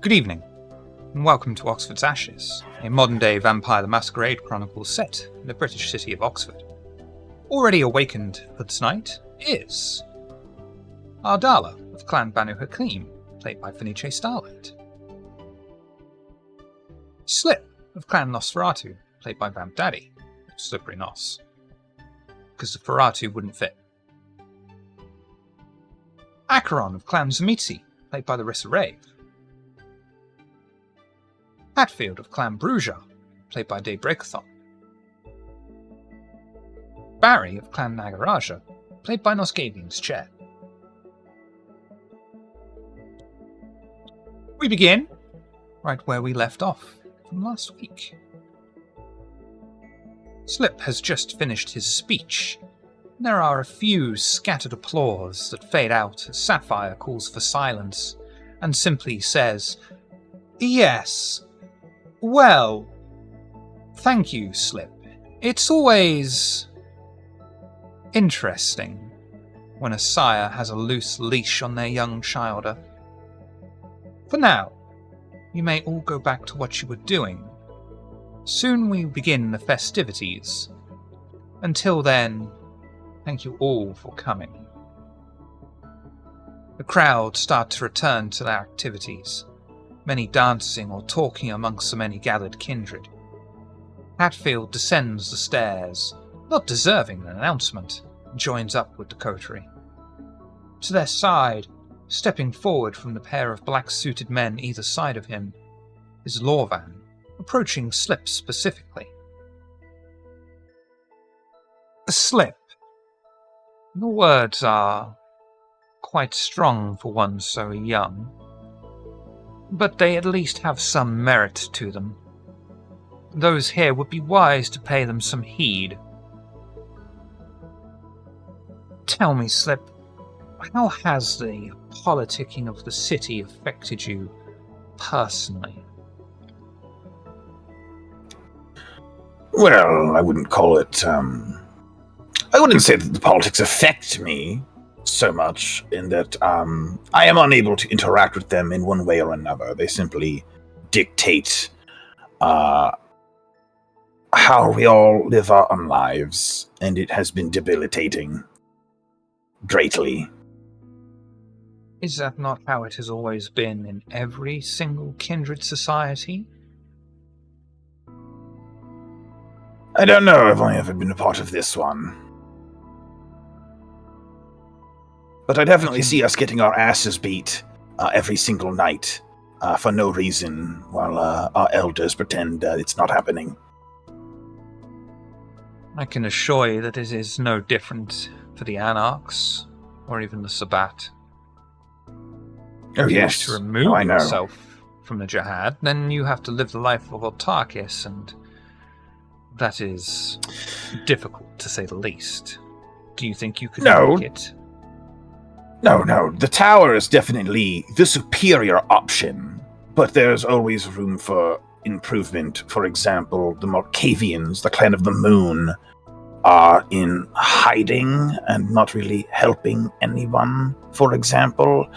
Good evening, and welcome to Oxford's Ashes, a modern-day Vampire the Masquerade chronicle set in the British city of Oxford. Already awakened for this night is Ardala of Clan Banu Hakim, played by Finiche Starlight. Slip of Clan Nosferatu, played by Vamp Daddy, Slippery Nos, because the Feratu wouldn't fit. Acheron of Clan Zamitzi, played by Larissa Rave. Hatfield of Clan Bruja, played by Daybreakathon. Barry of Clan Nagaraja, played by Nosgavian's Chair. We begin right where we left off from last week. Slip has just finished his speech. There are a few scattered applause that fade out as Sapphire calls for silence and simply says, "Yes. Well, thank you, Slip. It's always interesting when a sire has a loose leash on their young childer. For now, you may all go back to what you were doing. Soon we begin the festivities. Until then, thank you all for coming." The crowd start to return to their activities, many dancing or talking amongst the many gathered kindred. Hatfield descends the stairs, not deserving an announcement, and joins up with the coterie. To their side, stepping forward from the pair of black-suited men either side of him, is Lorvan, approaching Slip specifically. "Slip, your words are quite strong for one so young, but they at least have some merit to them. Those here would be wise to pay them some heed. Tell me, Slip, how has the politicking of the city affected you personally?" Well, I wouldn't call it, I wouldn't say that the politics affect me so much in that I am unable to interact with them in one way or another. They simply dictate how we all live our own lives, and it has been debilitating greatly. Is that not how it has always been in every single kindred society? I don't know, I've only ever been a part of this one. But I definitely see us getting our asses beat every single night for no reason, while our elders pretend it's not happening. I can assure you that it is no different for the Anarchs, or even the Sabbat. Oh, If you yes. wish to remove I know. yourself from the Jihad, then you have to live the life of Autarchis, and that is difficult, to say the least. Do you think you could make it? No, the tower is definitely the superior option, but there's always room for improvement. For example, the Malkavians, the Clan of the Moon, are in hiding and not really helping anyone, for example.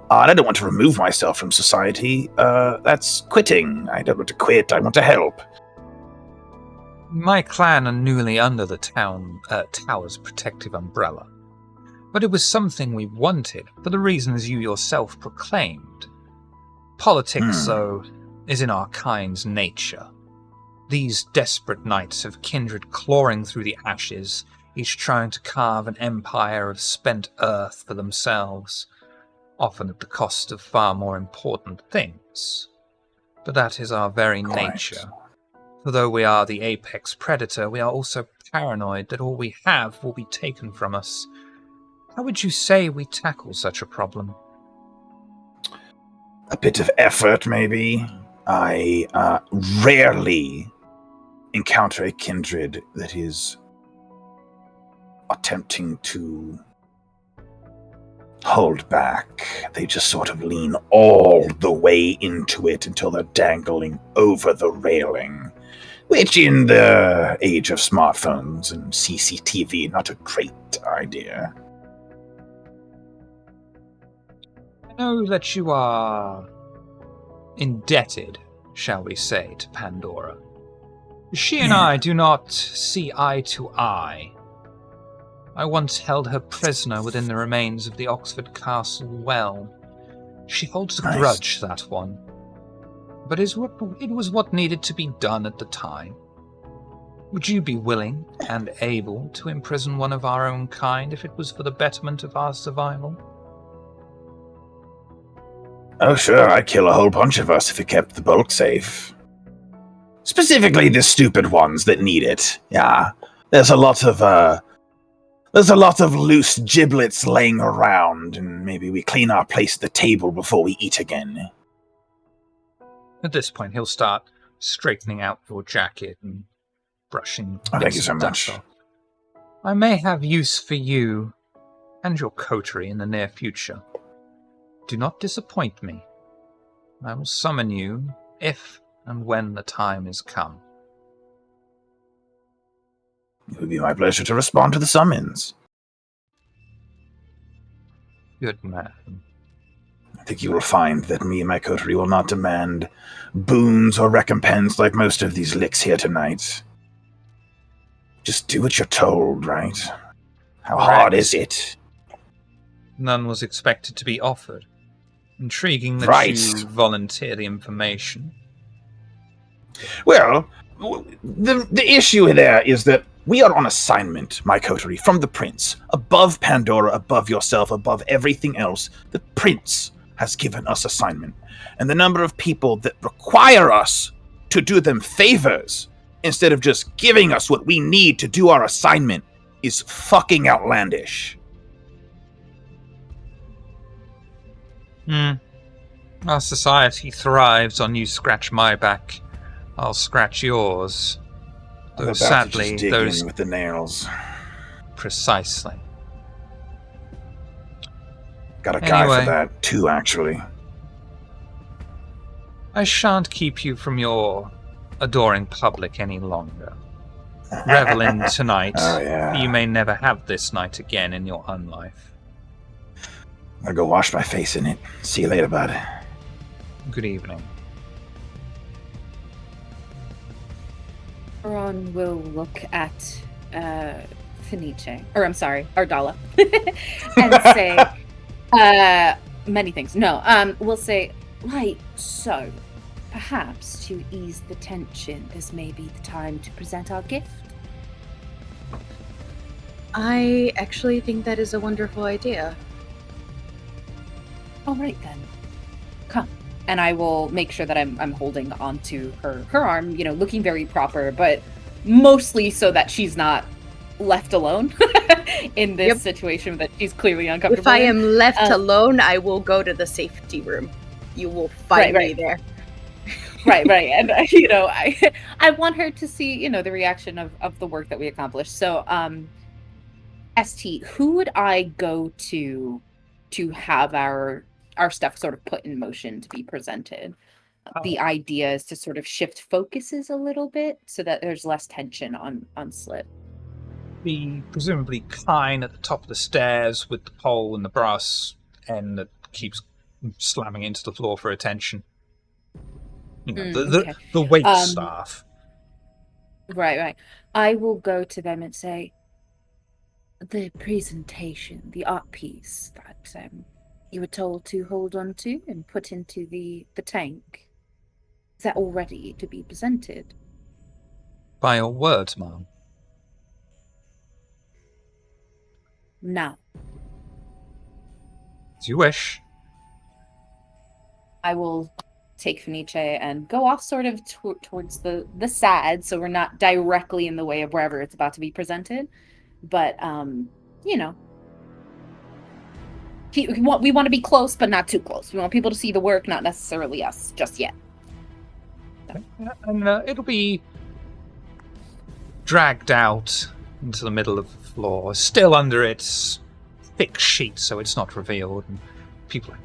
And I don't want to remove myself from society. That's quitting. I don't want to quit, I want to help. My clan are newly under the tower's protective umbrella. But it was something we wanted, for the reasons you yourself proclaimed. Politics, though, is in our kind's nature. These desperate knights of kindred clawing through the ashes, each trying to carve an empire of spent earth for themselves, often at the cost of far more important things. But that is our very nature. For though we are the apex predator, we are also paranoid that all we have will be taken from us. How would you say we tackle such a problem? A bit of effort, maybe. I rarely encounter a kindred that is attempting to hold back. They just sort of lean all the way into it until they're dangling over the railing, which in the age of smartphones and CCTV, not a great idea. I know that you are indebted, shall we say, to Pandora. She and I do not see eye to eye. I once held her prisoner within the remains of the Oxford Castle well. She holds a grudge, that one. But it was what needed to be done at the time. Would you be willing and able to imprison one of our own kind if it was for the betterment of our survival? Oh, sure, I'd kill a whole bunch of us if it kept the bulk safe. Specifically the stupid ones that need it. Yeah, there's a lot of loose giblets laying around, and maybe we clean our place at the table before we eat again. At this point, he'll start straightening out your jacket and brushing. Thank you so much. Off. I may have use for you and your coterie in the near future. Do not disappoint me. I will summon you if and when the time is come. It would be my pleasure to respond to the summons. Good man. I think you will find that me and my coterie will not demand boons or recompense like most of these licks here tonight. Just do what you're told, right? How hard is it? None was expected to be offered. Intriguing that you volunteer the information. Well, the issue there is that we are on assignment, my coterie, from the prince. Above Pandora, above yourself, above everything else, the prince has given us assignment. And the number of people that require us to do them favors instead of just giving us what we need to do our assignment is fucking outlandish. Our society thrives on you scratch my back, I'll scratch yours. Though sadly, those with the nails. Precisely. Got a guy for that too, actually. I shan't keep you from your adoring public any longer. Revel in tonight. Oh, yeah. You may never have this night again in your unlife. I'll go wash my face in it. See you later, bud. Good evening. Ron will look at Fenice, or I'm sorry, Ardala, and say many things. No, we'll say, right, so perhaps to ease the tension, this may be the time to present our gift. I actually think that is a wonderful idea. All right then, come. And I will make sure that I'm holding onto her arm, looking very proper, but mostly so that she's not left alone in this situation that she's clearly uncomfortable. If I am left alone, I will go to the safety room. You will find me there. right. And I want her to see, the reaction of the work that we accomplished. So, ST, who would I go to have our stuff sort of put in motion to be presented? The idea is to sort of shift focuses a little bit so that there's less tension on Slip. Be presumably Kine at the top of the stairs with the pole and the brass end that keeps slamming into the floor for attention. The wait staff. Right. I will go to them and say, the presentation, the art piece that you were told to hold on to and put into the tank, is that all ready to be presented? By your words, ma'am. Now. As you wish. I will take Fenice and go off sort of towards the side, so we're not directly in the way of wherever it's about to be presented. But, we want to be close, but not too close. We want people to see the work, not necessarily us just yet. So. And it'll be dragged out into the middle of the floor, still under its thick sheet, so it's not revealed. And people are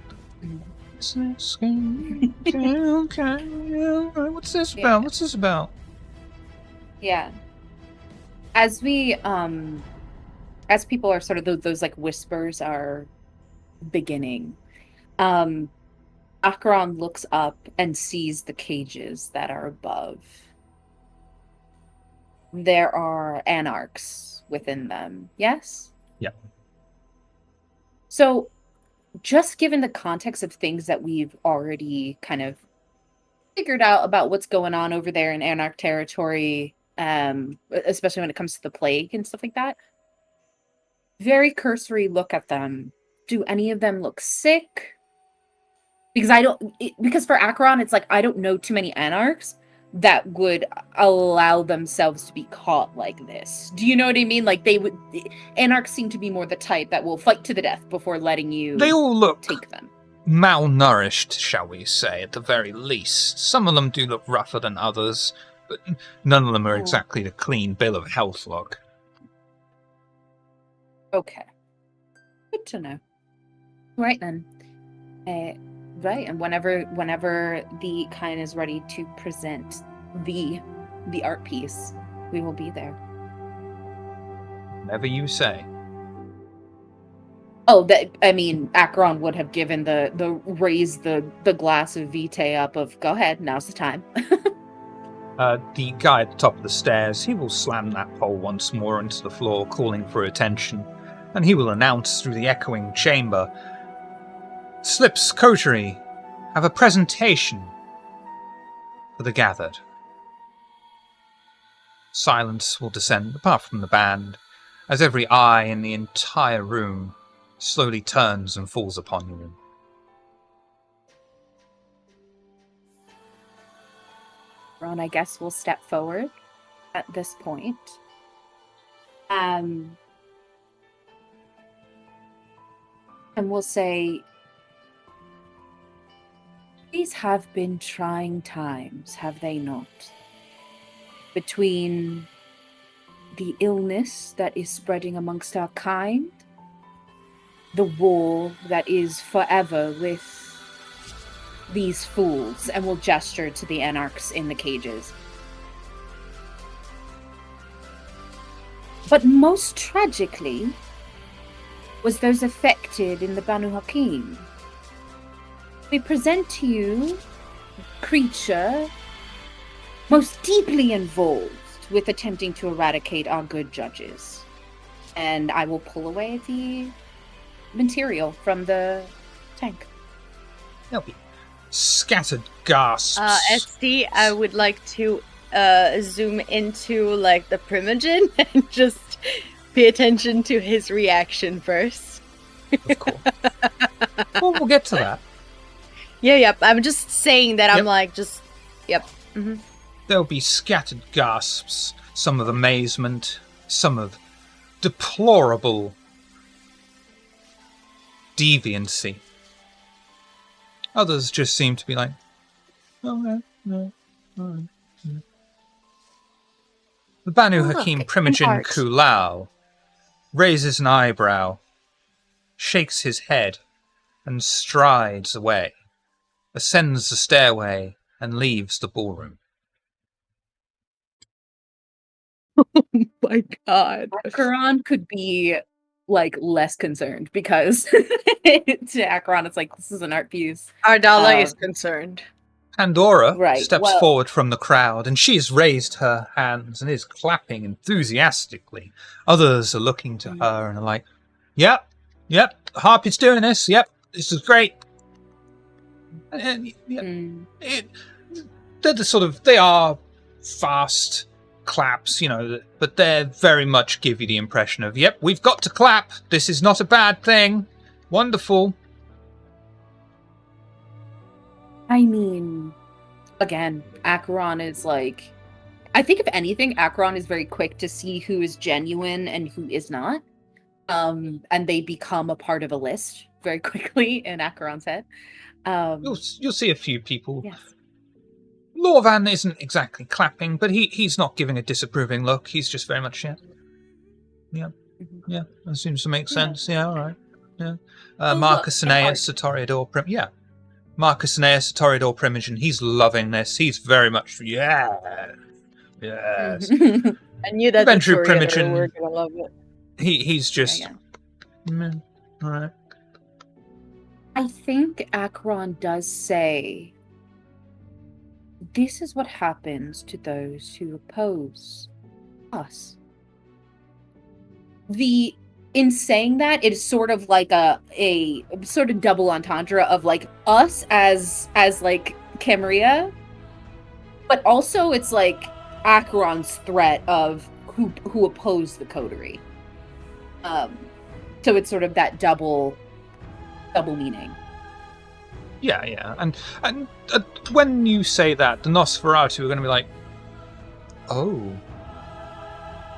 okay. What's this about? Yeah. What's this about? Yeah. As we, as people are sort of those like whispers are beginning, I Acheron looks up and sees the cages that are above. There are anarchs within them, yes? Yeah. So, just given the context of things that we've already kind of figured out about what's going on over there in anarch territory, especially when it comes to the plague and stuff like that, very cursory look at them. Do any of them look sick? Because for Acheron, it's like, I don't know too many anarchs that would allow themselves to be caught like this. Do you know what I mean? Like, anarchs seem to be more the type that will fight to the death before letting you They all look take them. malnourished, shall we say, at the very least. Some of them do look rougher than others, but none of them are exactly the clean bill of health look. Okay. Good to know. Right then. Right, and whenever the Kine is ready to present the art piece, we will be there. Whatever you say. Oh, Acheron would have given the raise the glass of vitae up of, go ahead, now's the time. The guy at the top of the stairs, he will slam that pole once more into the floor, calling for attention, and he will announce through the echoing chamber, Slips Coterie have a presentation for the gathered. Silence will descend, apart from the band, as every eye in the entire room slowly turns and falls upon you. Ron, I guess we'll step forward at this point. And we'll say, these have been trying times, have they not? Between the illness that is spreading amongst our kind, the war that is forever with these fools, and we'll gesture to the anarchs in the cages. But most tragically was those affected in the Banu Hakim. We present to you a creature most deeply involved with attempting to eradicate our good judges. And I will pull away the material from the tank. There'll be scattered gasps. SD, I would like to zoom into like the Primogen and just pay attention to his reaction first. Of course. Well, we'll get to that. Yep. I'm just saying that. Yep. I'm like, just, yep. Mm-hmm. There'll be scattered gasps, some of amazement, some of deplorable deviancy. Others just seem to be like, oh, no, all right. Yeah. The Banu Hakim Primogen Kulal raises an eyebrow, shakes his head, and strides away, ascends the stairway, and leaves the ballroom. Oh my god. Acheron could be like less concerned because to Acheron it's like, this is an art piece. Ardala is concerned. Pandora steps forward from the crowd, and she's raised her hands and is clapping enthusiastically. Others are looking to her and are like, yep, Harpy's doing this, yep, this is great. And they're the sort of, they are fast claps, but they very much give you the impression of, yep, we've got to clap, this is not a bad thing, wonderful. I mean, again, Acheron is like, I think if anything, Acheron is very quick to see who is genuine and who is not. And they become a part of a list very quickly in Acheron's head. You'll see a few people. Yes. Lorvan isn't exactly clapping, but he's not giving a disapproving look. He's just very much, yeah, that seems to make sense. Yeah, all right. Yeah. Marcus Aeneas, Sartoriador Prim. Yeah. Marcus Aeneas, Sartoriador Primogen. He's loving this. He's very much, yes. I knew that Ventru the Primogen were gonna love it. He's just, all right. I think Akron does say, this is what happens to those who oppose us. In saying that, it is sort of like a sort of double entendre of like us as like Camarilla, but also it's like Acheron's threat of who oppose the coterie. So it's sort of that double meaning. Yeah. And when you say that, the Nosferatu are going to be like, oh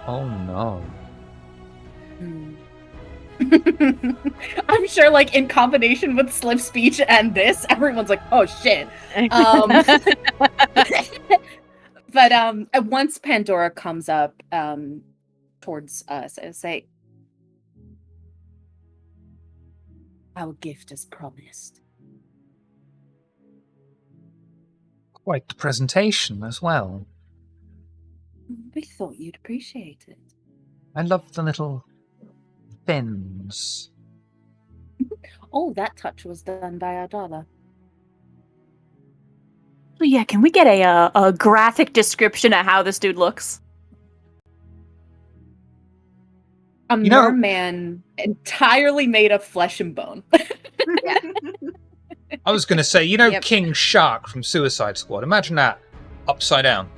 no. I'm sure, like, in combination with Slip's speech and this, everyone's like, oh shit. But once Pandora comes up towards us, I say, our gift is promised. Quite the presentation as well. We thought you'd appreciate it. I love the little fins. Oh, that touch was done by Ardala. Well, yeah, can we get a graphic description of how this dude looks? A merman entirely made of flesh and bone. Yeah. I was going to say, Yep. King Shark from Suicide Squad. Imagine that upside down.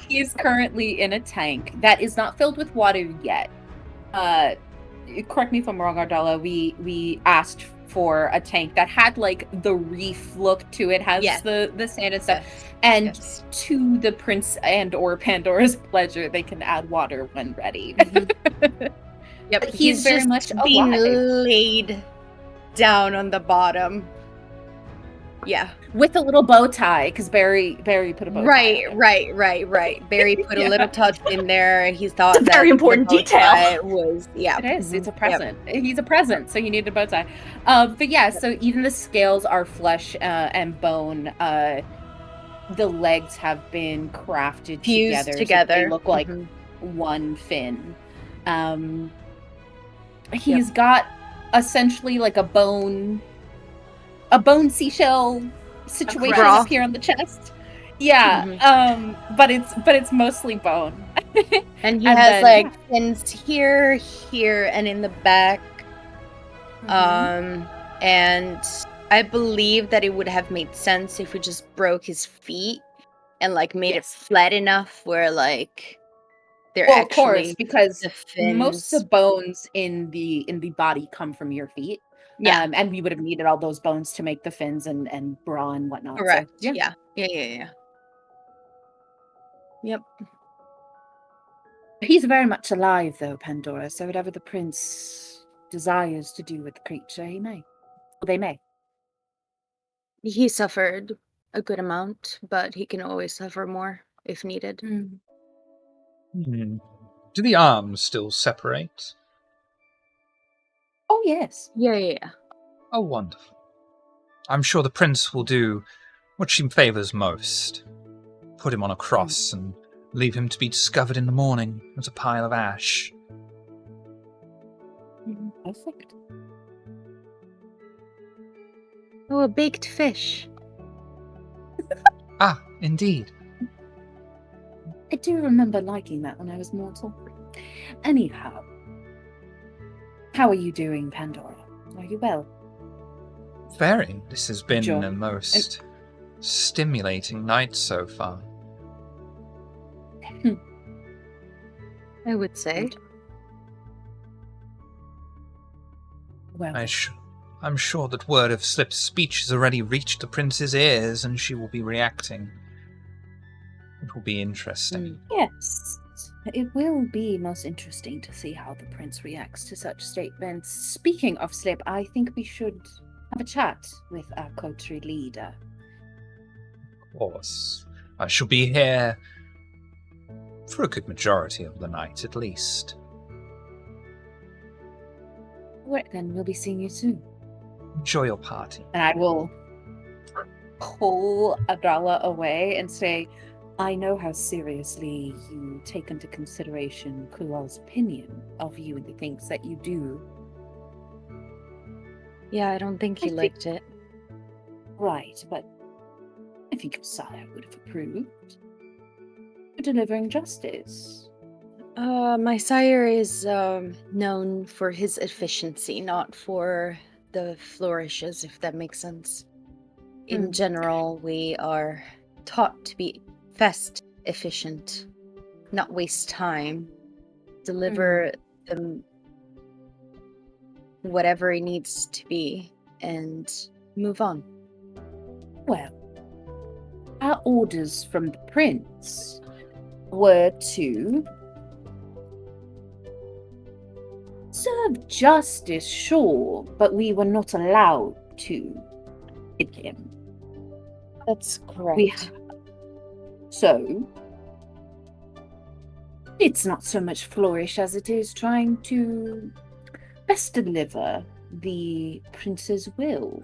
He is currently in a tank that is not filled with water yet. Correct me if I'm wrong, Ardala. We asked for a tank that had like the reef look to it, has the sand and stuff. Yes. And to the prince and or Pandora's pleasure, they can add water when ready. Mm-hmm. Yep, But he's very just much being alive. laid down on the bottom. Yeah. With a little bow tie, because Barry put a bow tie. Right. Barry put a little touch in there. He thought It's a very important the bow detail. tie was It is. It's a Yep. present. He's a present, so you need a bow tie. But yeah, so even the scales are flesh and bone. The legs have been crafted Fused together. So they together. look like one fin. He's got essentially like a bone seashell situation Bra. up here on the chest. Yeah. But it's mostly bone. And he And has then- like fins here, and in the back. Mhm. And I believe that it would have made sense if we just broke his feet and like made Yes. it flat enough where like they're Well, of actually course, because the fins. most of the bones in the body come from your feet. Yeah. And we would have needed all those bones to make the fins and bra and whatnot. Correct. So, Yeah. Yep. He's very much alive, though, Pandora. So whatever the prince desires to do with the creature, they may. He suffered a good amount, but he can always suffer more if needed. Do the arms still separate? Oh yes. Yeah. Oh, wonderful. I'm sure the prince will do what she favours most. Put him on a cross and leave him to be discovered in the morning as a pile of ash. Perfect. Oh, a baked fish. Ah, indeed. I do remember liking that when I was mortal. Anyhow, how are you doing, Pandora? Are you well? Very. This has been Sure. a most stimulating night so far. I would say. Well, I'm sure that word of Slip's speech has already reached the prince's ears, and she will be reacting. It will be interesting. yes. It will be most interesting to see how the prince reacts to such statements. Speaking of Slip, I think we should have a chat with our coterie leader. Of course. I shall be here for a good majority of the night, at least. Right then, we'll be seeing you soon. Enjoy your party. And I will pull Adala away and say, I know how seriously you take into consideration Kulal's opinion of you and the things that you do. Yeah, I don't think he I think- liked it. Right, but I think your sire would have approved. For delivering justice. My sire is known for his efficiency, not for the flourishes, if that makes sense. In general, we are taught to be fast, efficient, not waste time, deliver them whatever it needs to be, and move on. Well, our orders from the prince were to serve justice, sure, but we were not allowed to hit him. That's correct. So, it's not so much flourish as it is trying to best deliver the prince's will.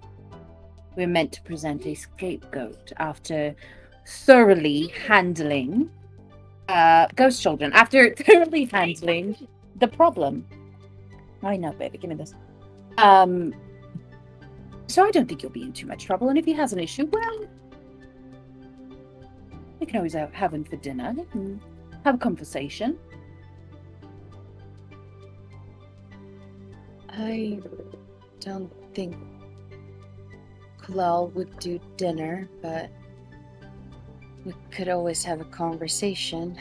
We're meant to present a scapegoat after thoroughly handling ghost children. After thoroughly handling the problem. I know, baby, give me this. So I don't think you'll be in too much trouble, and if he has an issue, well, we can always have him for dinner and have a conversation. I don't think Kulal would do dinner, but we could always have a conversation.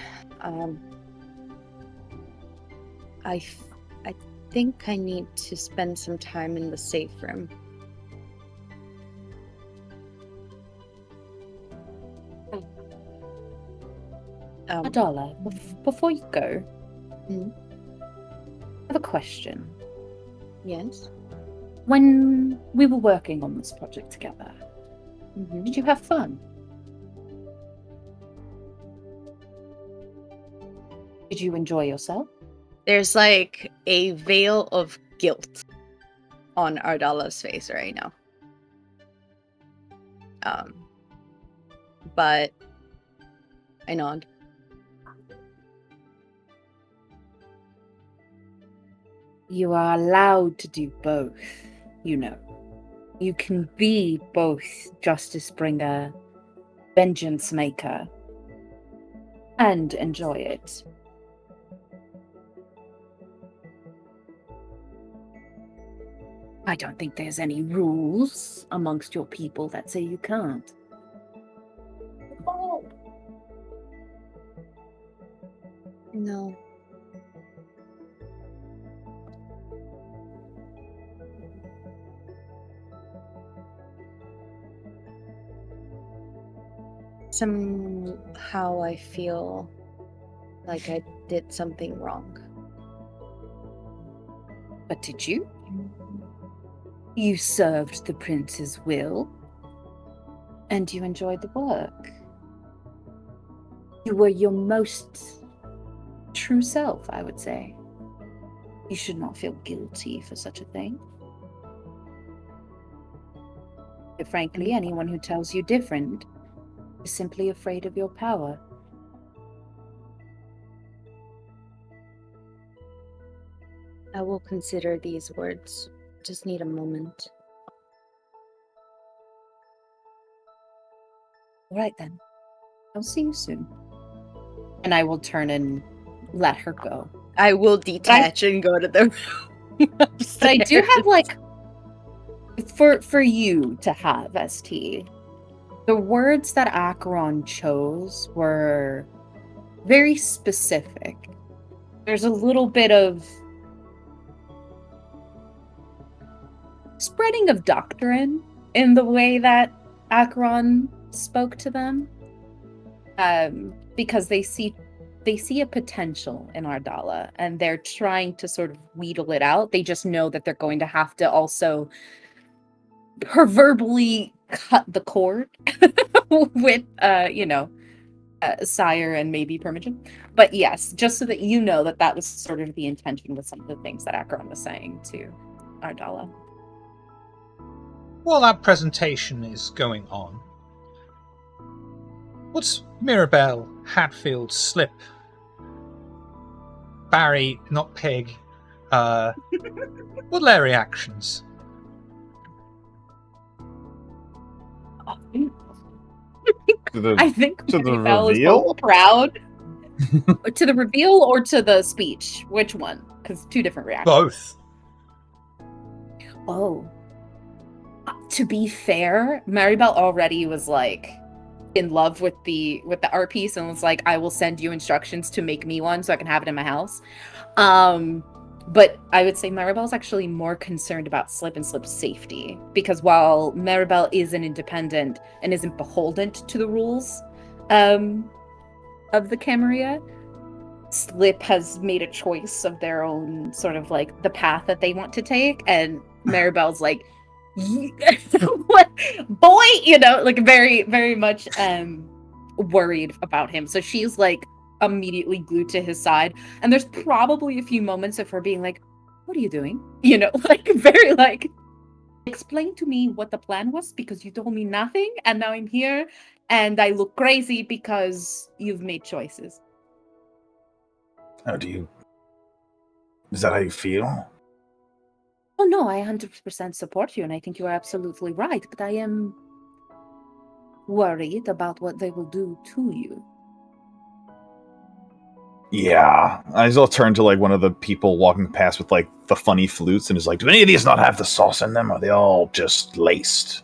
I think I need to spend some time in the safe room. Adala, before you go, Mhm. I have a question. Yes. When we were working on this project together, Mm-hmm. did you have fun? Did you enjoy yourself? There's like a veil of guilt on Ardala's face right now. But I nod. You are allowed to do both, you know. You can be both justice bringer, vengeance maker, and enjoy it. I don't think there's any rules amongst your people that say you can't. No. Somehow I feel like I did something wrong. But did you? You served the prince's will, and you enjoyed the work. You were your most true self, I would say. You should not feel guilty for such a thing. But frankly, anyone who tells you different is simply afraid of your power. I will consider these words. Just need a moment. All right then. I'll see you soon. And I will turn and let her go. I will detach and go to the room. But I do have like for you to have, ST. The words that Acheron chose were very specific. There's a little bit of spreading of doctrine in the way that Acheron spoke to them. Because they see a potential in Ardala, and they're trying to sort of wheedle it out. They just know that they're going to have to also proverbially cut the cord with, Sire and maybe Permigen. But yes, just so that you know that was sort of the intention with some of the things that Acheron was saying to Ardala. While that presentation is going on, what's Mirabelle, Hatfield, Slip, Barry, not Pig, what are their reactions? I think to the Maribel is reveal? both proud. To the reveal or to the speech? Which one? Because two different reactions. Both. Oh. To be fair, Maribel already was like in love with the art piece and was like, I will send you instructions to make me one so I can have it in my house. But I would say Maribel's actually more concerned about Slip and Slip's safety, because while Maribel is an independent and isn't beholden to the rules of the Camarilla, Slip has made a choice of their own sort of like the path that they want to take, and Maribel's like, what boy, like very, very much worried about him. So she's like immediately glued to his side, and there's probably a few moments of her being like, what are you doing? Like very like, explain to me what the plan was, because you told me nothing and now I'm here and I look crazy because you've made choices. Oh, is that how you feel? Oh no, I 100% support you and I think you are absolutely right, but I am worried about what they will do to you. Yeah. I'll turn to like one of the people walking past with like the funny flutes and is like, do any of these not have the sauce in them? Or are they all just laced?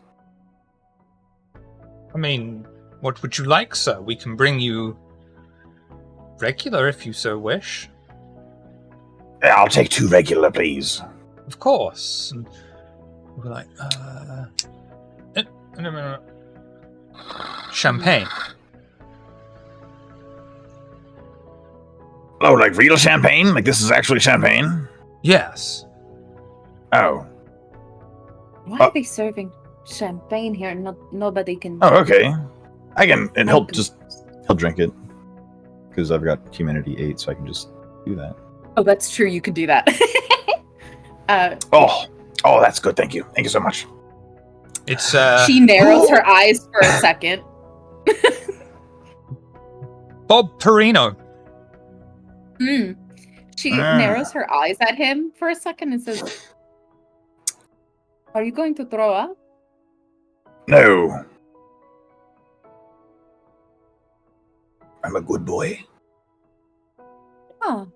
I mean, what would you like, sir? We can bring you regular if you so wish. Yeah, I'll take 2 regular, please. Of course. And we're like, no. Champagne. Oh, like real champagne? Like this is actually champagne? Yes. Oh. Why are they serving champagne here? Nobody can. Oh, okay. I can, and he'll drink it. Because I've got humanity 8, so I can just do that. Oh, that's true. You can do that. Oh, that's good. Thank you. Thank you so much. It's She narrows her eyes for a second. Bob Perino. She narrows her eyes at him for a second and says, are you going to throw up? No. I'm a good boy. Oh.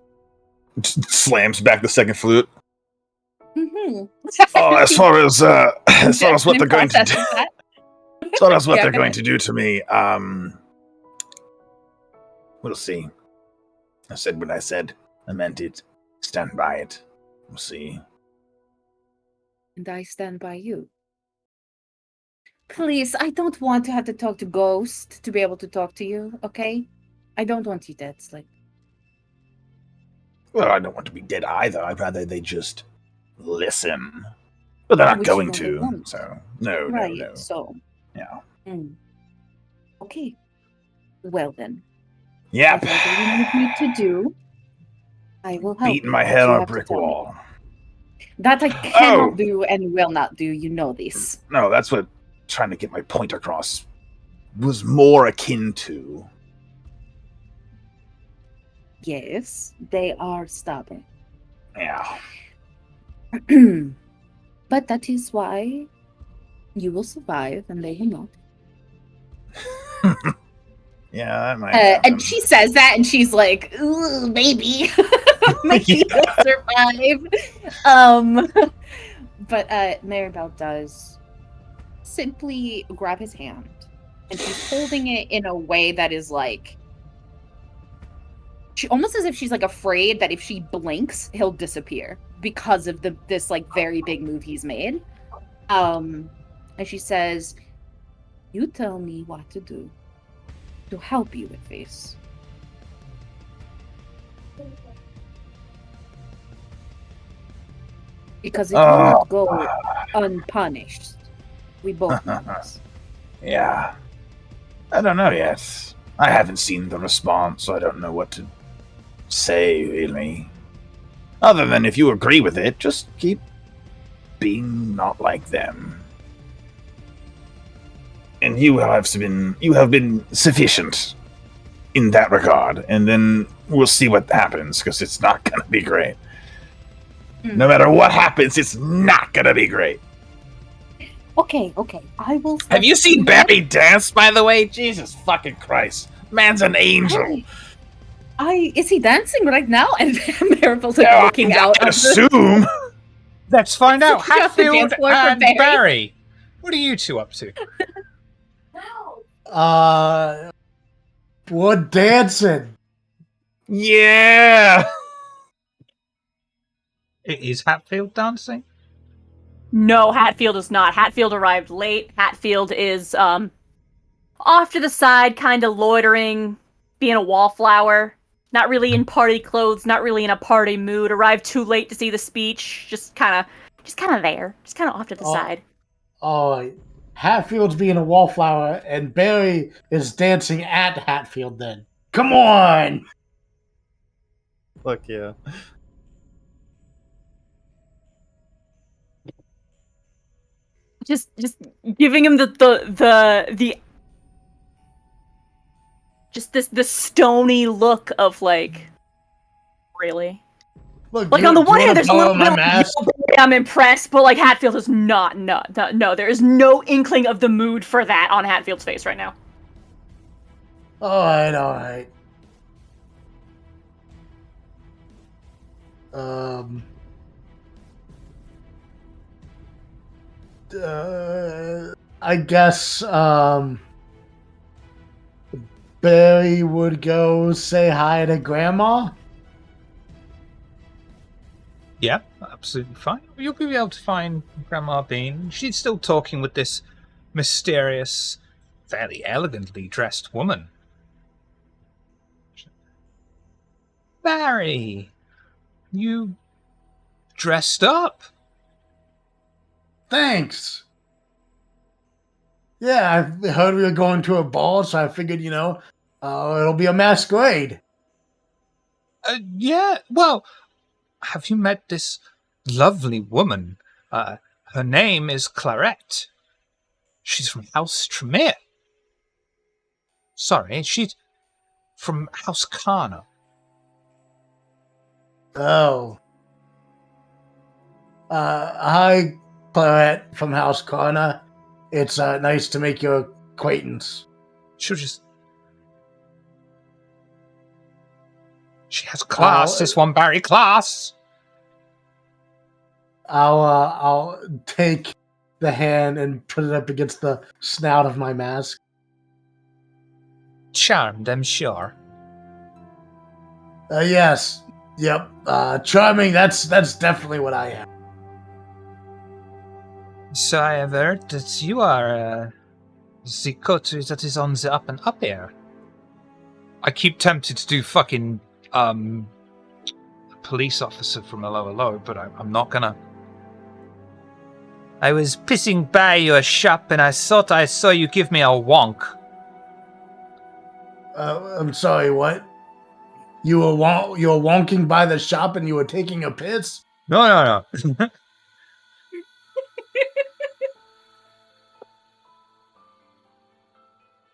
Slams back the second flute. Mm-hmm. Oh, as far as what they're going to do, as far as what they're going to do to me, we'll see. I said what I said. I meant it. Stand by it. We'll see. And I stand by you. Please, I don't want to have to talk to Ghost to be able to talk to you, okay? I don't want you dead, Slip. Well, I don't want to be dead either. I'd rather they just listen. But they're not going to, so no, right, no. So. Yeah. Okay. Well then. Yep. Whatever you need me to do, I will help. Beating my head on a brick wall. That I cannot do and will not do. You know this. No, that's what trying to get my point across was more akin to. Yes, they are stubborn. Yeah. But that is why you will survive and they will not. Yeah, that might happen. And she says that and she's like, ooh, maybe. Maybe you'll survive. But Maribel does simply grab his hand and she's holding it in a way that is like, she almost as if she's like afraid that if she blinks, he'll disappear because of this like very big move he's made. And she says, you tell me what to do to help you with this. Because it will not go unpunished. We both know this. Yeah. I don't know yet. I haven't seen the response, so I don't know what to say, really. Other than if you agree with it, just keep being not like them. And you have been sufficient in that regard, and then we'll see what happens, because it's not going to be great. No matter what happens, it's not going to be great. Okay. I will. Have you seen Barry dance, by the way? Jesus fucking Christ. Man's an angel. Is he dancing right now? And Maribel's like looking out. I assume. Let's find out. Sitting off the Hatfield dance floor for and Barry. Barry. What are you two up to? We're dancing. Yeah. Is Hatfield dancing? No, Hatfield is not. Hatfield arrived late. Hatfield is off to the side, kind of loitering, being a wallflower. Not really in party clothes, not really in a party mood. Arrived too late to see the speech. Just kind of there. Just kind of off to the side. Oh, Hatfield's being a wallflower, and Barry is dancing at Hatfield then. Come on! Fuck yeah. Just giving him the just the stony look of like, really? Look, Like, on the one hand, there's a little bit of like, I'm impressed, but like Hatfield is not. No, there is no inkling of the mood for that on Hatfield's face right now. Alright. I guess, Barry would go say hi to Grandma? Yeah, absolutely fine. You'll be able to find Grandma Bean. She's still talking with this mysterious, fairly elegantly dressed woman. Barry, you dressed up. Thanks. Yeah, I heard we were going to a ball, so I figured, it'll be a masquerade. Yeah, well, have you met this lovely woman? Her name is Clarette. She's from House Tremere. Sorry, she's from House Kana. Oh. Hi, Clarette from House Kana. It's nice to make your acquaintance. She has class, this one, Barry, class. I'll take the hand and put it up against the snout of my mask. Charmed, I'm sure. Yes. Yep. Charming, that's definitely what I am. So I have heard that you are the coterie that is on the up and up here. I keep tempted to do fucking police officer from a lower low, but I'm not gonna. I was pissing by your shop and I thought I saw you give me a wonk. I'm sorry, what? You were wonking by the shop and you were taking a piss? No.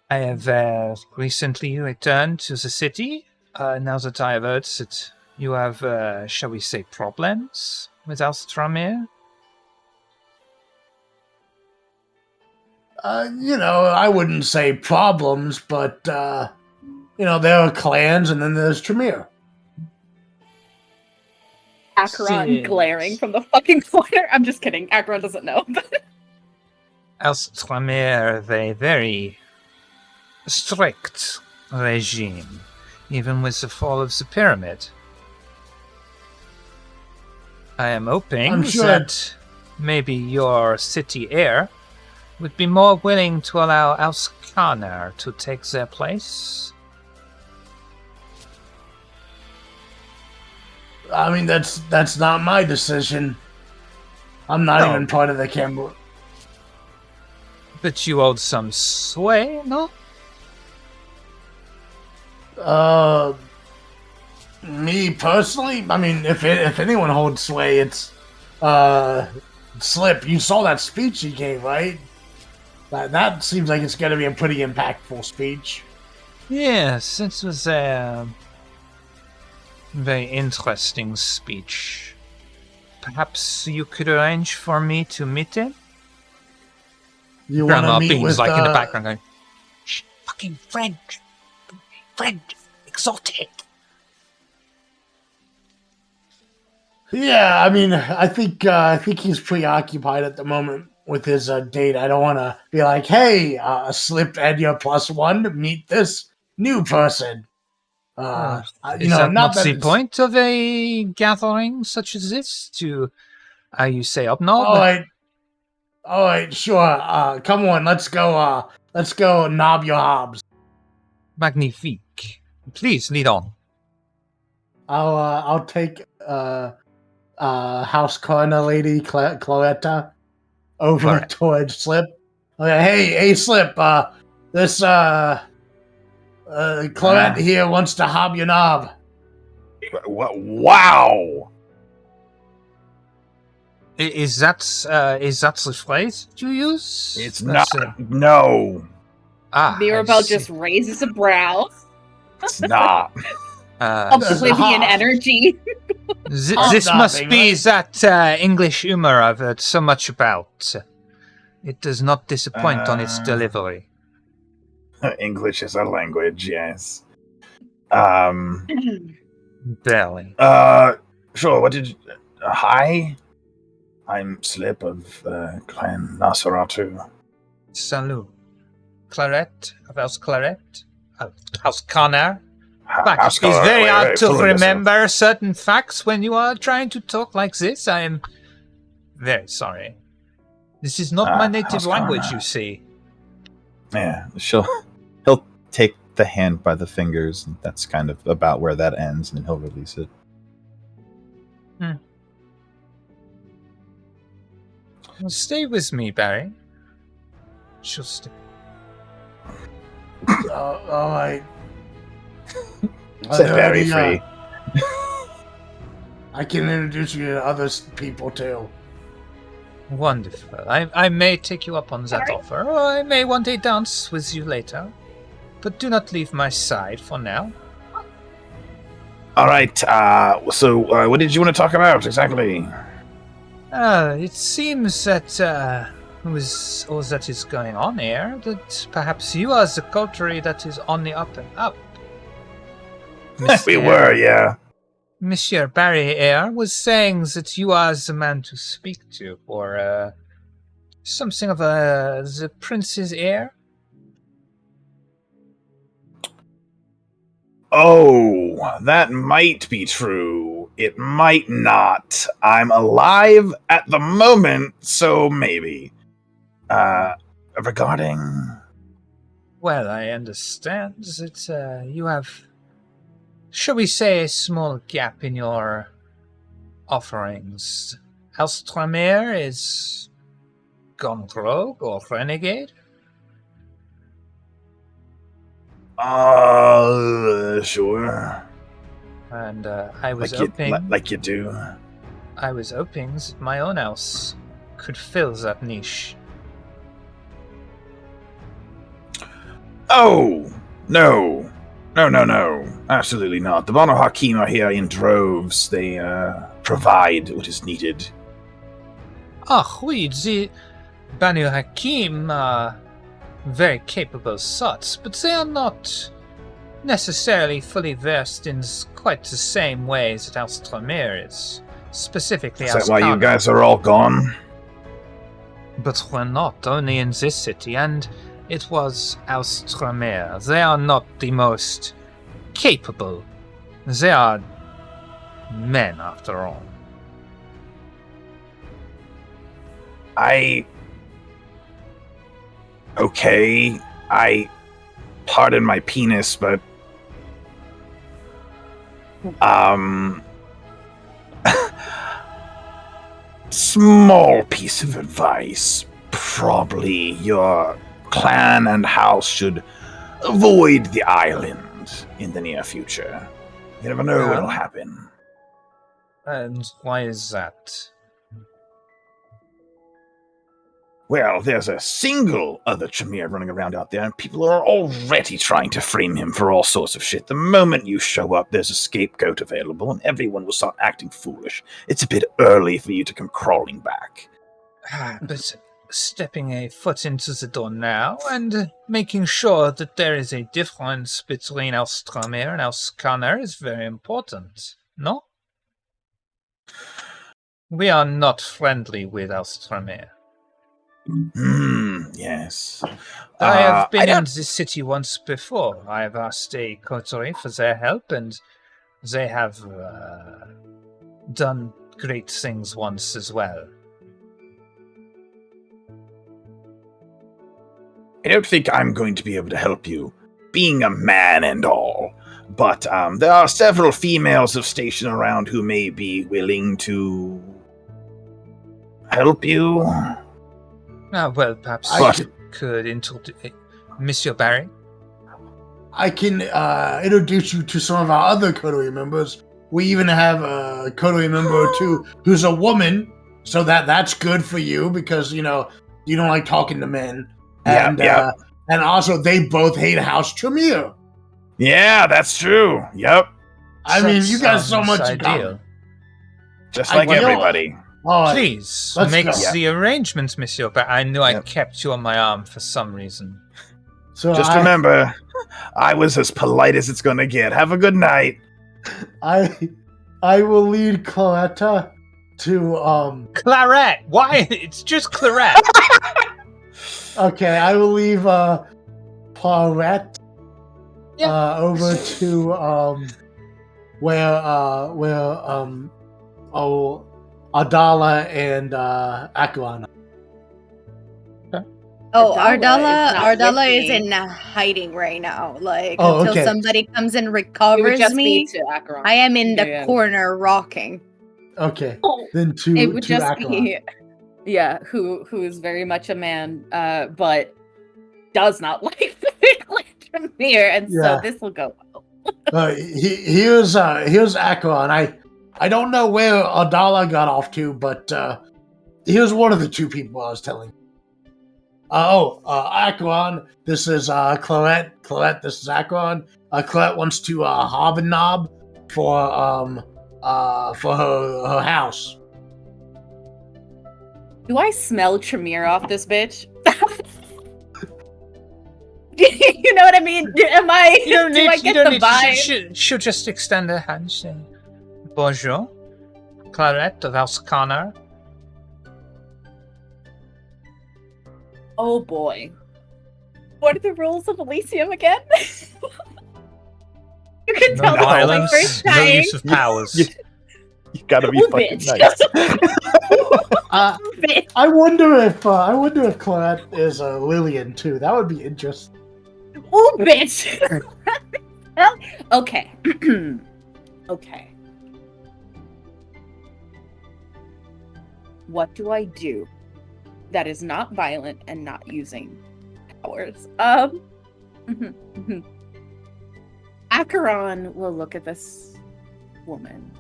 I have recently returned to the city. Now that I have heard that you have, shall we say, problems with Alstramir? I wouldn't say problems, but, there are clans and then there's Tremere. Acheron glaring from the fucking corner. I'm just kidding. Acheron doesn't know. Alstramir have a very strict regime, even with the fall of the pyramid. I am hoping that maybe your city heir would be more willing to allow Auskanar to take their place. I mean, that's not my decision. I'm not even part of the Campbell. But you hold some sway, no? Me personally, I mean, if anyone holds sway, it's Slip. You saw that speech he gave, right? That seems like it's going to be a pretty impactful speech. Yes, it was a very interesting speech. Perhaps you could arrange for me to meet him? You want Grandma to meet Bean's with like in the background going, shh, fucking French. Exotic. Yeah, I mean, I think he's preoccupied at the moment with his date. I don't want to be like, hey, Slip and your +1, meet this new person. Is that not not that the it's... point of a gathering such as this? To, you say, obnob? All right, sure. Come on, let's go knob your hobs. Magnifique. Please, lead on. I'll take house coroner lady Cloetta over Alright. towards Slip. Okay, hey Slip, this Cloette here wants to hob your knob. Wow! Is that the phrase you use? It's That's, not. No, I Mirabelle see. just raises a brow. it's not. Oblivion energy. This Hobnobbing, must be right? that English humor I've heard so much about. It does not disappoint on its delivery. English is a language, yes. Barely. Sure, what did you... hi? I'm Slip of Clan Nosferatu. Salut. Claret of House Claret? House Connor? House It's very Wait, hard to fool yourself. remember certain facts when you are trying to talk like this. I am very sorry. This is not my native House language, Connor. you see. Yeah. He'll take the hand by the fingers, and that's kind of about where that ends, and he'll release it. Well, stay with me, Barry. She'll stay. All right. Set Barry free. I can introduce you to other people too. Wonderful. I may take you up on that offer, or I may one day dance with you later. But do not leave my side for now. All right. So, what did you want to talk about exactly? It seems that with all that is going on here, that perhaps you are the coterie that is on the up and up. We were, yeah. Monsieur Barry here was saying that you are the man to speak to for something of the prince's heir. Oh, that might be true. It might not. I'm alive at the moment, so maybe. Regarding... Well, I understand that you have, shall we say, a small gap in your offerings. House Tremere is gone rogue or renegade? Sure. And I was Like hoping... like you do. I was hoping that my own house could fill that niche. Oh, no. No. Absolutely not. The Banu Hakim are here in droves. They provide what is needed. Ah, oui, the Banu Hakim are very capable sots, but they are not necessarily fully versed in quite the same ways that House Tremere is. Specifically, Is that why you guys are all gone? But we're not, only in this city, and it was House Tremere. They are not the most capable. They are men, after all. Okay, pardon my penis, but small piece of advice. Probably your clan and house should avoid the island in the near future. You never know what'll happen. And why is that? Well, there's a single other Tremere running around out there, and people are already trying to frame him for all sorts of shit. The moment you show up, there's a scapegoat available, and everyone will start acting foolish. It's a bit early for you to come crawling back. But stepping a foot into the door now and making sure that there is a difference between Elstramir and Elskanner is very important, no? We are not friendly with Elstramir. Yes. I have been in don't- this city once before. I have asked a coterie for their help, and they have done great things once as well. I don't think I'm going to be able to help you, being a man and all. But there are several females of station around who may be willing to help you. Well, perhaps I you could introduce Monsieur Barry. I can introduce you to some of our other coterie members. We even have a coterie member or two who's a woman, so that's good for you because you don't like talking to men. And and also they both hate House Tremere. Yeah, that's true. Yep. I mean, you guys so much in ideal. common. Just like everybody. Please let's make go. the arrangements, Monsieur Barry. I knew I Yep. kept you on my arm for some reason. So Just remember, I was as polite as it's gonna get. Have a good night. I will lead Claretta to Claret! Why? It's just Claret. Okay, I will leave Clarette over to where Adala and Akulana. Oh, Ardala Ardala is is not with in hiding right now. Like Oh, until okay. somebody comes and It would recovers just me, be to Acheron. I am in the Yeah. corner rocking. Okay, Oh, then to It would just Akulana. be, who is very much a man, but does not like Tremere, and Yeah. so this will go well. Here's Akulon. I don't know where Adala got off to, but here's one of the two people I was telling. Akulon, this is Clarette. Clarette, this is Akulon. Clarette wants to hob and knob for her house. Do I smell Tremere off this bitch? You know what I mean? Am I? You don't do need. I You get don't the need. vibe? She'll just extend her hand. Say, "Bonjour, Clarette of Elskanner." Oh boy. What are the rules of Elysium again? You can No tell this is my violence, first no time. use of powers. You gotta be Ooh, fucking bitch. nice. Bitch. I wonder if Clarette is Lillian too. That would be interesting. Ooh, bitch. Okay. Okay. What do I do that is not violent and not using powers? Acheron will look at this woman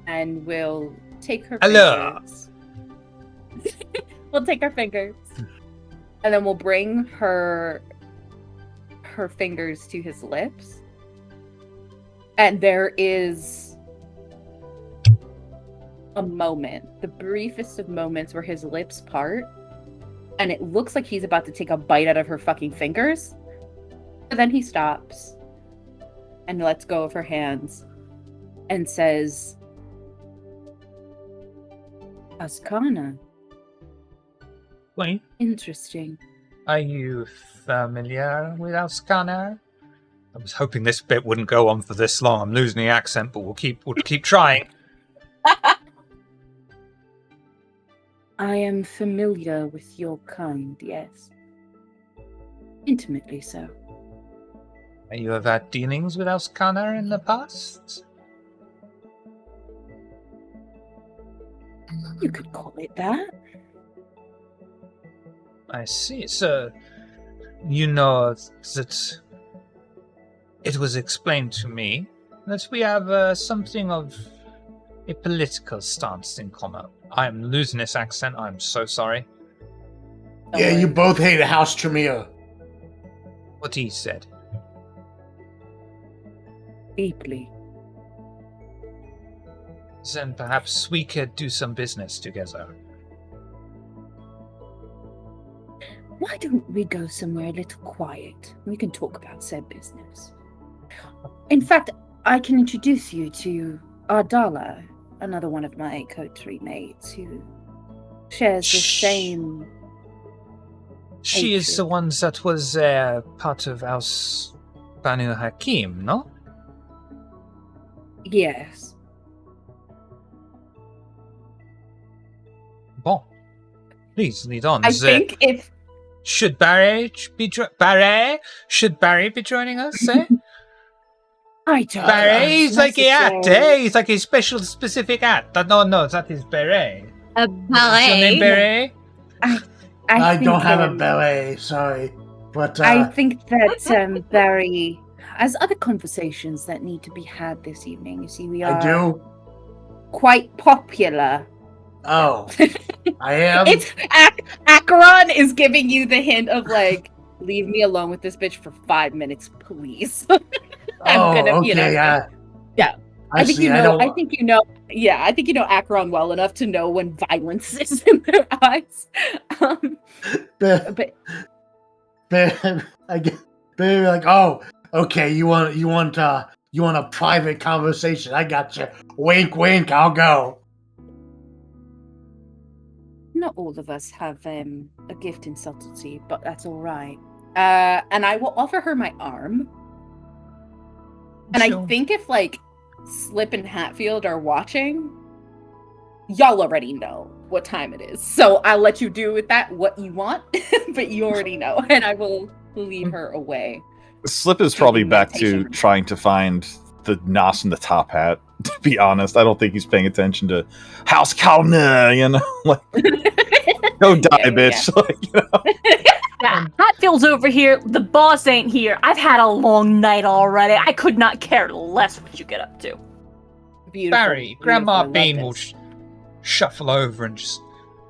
and will take her Hello. fingers. We'll take her fingers. And then we'll bring her fingers to his lips. And there is a moment, the briefest of moments, where his lips part, and it looks like he's about to take a bite out of her fucking fingers. But then he stops and lets go of her hands and says, Ascana. Wait, Interesting. are you familiar with Elskanner? I was hoping this bit wouldn't go on for this long. I'm losing the accent, but we'll keep trying. I am familiar with your kind, yes. Intimately so. You have had dealings with Elskanner in the past? You could call it that. I see. So, you know that it was explained to me that we have something of a political stance in common. I'm losing this accent. I'm so sorry. Don't Yeah, worry. you both hate House Tremere. What he said. Deeply. Then perhaps we could do some business together. Why don't we go somewhere a little quiet? We can talk about said business. In fact, I can introduce you to Ardala, another one of my coterie mates who shares the same. She is the hatred. one that was part of House Banu Hakim, no? Yes. Bon. Please lead on. I think if Should Barry be Should Barry be joining us? Eh? I don't Beret? He's like a hat, necessarily- eh? He's like a special specific hat. No, that is beret. A What's your name, ballet. beret? I think, don't have a ballet, sorry. But I think that Barry has other conversations that need to be had this evening. You see, we are I do. quite popular. Oh, I am. It's Acheron is giving you the hint of like, leave me alone with this bitch for 5 minutes, please. I'm gonna, okay, you know. yeah. I think see, you know. don't- I think you know. Yeah, I think you know Acheron well enough to know when violence is in their eyes. But, But I get, they're like, oh, okay. You want a private conversation? I got you. Wink, wink. I'll go. not all of us have a gift in subtlety, but that's all right. And I will offer her my arm. And I think if like Slip and Hatfield are watching, y'all already know what time it is. So I'll let you do with that what you want, but you already know, and I will lead her away. Slip is probably Taking back to meditation. trying to find the nos in the top hat. To be honest, I don't think he's paying attention to House Kalner, you know? Like, go die, Yeah, bitch. Like, you know? Yeah, Hatfield's over here. The boss ain't here. I've had a long night already. I could not care less what you get up to. Beautiful, Barry, Grandma beautiful, I love Bean will this. shuffle over and just.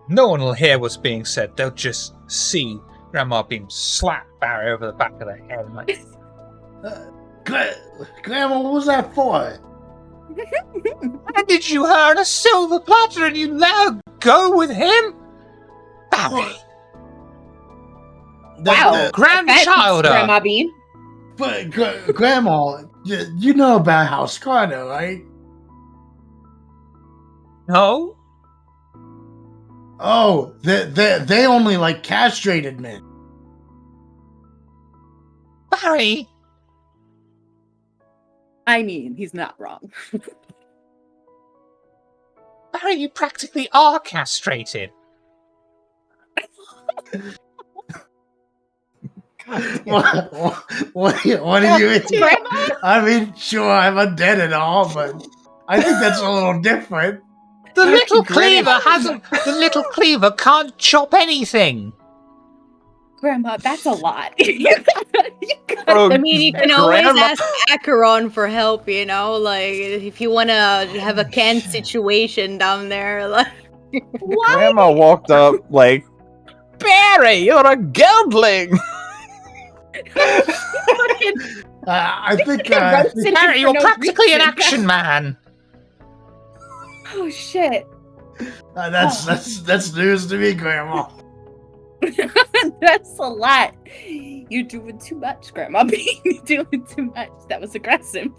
No one will hear what's being said. They'll just see Grandma Bean slap Barry over the back of the head. And like, Grandma, what was that for? handed you her on a silver platter and you let her go with him? Barry, Wow, grandchild. offense, Grandma Bean. But Grandma, you know about House Carter, right? No? Oh, they only like castrated men. Barry? I mean, he's not wrong. Barry, you practically are castrated. What do you mean? I mean, sure, I'm undead and all, but I think that's a little different. The little Grandma- cleaver can't chop anything. Grandma, that's a lot. Bro, I mean, you can always Grandma- ask Acheron for help, you know? Like, if you want to have a canned situation down there, like... Grandma walked up like, Barry, you're a geldling. I think Barry, you're practically an action man. Oh shit. that's news to me, Grandma. That's a lot. You're doing too much, Grandma Bean. You're doing too much. That was aggressive.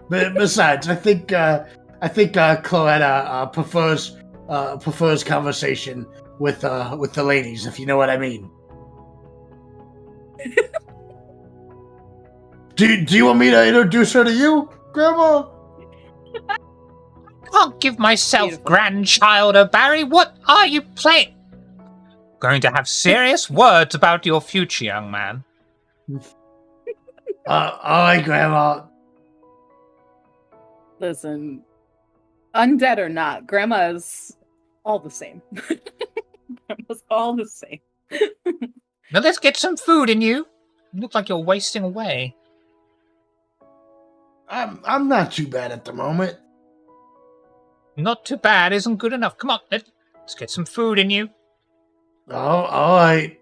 But besides, I think Cloetta prefers conversation with the ladies, if you know what I mean. Do you want me to introduce her to you, Grandma? Can't give myself Beautiful. grandchilder, Barry. What are you playing? Going to have serious words about your future, young man. All right, Grandma. Listen, undead or not, Grandma's all the same. Grandma's all the same. Now let's get some food in you. You look like you're wasting away. I'm not too bad at the moment. Not too bad isn't good enough. Come on, let's get some food in you. Oh, all right.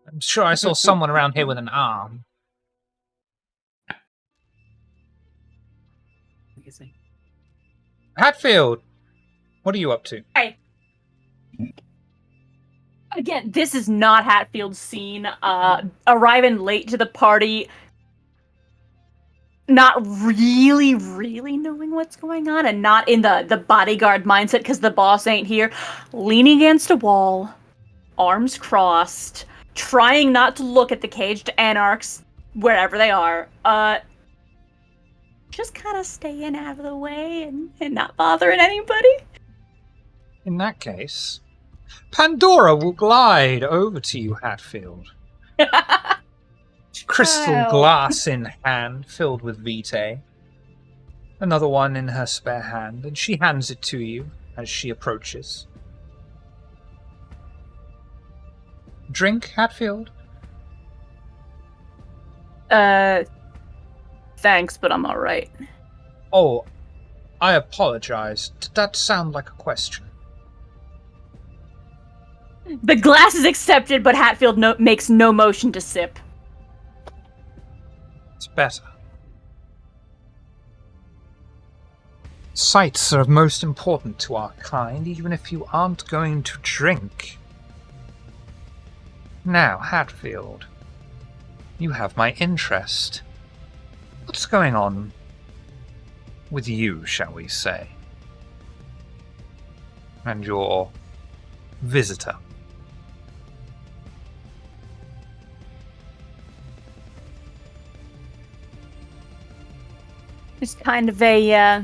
I'm sure I saw someone around here with an arm. Amazing. Hatfield, what are you up to? Again, this is not Hatfield's scene. Arriving late to the party, not really knowing what's going on, and not in the bodyguard mindset because the boss ain't here. Leaning against a wall, arms crossed, trying not to look at the caged anarchs wherever they are. Just kind of staying out of the way and not bothering anybody. In that case, Pandora will glide over to you, Hatfield. Crystal Child. glass in hand, filled with vitae. Another one in her spare hand, and she hands it to you as she approaches. Drink, Hatfield? Thanks, but I'm alright. Oh, I apologize. Did that sound like a question? The glass is accepted, but Hatfield makes no motion to sip. It's better. Sights are most important to our kind, even if you aren't going to drink. Now, Hatfield, you have my interest. What's going on with you, shall we say? And your visitor. Just kind of a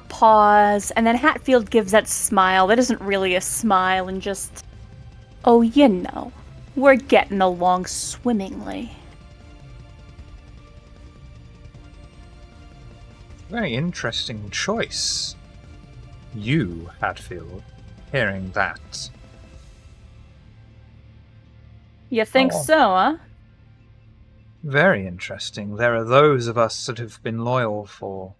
pause, and then Hatfield gives that smile that isn't really a smile, and just, oh, you know, we're getting along swimmingly. Very interesting choice. You, Hatfield, hearing that. You think Oh. so, huh? Very interesting. There are those of us that have been loyal for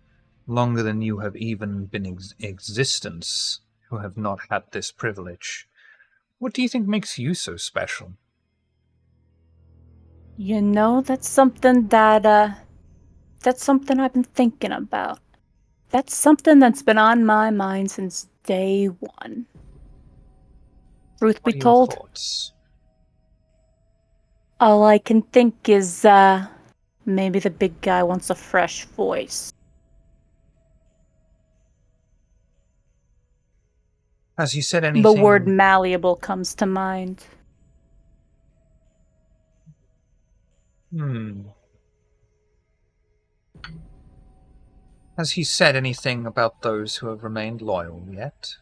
longer than you have even been in existence who have not had this privilege. What do you think makes you so special? You know, that's something I've been thinking about. That's something that's been on my mind since day one. Truth be What are your told, thoughts? all I can think is, maybe the big guy wants a fresh voice. Has he said anything? The word malleable comes to mind. Has he said anything about those who have remained loyal yet?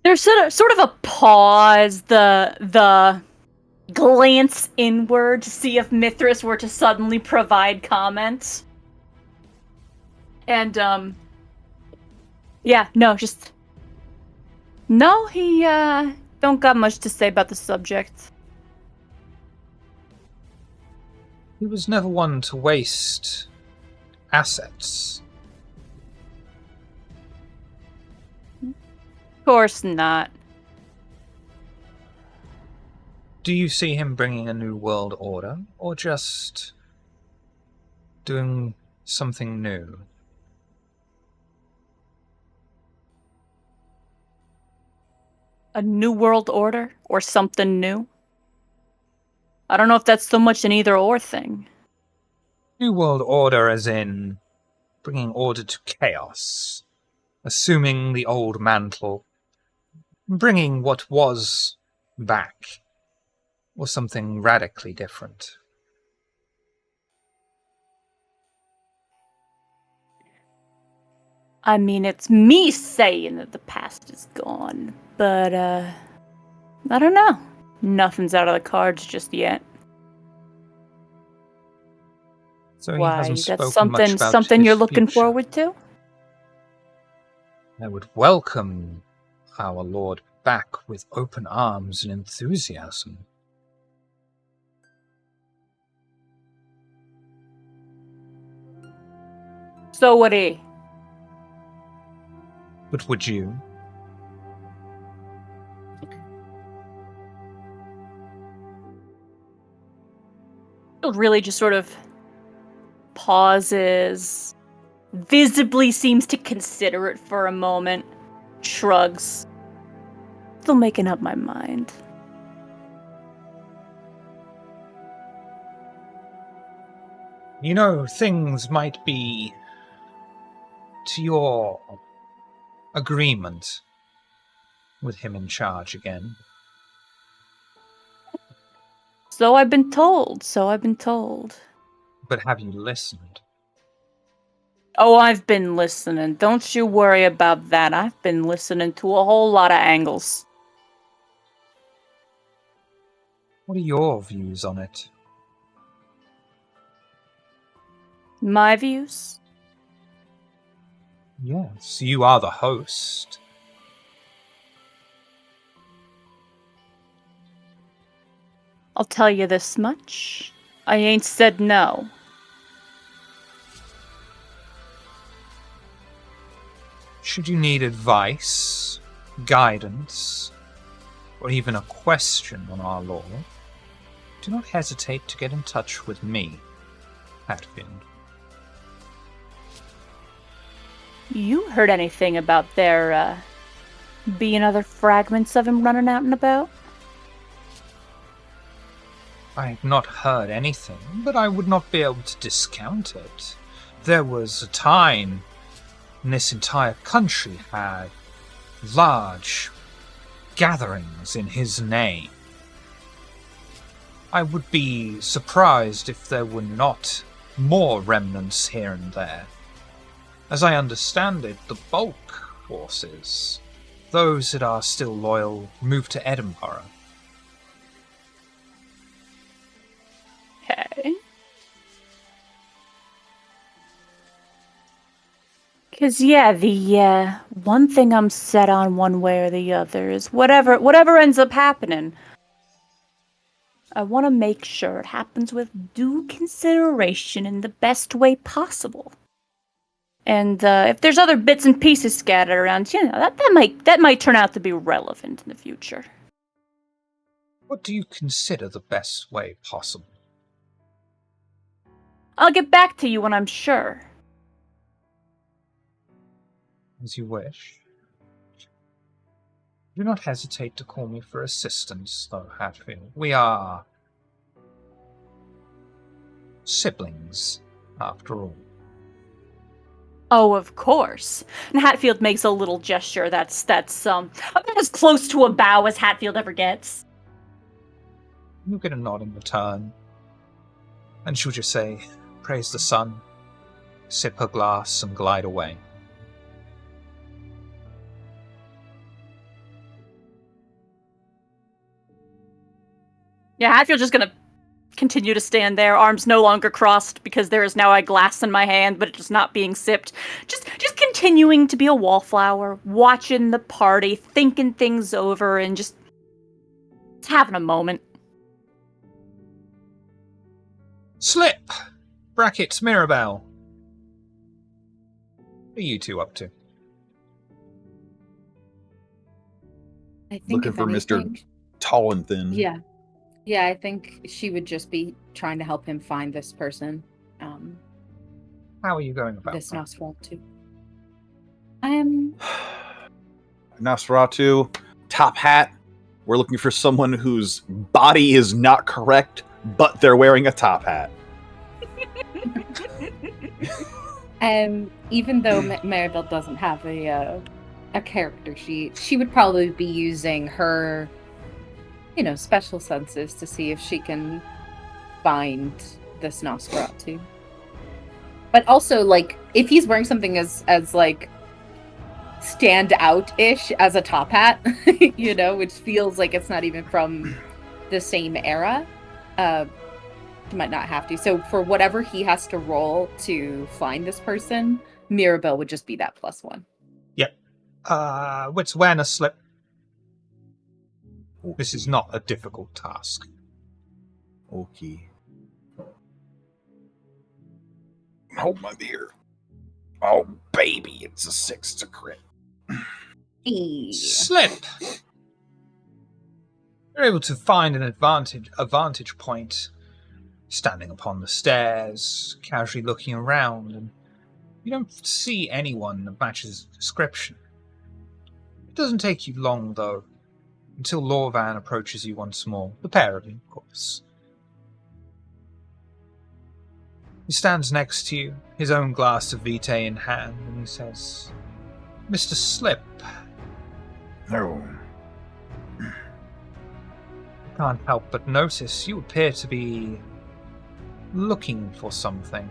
There's sort of a pause, the glance inward to see if Mithras were to suddenly provide comment. And, yeah, no, just... No, he, don't got much to say about the subject. He was never one to waste assets. Of course not. Do you see him bringing a new world order, or just doing something new? A new world order, or something new? I don't know if that's so much an either-or thing. New world order as in bringing order to chaos, assuming the old mantle, bringing what was back, or something radically different. I mean, it's me saying that the past is gone, but, I don't know. Nothing's out of the cards just yet. So he Why, hasn't that's spoken much about something his you're looking future. forward to? I would welcome our Lord back with open arms and enthusiasm. So would he. But would you? Really just sort of pauses, visibly seems to consider it for a moment, shrugs. Still making up my mind. You know, things might be to your agreement with him in charge again. So I've been told. But have you listened? Oh, I've been listening. Don't you worry about that. I've been listening to a whole lot of angles. What are your views on it? My views? Yes, you are the host. I'll tell you this much. I ain't said no. Should you need advice, guidance, or even a question on our law, do not hesitate to get in touch with me, Hatfield. You heard anything about there, being other fragments of him running out and about? I have not heard anything, but I would not be able to discount it. There was a time when this entire country had large gatherings in his name. I would be surprised if there were not more remnants here and there. As I understand it, the bulk forces, those that are still loyal, moved to Edinburgh. Okay. Cause yeah, the one thing I'm set on one way or the other is whatever ends up happening, I want to make sure it happens with due consideration in the best way possible. And if there's other bits and pieces scattered around, that might turn out to be relevant in the future. What do you consider the best way possible? I'll get back to you when I'm sure. As you wish. Do not hesitate to call me for assistance, though, Hatfield. We are siblings, after all. Oh, of course. And Hatfield makes a little gesture that's about as close to a bow as Hatfield ever gets. You get a nod in return, and she'll just say, "Praise the sun," sip her glass, and glide away. Yeah, Hatfield's just gonna continue to stand there, arms no longer crossed because there is now a glass in my hand, but it's just not being sipped. Just continuing to be a wallflower, watching the party, thinking things over, and just having a moment. Slip! Brackets, Mirabelle. What are you two up to? I think Looking if for Mr. anything- Tall and thin. Yeah. Yeah, I think she would just be trying to help him find this person. How are you going about This that? Nosferatu. Nosferatu, top hat. We're looking for someone whose body is not correct, but they're wearing a top hat. Even though Maribel doesn't have a character sheet, she would probably be using her, special senses to see if she can find this Nosferatu. But also, if he's wearing something as stand out-ish as a top hat, which feels like it's not even from the same era, he might not have to. So for whatever he has to roll to find this person, Mirabelle would just be that +1. Yep. Wits awareness slip. This is not a difficult task. Okay. Hold my beer. Oh, baby, it's a 6 to crit. Slip! You're able to find a vantage point, standing upon the stairs, casually looking around, and you don't see anyone that matches the description. doesn't take you long, though, until Lorvan approaches you once more. The pair of you, of course. He stands next to you, his own glass of vitae in hand, and he says, Mr. Slip. No. I can't help but notice you appear to be looking for something.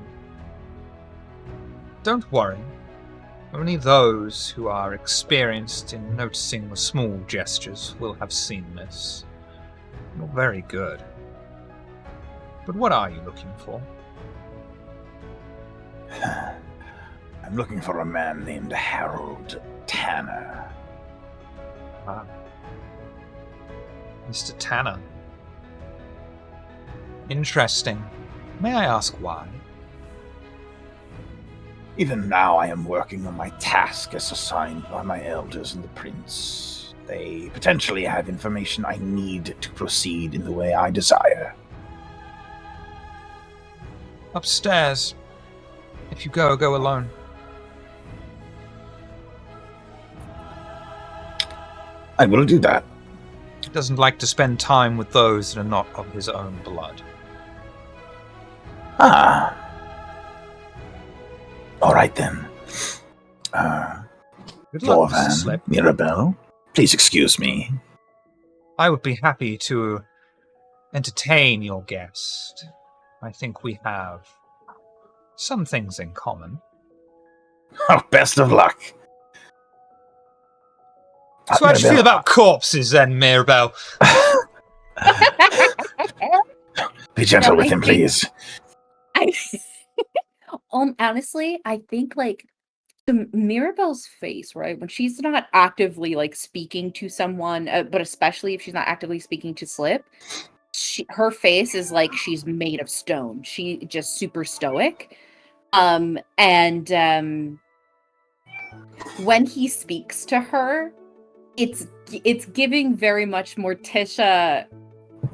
Don't worry. Only those who are experienced in noticing the small gestures will have seen this. You're very good. But what are you looking for? I'm looking for a man named Harold Tanner. Ah. Mr. Tanner. Interesting. May I ask why? Even now I am working on my task as assigned by my elders and the prince. They potentially have information I need to proceed in the way I desire. Upstairs. If you go alone. I will do that. He doesn't like to spend time with those that are not of his own blood. Ah. All right then. Good luck, Mr. Lorvan, Slip. Mirabelle, please excuse me. I would be happy to entertain your guest. I think we have some things in common. Oh, best of luck. So how do you feel about corpses then, Mirabelle? Be gentle No, with I him, think- please. Honestly, I think like the Mirabelle's face, right, when she's not actively like speaking to someone, but especially if she's not actively speaking to Slip, her face is like she's made of stone. She just super stoic. And when he speaks to her, it's giving very much more Tisha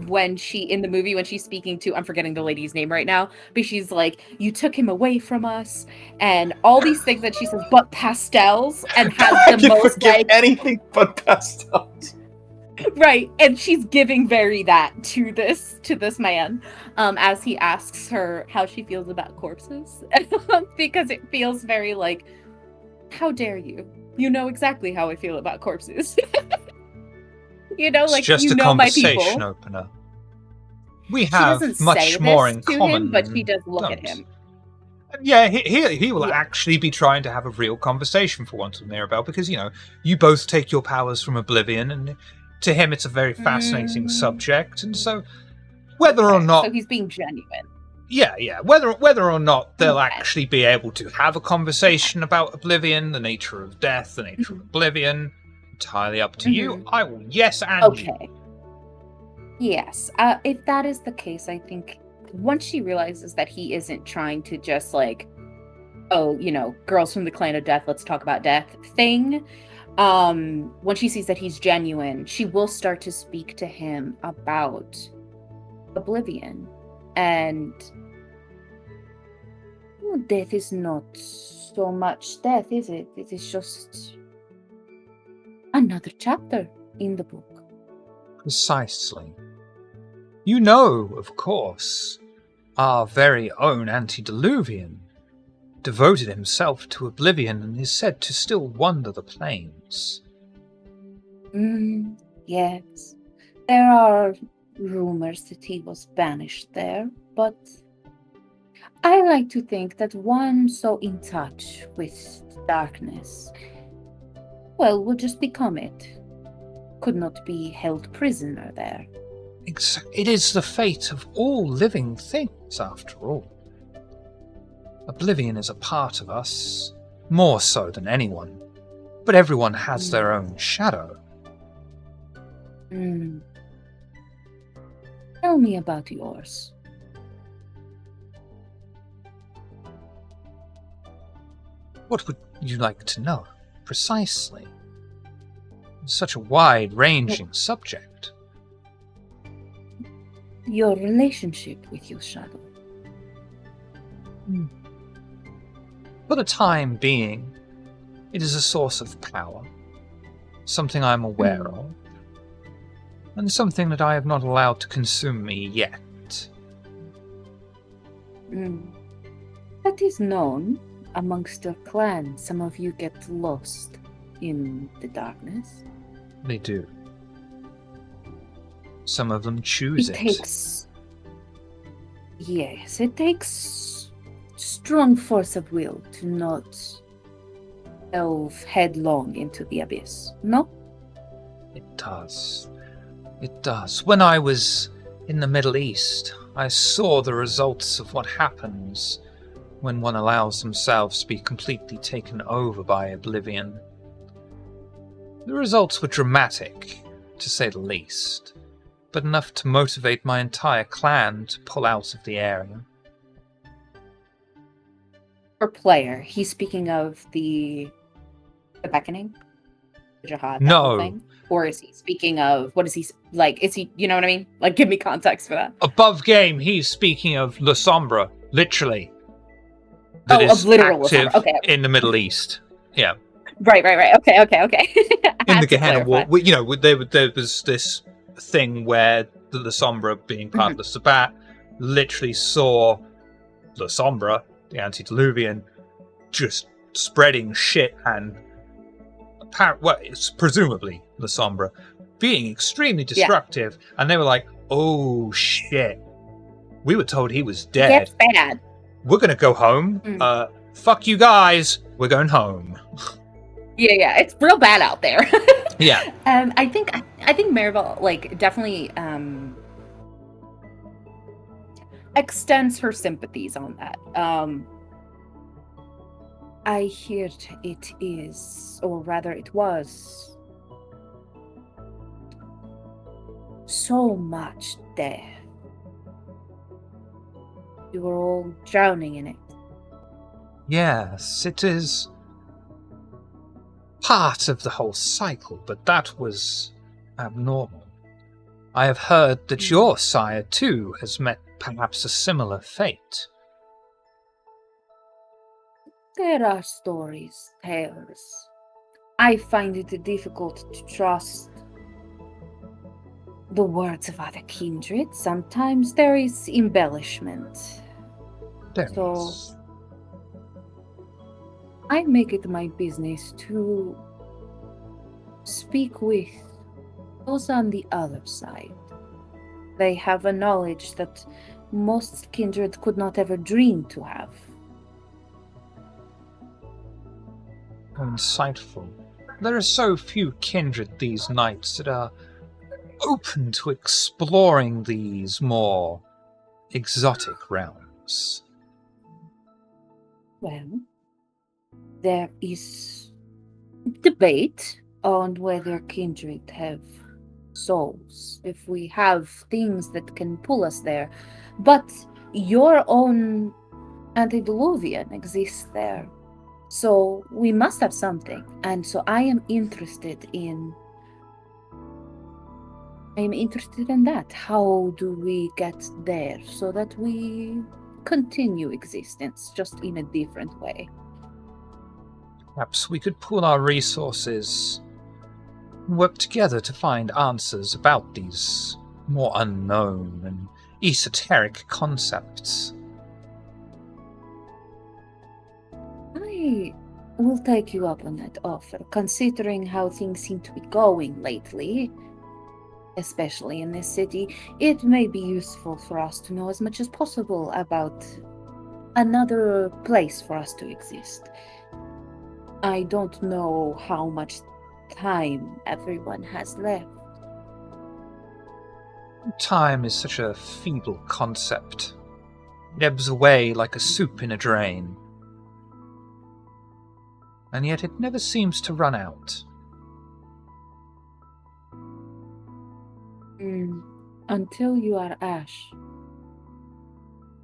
when she in the movie when she's speaking to, I'm forgetting the lady's name right now, but she's like, you took him away from us, and all these things that she says, but pastels, and has I the can most forgive like anything but pastels. right, and she's giving very that to this man, as he asks her how she feels about corpses, because it feels very like, how dare you? You know exactly how I feel about corpses. You know, It's like, just you a know my conversation people. opener. We She have doesn't much say more this in to common him, but than she does look at don't. him. Yeah, he will Yeah. actually be trying to have a real conversation for once with Mirabelle, because, you know, you both take your powers from Oblivion, and to him it's a very fascinating subject, and so whether or Okay, not... so he's being genuine. Yeah, whether or not they'll Okay. actually be able to have a conversation about Oblivion, the nature of death, the nature of Oblivion, entirely up to you. I will yes and you. Okay. Yes. If that is the case, I think once she realizes that he isn't trying to just like, oh, you know, girls from the clan of death, let's talk about death thing. When she sees that he's genuine, she will start to speak to him about Oblivion. And death is not so much death, is it? It is just another chapter in the book. Precisely. You know, of course, our very own antediluvian devoted himself to Oblivion and is said to still wander the plains. Yes. There are rumors that he was banished there, but I like to think that one so in touch with darkness, well, will just become it. Could not be held prisoner there. It is the fate of all living things, after all. Oblivion is a part of us, more so than anyone, but everyone has their own shadow. Tell me about yours. What would you like to know, precisely? It's such a wide-ranging subject. Your relationship with your shadow. For the time being, it is a source of power. something I'm aware of, and something that I have not allowed to consume me yet. That is known amongst your clan. Some of you get lost in the darkness. They do. Some of them choose it. It takes strong force of will to not delve headlong into the abyss, no? It does. It does. When I was in the Middle East, I saw the results of what happens when one allows themselves to be completely taken over by oblivion. The results were dramatic, to say the least, but enough to motivate my entire clan to pull out of the area. For player, he's speaking of the beckoning? The jihad, that whole No. thing? Or is he speaking of, what is he, like, is he, you know what I mean? Like, give me context for that. Above game, he's speaking of La Sombra, literally. That of is literal La active Sombra, okay. in the Middle East. Yeah. Right. Okay. In the Gehenna War, there was this thing where the La Sombra, being part of the Sabbat, literally saw La Sombra, the antediluvian, just spreading shit and it's presumably La Sombra being extremely destructive, and they were like, "Oh shit, we were told he was dead. It gets bad. We're gonna go home. Fuck you guys. We're going home." Yeah, it's real bad out there. Yeah. I think Maribel, like, definitely extends her sympathies on that. I hear it is, or rather it was, so much death. You were all drowning in it. Yes, it is part of the whole cycle, but that was abnormal. I have heard that your sire, too, has met perhaps a similar fate. There are stories, tales. I find it difficult to trust the words of other kindred. Sometimes there is embellishment. So I make it my business to speak with those on the other side. They have a knowledge that most kindred could not ever dream to have. How insightful. There are so few kindred these nights that are open to exploring these more exotic realms. Well, there is debate on whether kindred have souls, if we have things that can pull us there. But your own antediluvian exists there. So we must have something. And so I am interested in that. How do we get there so that we continue existence, just in a different way? Perhaps we could pool our resources and work together to find answers about these more unknown and esoteric concepts. I will take you up on that offer, considering how things seem to be going lately, especially in this city. It may be useful for us to know as much as possible about another place for us to exist. I don't know how much time everyone has left. Time is such a feeble concept. It ebbs away like a soup in a drain. And yet it never seems to run out. Until you are ash.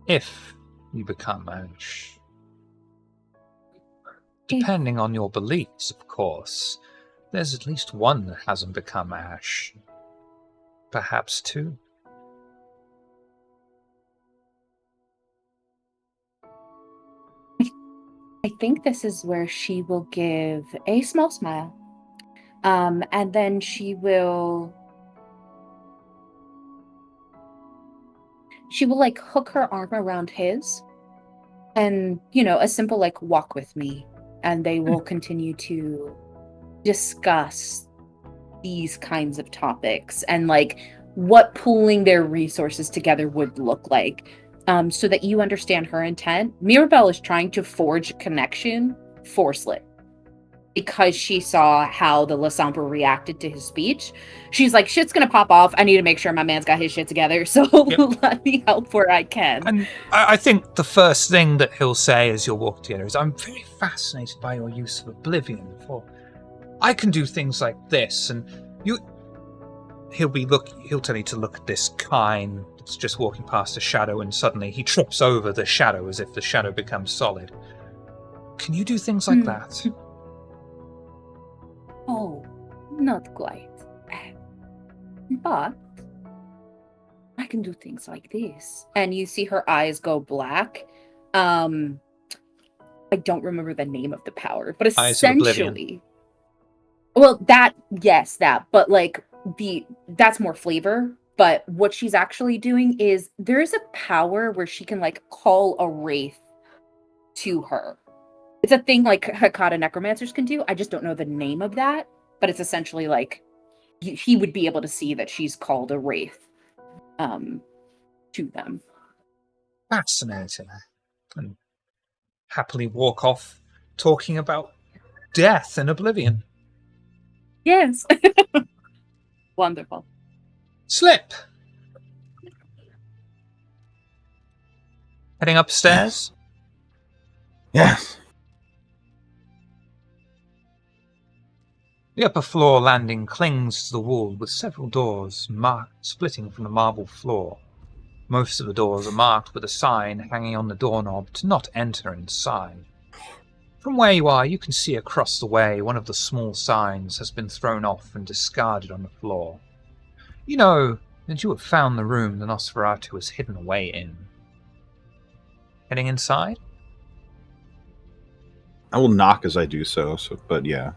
If you become ash. Depending on your beliefs, of course. There's at least one that hasn't become ash. Perhaps two. I think this is where she will give a small smile, And then she will like hook her arm around his and, a simple like walk with me, and they will continue to discuss these kinds of topics and like what pooling their resources together would look like, so that you understand her intent. Mirabelle is trying to forge a connection for Slip because she saw how the Lasombra reacted to his speech. She's like, shit's gonna pop off. I need to make sure my man's got his shit together, so let me help where I can. And I think the first thing that he'll say as you're walking together is, I'm very fascinated by your use of Oblivion, for I can do things like this, and he'll tell you to look at this kine that's just walking past a shadow, and suddenly he trips over the shadow as if the shadow becomes solid. Can you do things like that? Oh, not quite. But I can do things like this. And you see her eyes go black. I don't remember the name of the power, but essentially, well, that, but like that's more flavor. But what she's actually doing is there's a power where she can like call a wraith to her. It's a thing like Hakata necromancers can do. I just don't know the name of that, but it's essentially like he would be able to see that she's called a wraith to them. Fascinating. And happily walk off talking about death and Oblivion. Yes. Wonderful. Slip! Heading upstairs? Yes. The upper floor landing clings to the wall with several doors splitting from the marble floor. Most of the doors are marked with a sign hanging on the doorknob to not enter inside. From where you are, you can see across the way one of the small signs has been thrown off and discarded on the floor. You know that you have found the room the Nosferatu was hidden away in. Heading inside? I will knock as I do so, but yeah.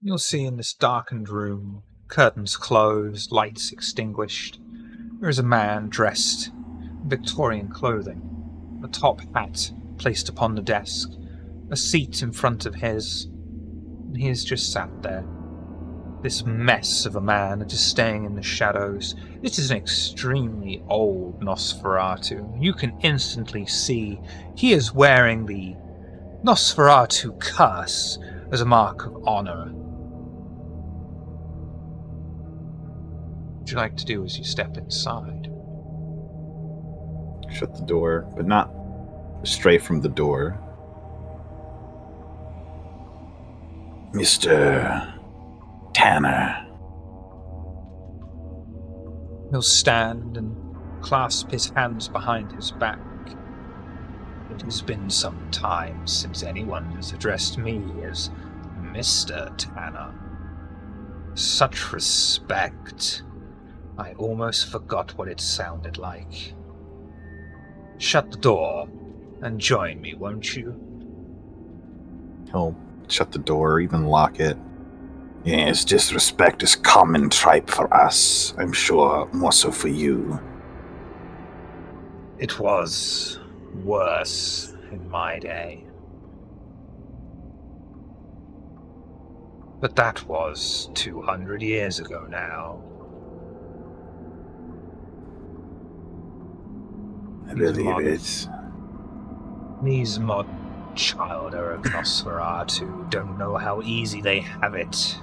You'll see in this darkened room, curtains closed, lights extinguished, there is a man dressed in Victorian clothing, a top hat placed upon the desk, a seat in front of his, and he is just sat there. This mess of a man just staying in the shadows. This is an extremely old Nosferatu. You can instantly see he is wearing the Nosferatu curse as a mark of honor. What would you like to do as you step inside? Shut the door, but not stray from the door. Mr. Tanner. He'll stand and clasp his hands behind his back. It has been some time since anyone has addressed me as Mr. Tanner. Such respect. I almost forgot what it sounded like. Shut the door and join me, won't you? He'll shut the door, even lock it. Yes, disrespect is common tripe for us. I'm sure more so for you. It was worse in my day. But that was 200 years ago now. I believe it. These modern childer of Nosferatu don't know how easy they have it.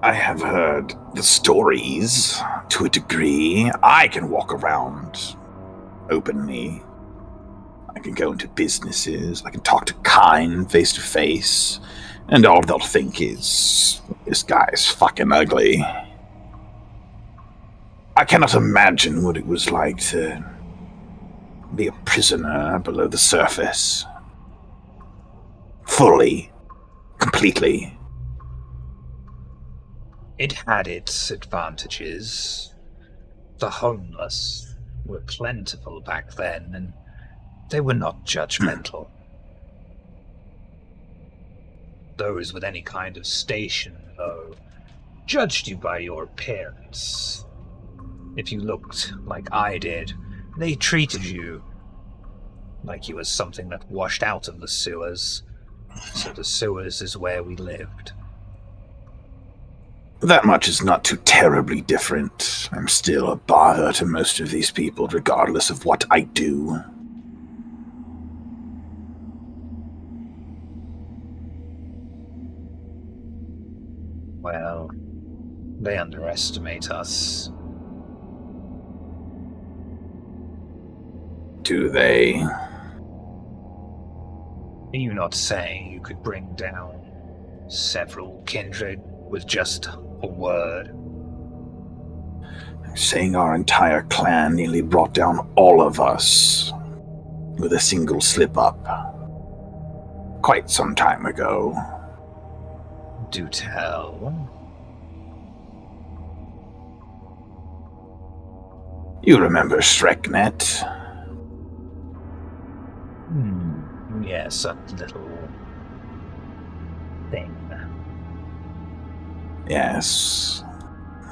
I have heard the stories to a degree. I can walk around openly. I can go into businesses. I can talk to Kine face to face. And all they'll think is, this guy's fucking ugly. I cannot imagine what it was like to be a prisoner below the surface. Fully. Completely. It had its advantages. The homeless were plentiful back then, and they were not judgmental. Those with any kind of station, though, judged you by your appearance. If you looked like I did, they treated you like you was something that washed out of the sewers. So the sewers is where we lived. That much is not too terribly different. I'm still a bother to most of these people, regardless of what I do. Well, they underestimate us. Do they? Are you not saying you could bring down several kindred with just a word? I'm saying our entire clan nearly brought down all of us with a single slip-up quite some time ago. Do tell. You remember Shreknet? Yes, a little thing. Yes.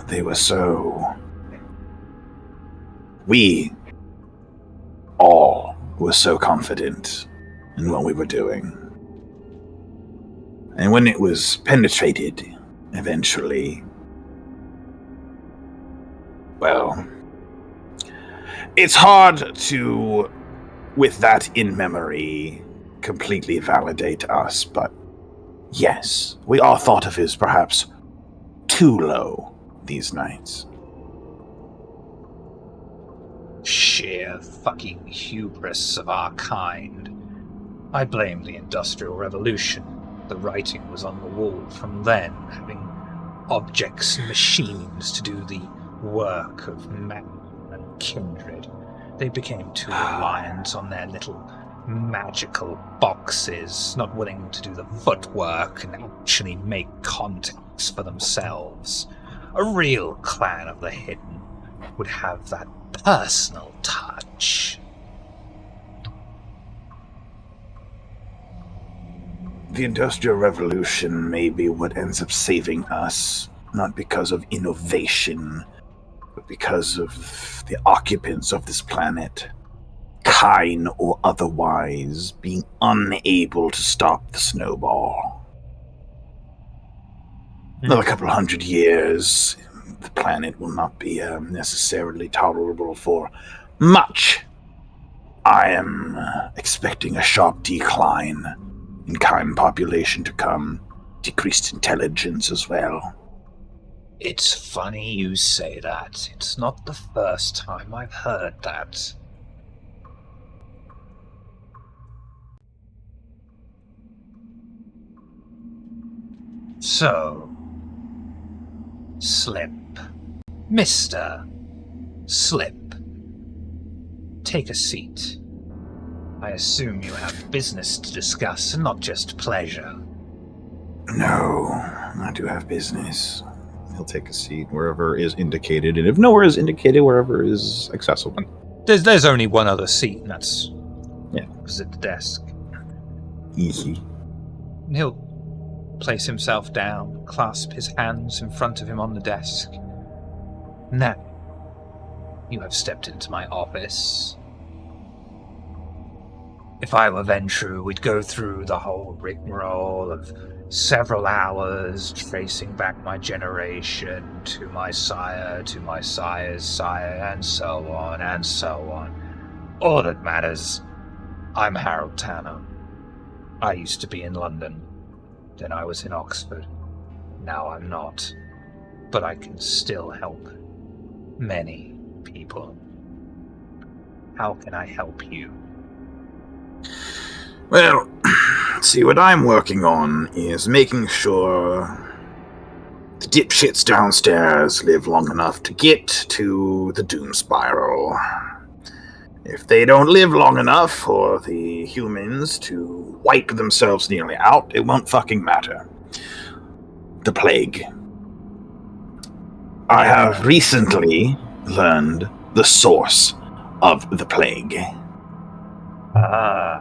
They were so... We all were so confident in what we were doing. And when it was penetrated, eventually, well, it's hard to, with that in memory, completely validate us, but yes, we are thought of as perhaps too low these nights. Sheer fucking hubris of our kind. I blame the Industrial Revolution. The writing was on the wall from then, having objects and machines to do the work of man and kindred. They became too reliant on their little magical boxes, not willing to do the footwork and actually make contacts for themselves. A real clan of the hidden would have that personal touch. The Industrial Revolution may be what ends up saving us, not because of innovation, but because of the occupants of this planet, kind or otherwise, being unable to stop the snowball. Another couple 100 years, the planet will not be necessarily tolerable for much. I am expecting a sharp decline in kind population to come, decreased intelligence as well. It's funny you say that. It's not the first time I've heard that. So, Slip. Mr. Slip. Take a seat. I assume you have business to discuss and not just pleasure. No, I do have business. He'll take a seat wherever is indicated, and if nowhere is indicated, wherever is accessible. There's only one other seat, and that's Yeah. opposite the desk. Easy. And he'll place himself down, clasp his hands in front of him on the desk. Now, you have stepped into my office. If I were Ventru, we'd go through the whole rigmarole of several hours, tracing back my generation to my sire, to my sire's sire, and so on, and so on. All that matters, I'm Harold Tanner. I used to be in London. Then I was in Oxford. Now I'm not. But I can still help many people. How can I help you? Well, see, what I'm working on is making sure the dipshits downstairs live long enough to get to the doom spiral. If they don't live long enough for the humans to wipe themselves nearly out, it won't fucking matter. The plague. I have recently learned the source of the plague.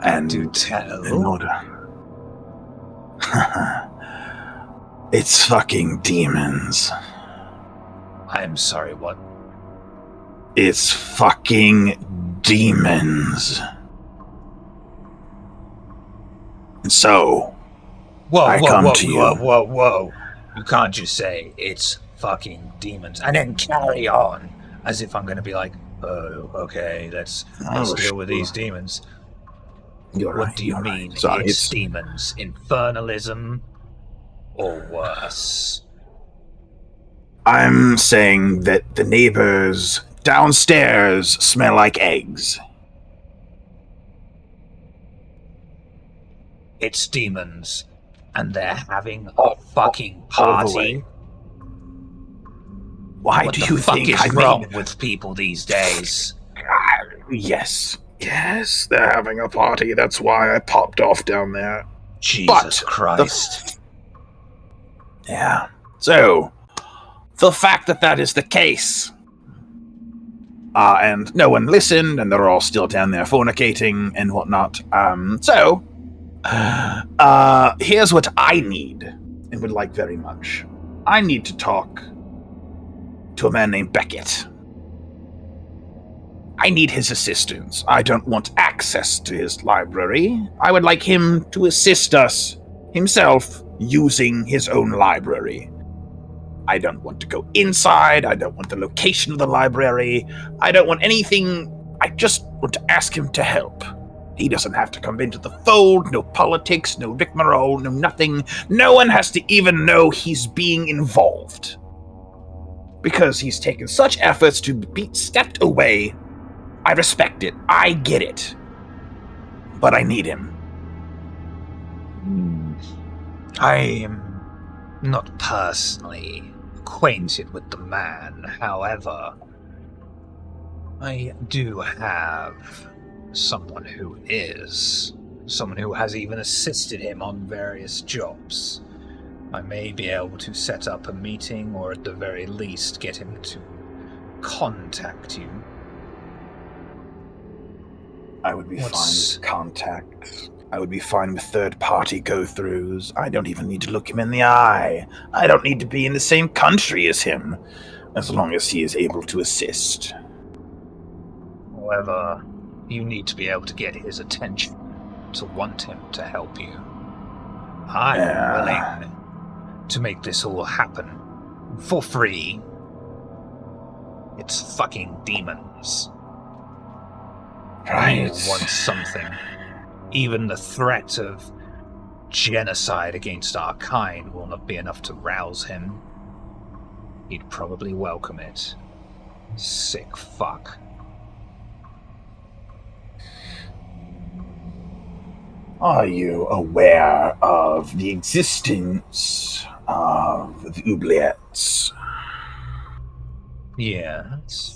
And do tell. In order. It's fucking demons. I'm sorry, what? It's fucking demons. So, I come to you. Whoa. You can't just say it's fucking demons and then carry on as if I'm going to be like, oh, okay, let's deal with these demons. What do you mean it's demons? Infernalism or worse? I'm saying that the neighbors downstairs smell like eggs. It's demons, and they're having a fucking party. Why what do the you fuck think is I wrong made... with people these days? Yes, they're having a party. That's why I popped off down there. Jesus Christ. Yeah. So, the fact that is the case, and no one listened, and they're all still down there fornicating and whatnot. Here's what I need, and would like very much. I need to talk to a man named Beckett. I need his assistance. I don't want access to his library. I would like him to assist us himself using his own library. I don't want to go inside. I don't want the location of the library. I don't want anything. I just want to ask him to help. He doesn't have to come into the fold. No politics, no rigmarole, no nothing. No one has to even know he's being involved. Because he's taken such efforts to be stepped away. I respect it. I get it. But I need him. I am not personally acquainted with the man. However, I do have someone who is. Someone who has even assisted him on various jobs. I may be able to set up a meeting, or at the very least get him to contact you. I would be fine with contact. I would be fine with third-party go-throughs. I don't even need to look him in the eye. I don't need to be in the same country as him, as long as he is able to assist. However, you need to be able to get his attention to want him to help you. I'm willing to make this all happen for free. It's fucking demons. Right. You want something. Even the threat of genocide against our kind will not be enough to rouse him. He'd probably welcome it. Sick fuck. Are you aware of the existence of the oubliettes? Yes.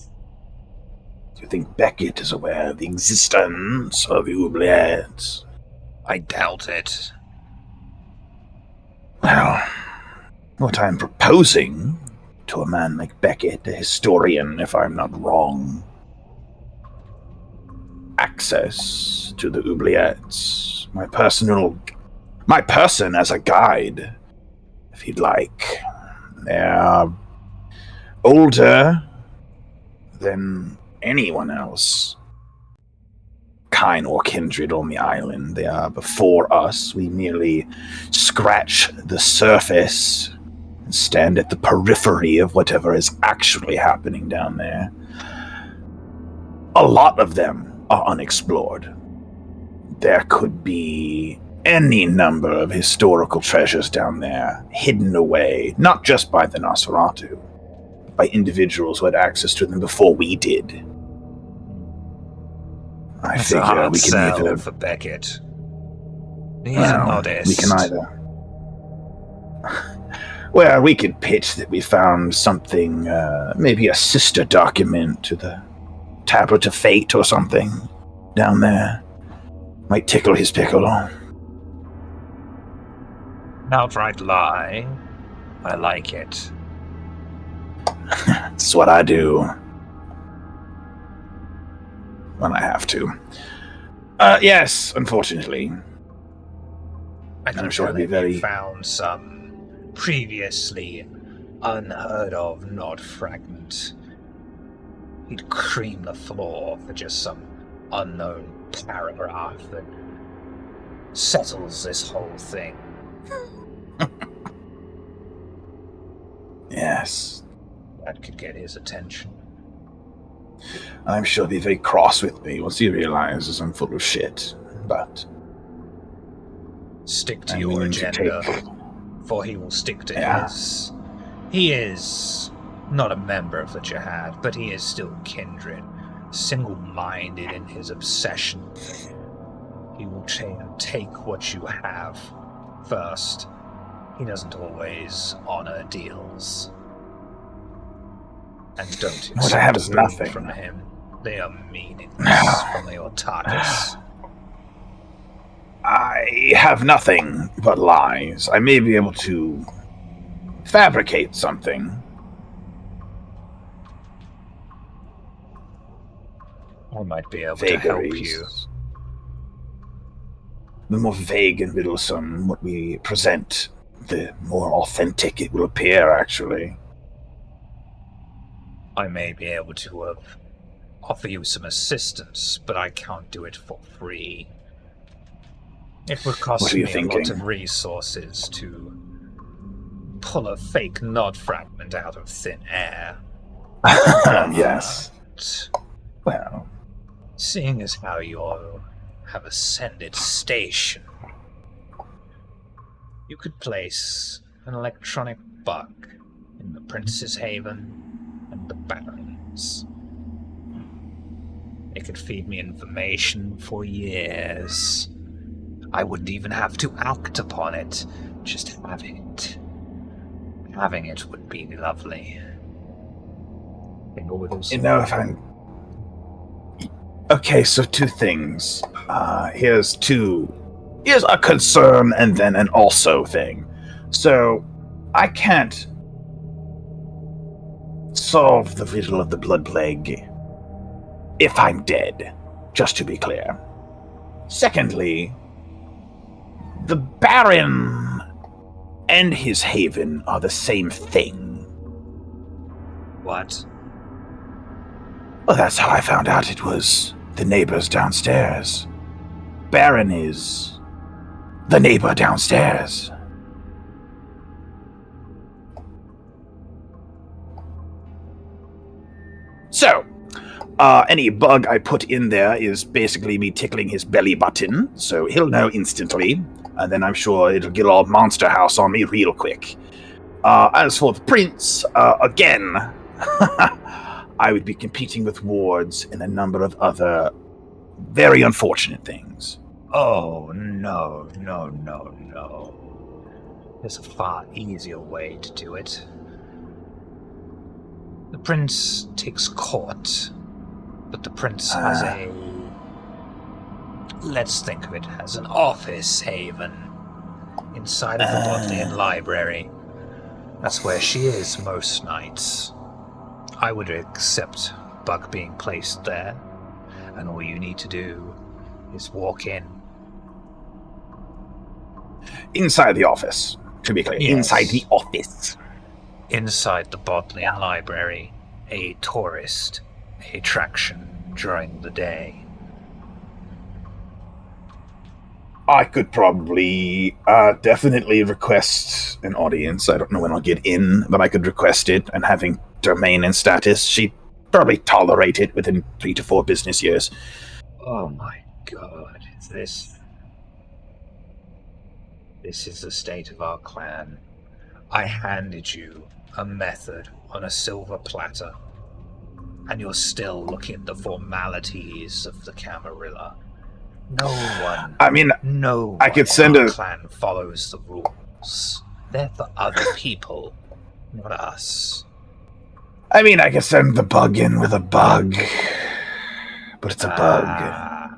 Do you think Beckett is aware of the existence of the oubliettes? I doubt it. Well, what I'm proposing to a man like Beckett, a historian, if I'm not wrong, access to the oubliettes, my person as a guide, if you'd like. They're older than anyone else, kind or kindred on the island. They are before us. We merely scratch the surface and stand at the periphery of whatever is actually happening down there. A lot of them are unexplored. There could be any number of historical treasures down there, hidden away, not just by the Nosferatu, but by individuals who had access to them before we did. I That's figure a hard we can sell either... for Beckett. He's an artist. We can either... Well, we could pitch that we found something, maybe a sister document to the Tablet of Fate or something down there. Might tickle his pickle. An outright lie. I like it. That's what I do. When I have to. Yes, unfortunately. I'm sure it'd be very... found some previously unheard of nod fragment. He'd cream the floor for just some unknown paragraph that settles this whole thing. Yes. That could get his attention. I'm sure he'll be very cross with me once he realizes I'm full of shit. But Stick to I'm your willing to agenda, take- for he will stick to Yeah. his. He is not a member of the Jihad, but he is still kindred, single-minded in his obsession. He will take what you have first. He doesn't always honor deals. And don't What I have is expect boon nothing. from him. They are meaningless from the Otakus. I have nothing but lies. I may be able to fabricate something. I might be able to help you. Vagaries. The more vague and riddlesome what we present, the more authentic it will appear, actually. I may be able to offer you some assistance, but I can't do it for free. It would cost What are you me a lot thinking? of resources to pull a fake nod fragment out of thin air. Yes. But Well, seeing as how you have ascended station, you could place an electronic bug in the Prince's Haven and the Barrens. It could feed me information for years. I wouldn't even have to act upon it, just have it. Having it would be lovely. Finger wiggles. you know, if I'm... Okay, so two things. Here's a concern and then an also thing. So, I can't solve the riddle of the blood plague if I'm dead, just to be clear. Secondly, the Baron and his haven are the same thing. What? Well, that's how I found out it was the neighbors downstairs. Baron is the neighbor downstairs. So, any bug I put in there is basically me tickling his belly button, so he'll know instantly, and then I'm sure it'll get all Monster House on me real quick. As for the prince, again, I would be competing with wards and a number of other very unfortunate things. Oh, no. There's a far easier way to do it. The prince takes court, but the prince has let's think of it as an office haven inside of the Bodleian Library. That's where she is most nights. I would accept Bug being placed there, and all you need to do is walk in. Inside the office, to be clear. Yes. Inside the office. Inside the Bodleian Library, a tourist attraction during the day. I could probably definitely request an audience. I don't know when I'll get in, but I could request it, and having domain and status, she'd probably tolerate it within 3 to 4 business years. Oh my god, this is the state of our clan. I handed you a method on a silver platter, and you're still looking at the formalities of the Camarilla. No one I could send in our a- clan follows the rules. They're for other people, not us. I could send the bug in with a bug, but it's a bug.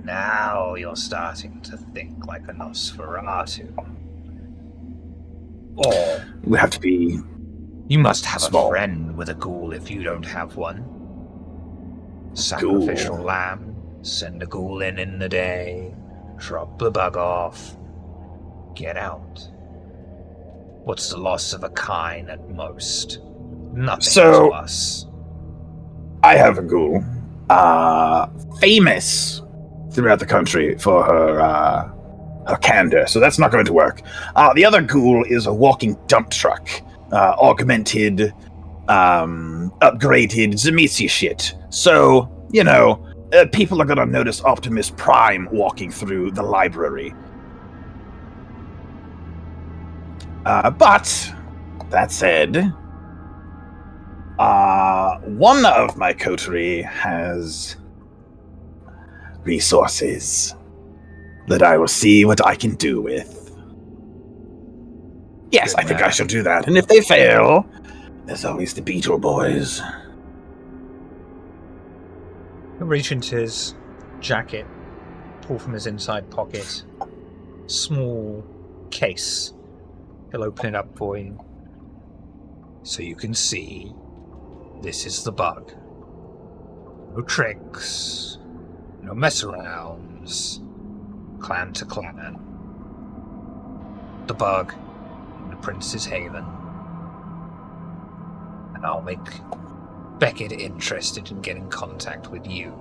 Now you're starting to think like a Nosferatu. Or We have to be you must have small. a friend with a ghoul if you don't have one. Sacrificial Ghoul. lamb, send a ghoul in the day, drop the bug off, get out. What's the loss of a kine at most? Nothing So- to us. I have a ghoul, famous throughout the country for her candor, so that's not going to work. The other ghoul is a walking dump truck, augmented, upgraded Zemethi shit. So, people are going to notice Optimus Prime walking through the library. But, that said, one of my coterie has resources that I will see what I can do with. Yes, Good I think man. I shall do that. And if they fail, there's always the Beetle Boys. He'll reach into his jacket, pull from his inside pocket, small case. He'll open it up for you. So you can see, this is the bug. No tricks, no mess arounds, clan to clan. The bug in the Prince's Haven. And I'll make Beckett interested in getting contact with you.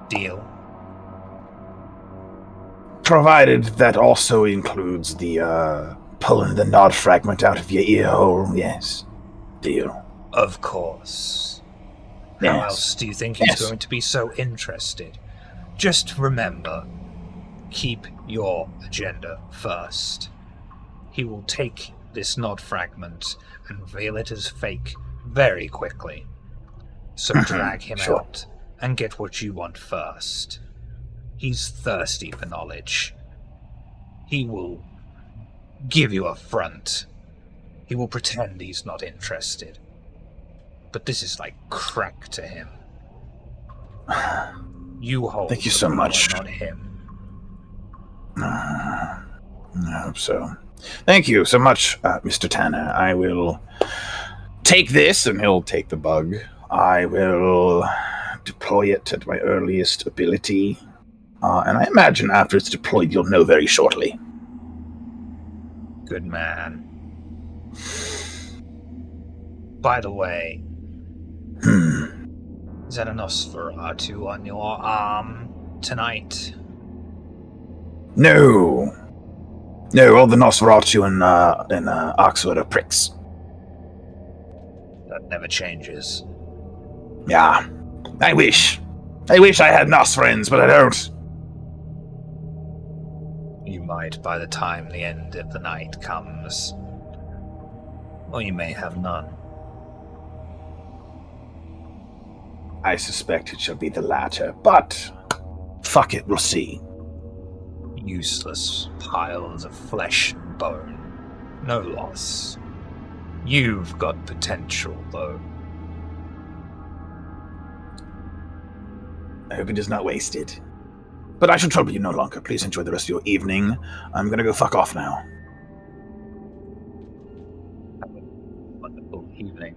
Deal? Provided that also includes the pulling the nod fragment out of your ear hole, yes. Deal. Of course. How Yes. else do you think he's Yes. going to be so interested? Just remember, keep your agenda first. He will take this nod fragment and reveal it as fake very quickly. So drag him Sure. out and get what you want first. He's thirsty for knowledge. He will give you a front. He will pretend he's not interested. But this is like crack to him. You hold Thank you the so power, much. not him. I hope so. Thank you so much, Mr. Tanner. I will take this, and he'll take the bug. I will deploy it at my earliest ability. And I imagine after it's deployed, you'll know very shortly. Good man. By the way, is that a Nosferatu on your arm tonight? No. No, all the Nosferatu in Oxford are pricks. That never changes. Yeah. I wish. I wish I had Nos friends, but I don't. You might by the time the end of the night comes. Or you may have none. I suspect it shall be the latter, but fuck it, we'll see. Useless piles of flesh and bone. No loss. You've got potential, though. I hope it is not wasted. But I shall trouble you no longer. Please enjoy the rest of your evening. I'm gonna go fuck off now. Have a wonderful evening.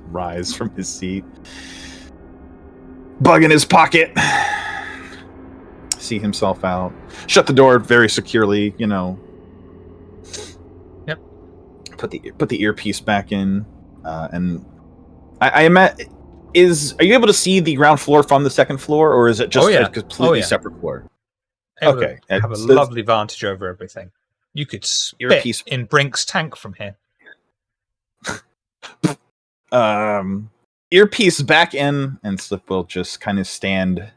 Rise from his seat. Bug in his pocket. See himself out. Shut the door very securely, Yep. Put the earpiece back in, and I imagine are you able to see the ground floor from the second floor, or is it just a completely separate floor? Able Okay, to have a so- lovely vantage over everything. You could spit Earpiece- in Brink's tank from here. Earpiece back in, and Slip will just kind of stand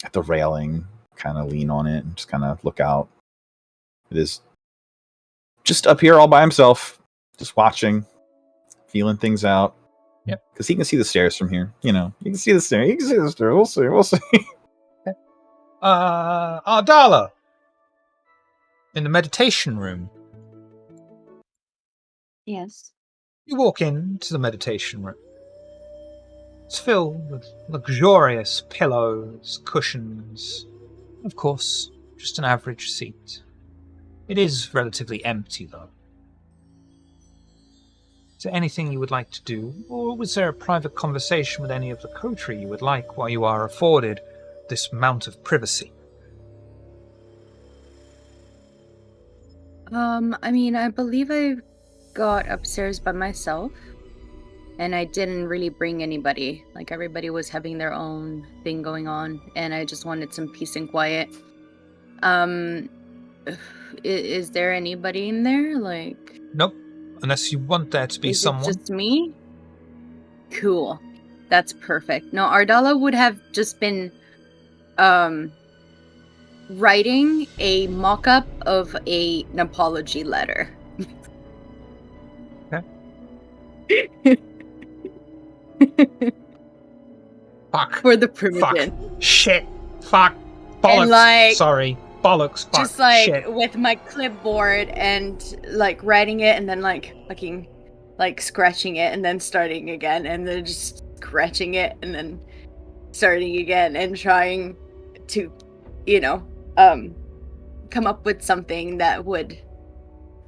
at the railing, kind of lean on it, and just kind of look out. It is just up here all by himself, just watching, feeling things out. Yep. Because he can see the stairs from here. You can see the stairs. You can see the stairs. We'll see. Ardala! In the meditation room. Yes. You walk into the meditation room. It's filled with luxurious pillows, cushions. Of course, just an average seat. It is relatively empty, though. Is there anything you would like to do, or was there a private conversation with any of the coterie you would like while you are afforded this amount of privacy? I mean, I believe I got upstairs by myself, and I didn't really bring anybody. Like, everybody was having their own thing going on, and I just wanted some peace and quiet. Um, is there anybody in there? Like, Nope. Unless you want there to be is someone. it just me? Cool. That's perfect. No, Ardala would have just been, writing a mock-up of an apology letter. Fuck. For the Fuck. Primogen. Shit. Fuck. Bollocks. like- Sorry. Bollocks. Fuck. Just like Shit. with my clipboard and like writing it and then like fucking like scratching it and then starting again and then just scratching it and then starting again and trying to, come up with something that would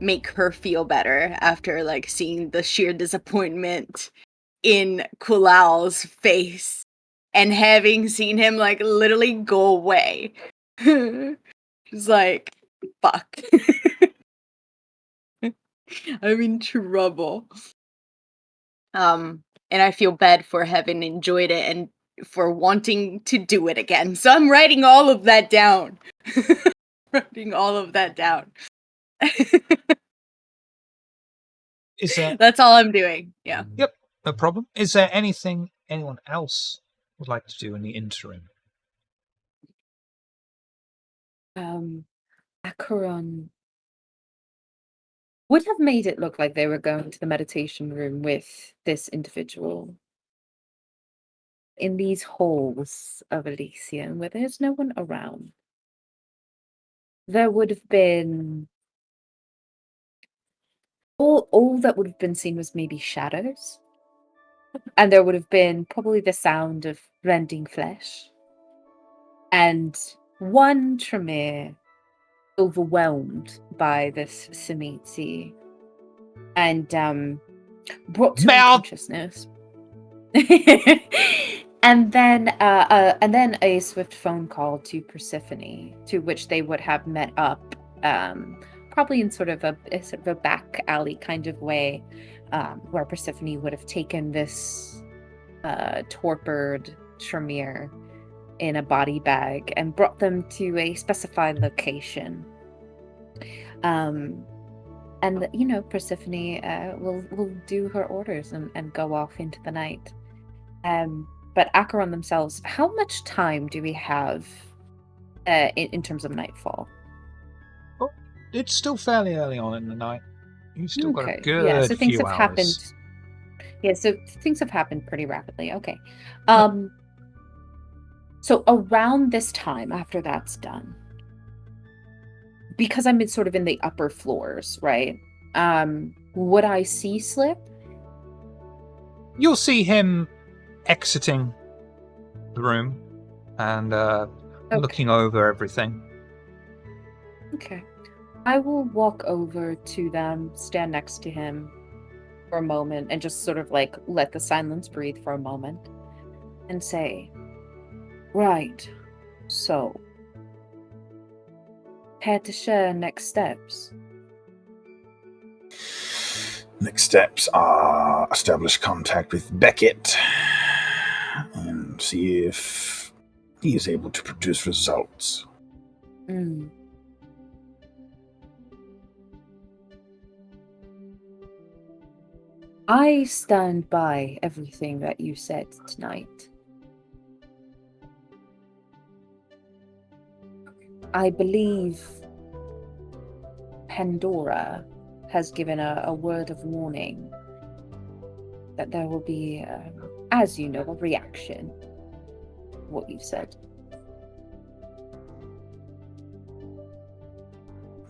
make her feel better after like seeing the sheer disappointment in Kulal's face and having seen him like literally go away. She's like, fuck. I'm in trouble. And I feel bad for having enjoyed it and for wanting to do it again. So I'm writing all of that down. Is there... That's all I'm doing. Yeah. Yep. No problem. Is there anything anyone else would like to do in the interim? Acheron would have made it look like they were going to the meditation room with this individual in these halls of Elysium where there's no one around. There would have been all that would have been seen was maybe shadows, and there would have been probably the sound of rending flesh, and one Tremere overwhelmed by this Samiti and brought to unconsciousness. and then a swift phone call to Persephone, to which they would have met up, probably in sort of a back alley kind of way, where Persephone would have taken this torpid Tremere in a body bag and brought them to a specified location. And Persephone will do her orders and go off into the night. But Acheron themselves, how much time do we have in terms of nightfall? Oh, it's still fairly early on in the night. You've still got a good so things few have hours. happened. Yeah, so things have happened pretty rapidly. Okay. So around this time, after that's done, because I'm sort of in the upper floors, right? Would I see Slip? You'll see him exiting the room and looking over everything. Okay. I will walk over to them, stand next to him for a moment, and just sort of like let the silence breathe for a moment and say, right, so care to share next steps? Next steps are establish contact with Beckett and see if he is able to produce results. I stand by everything that you said tonight. I believe Pandora has given a word of warning that there will be, as you know, a reaction to what you've said.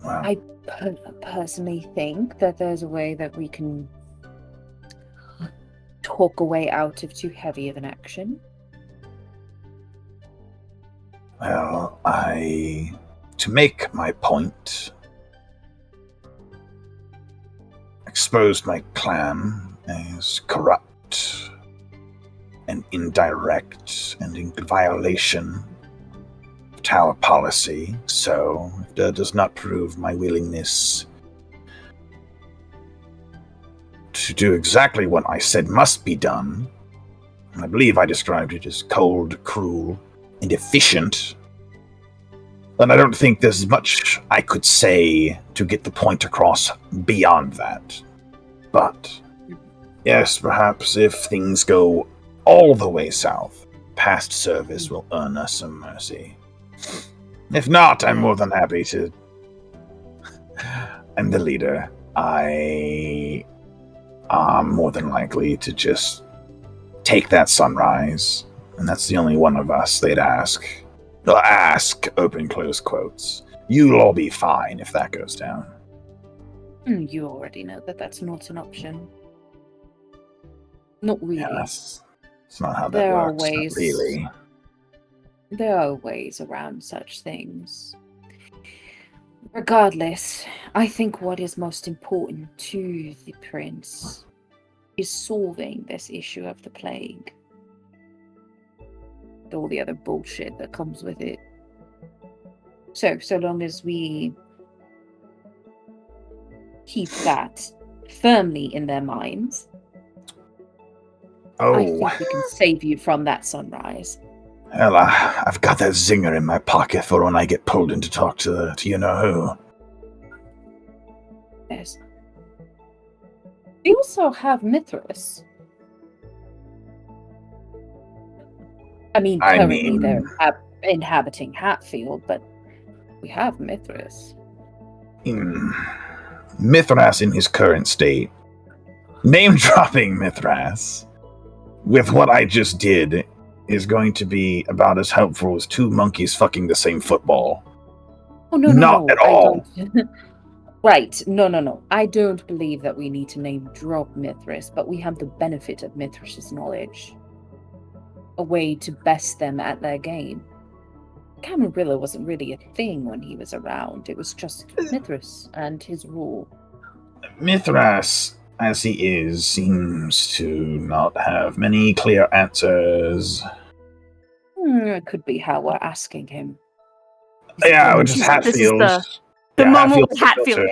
Wow. I personally think that there's a way that we can talk a way out of too heavy of an action. Well, to make my point, exposed my clan as corrupt and indirect and in violation of Tower policy, so if that does not prove my willingness to do exactly what I said must be done. I believe I described it as cold, cruel, and efficient. And I don't think there's much I could say to get the point across beyond that. But, yes, perhaps if things go all the way south, past service will earn us some mercy. If not, I'm more than happy to... I'm the leader. I am more than likely to just take that sunrise, and that's the only one of us they'd ask. They'll ask, open close quotes. You'll all be fine if that goes down. You already know that that's not an option. Not really. Yes. It's not how that There are works. ways. Not really. There are ways around such things. Regardless, I think what is most important to the prince is solving this issue of the plague. All the other bullshit that comes with it. So long as we keep that firmly in their minds, I think we can save you from that sunrise. Well, I've got that zinger in my pocket for when I get pulled in to talk to you-know-who. Yes. We also have Mithras. I mean, currently they're inhabiting Hatfield, but we have Mithras. Mithras in his current state. Name-dropping Mithras, with what I just did, is going to be about as helpful as two monkeys fucking the same football. Oh, no, Not at all. Right, no. I don't believe that we need to name-drop Mithras, but we have the benefit of Mithras' knowledge. A way to best them at their game. Camarilla wasn't really a thing when he was around. It was just Mithras and his rule. Mithras, as he is, seems to not have many clear answers. It could be how we're asking him. Yeah, which is Hatfield. The moment Hatfield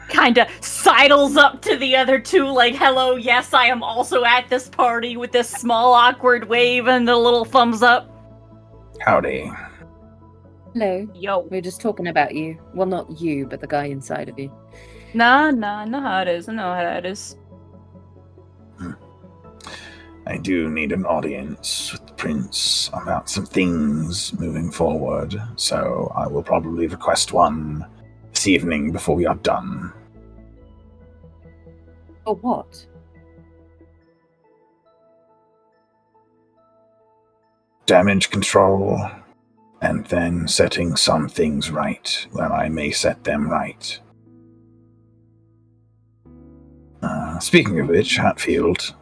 kind of sidles up to the other two like, hello, yes, I am also at this party, with this small awkward wave and the little thumbs up. Howdy. Hello. Yo. We're just talking about you. Well, not you, but the guy inside of you. Nah, I know how it is. I know how that is. I do need an audience with the prince about some things moving forward, so I will probably request one this evening before we are done. For what? Damage control, and then setting some things right where I may set them right. Speaking of which, Hatfield,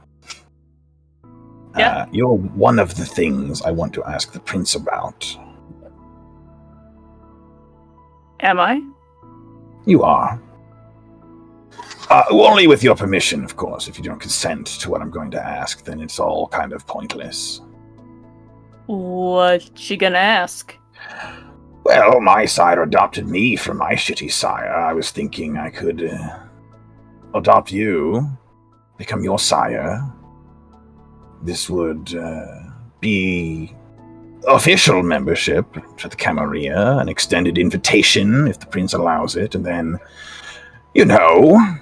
you're one of the things I want to ask the prince about. Am I? You are. Only with your permission, of course. If you don't consent to what I'm going to ask, then it's all kind of pointless. What's she gonna ask? Well, my sire adopted me from my shitty sire. I was thinking I could adopt you, become your sire. This would be official membership to the Camarilla, an extended invitation if the prince allows it, and then, your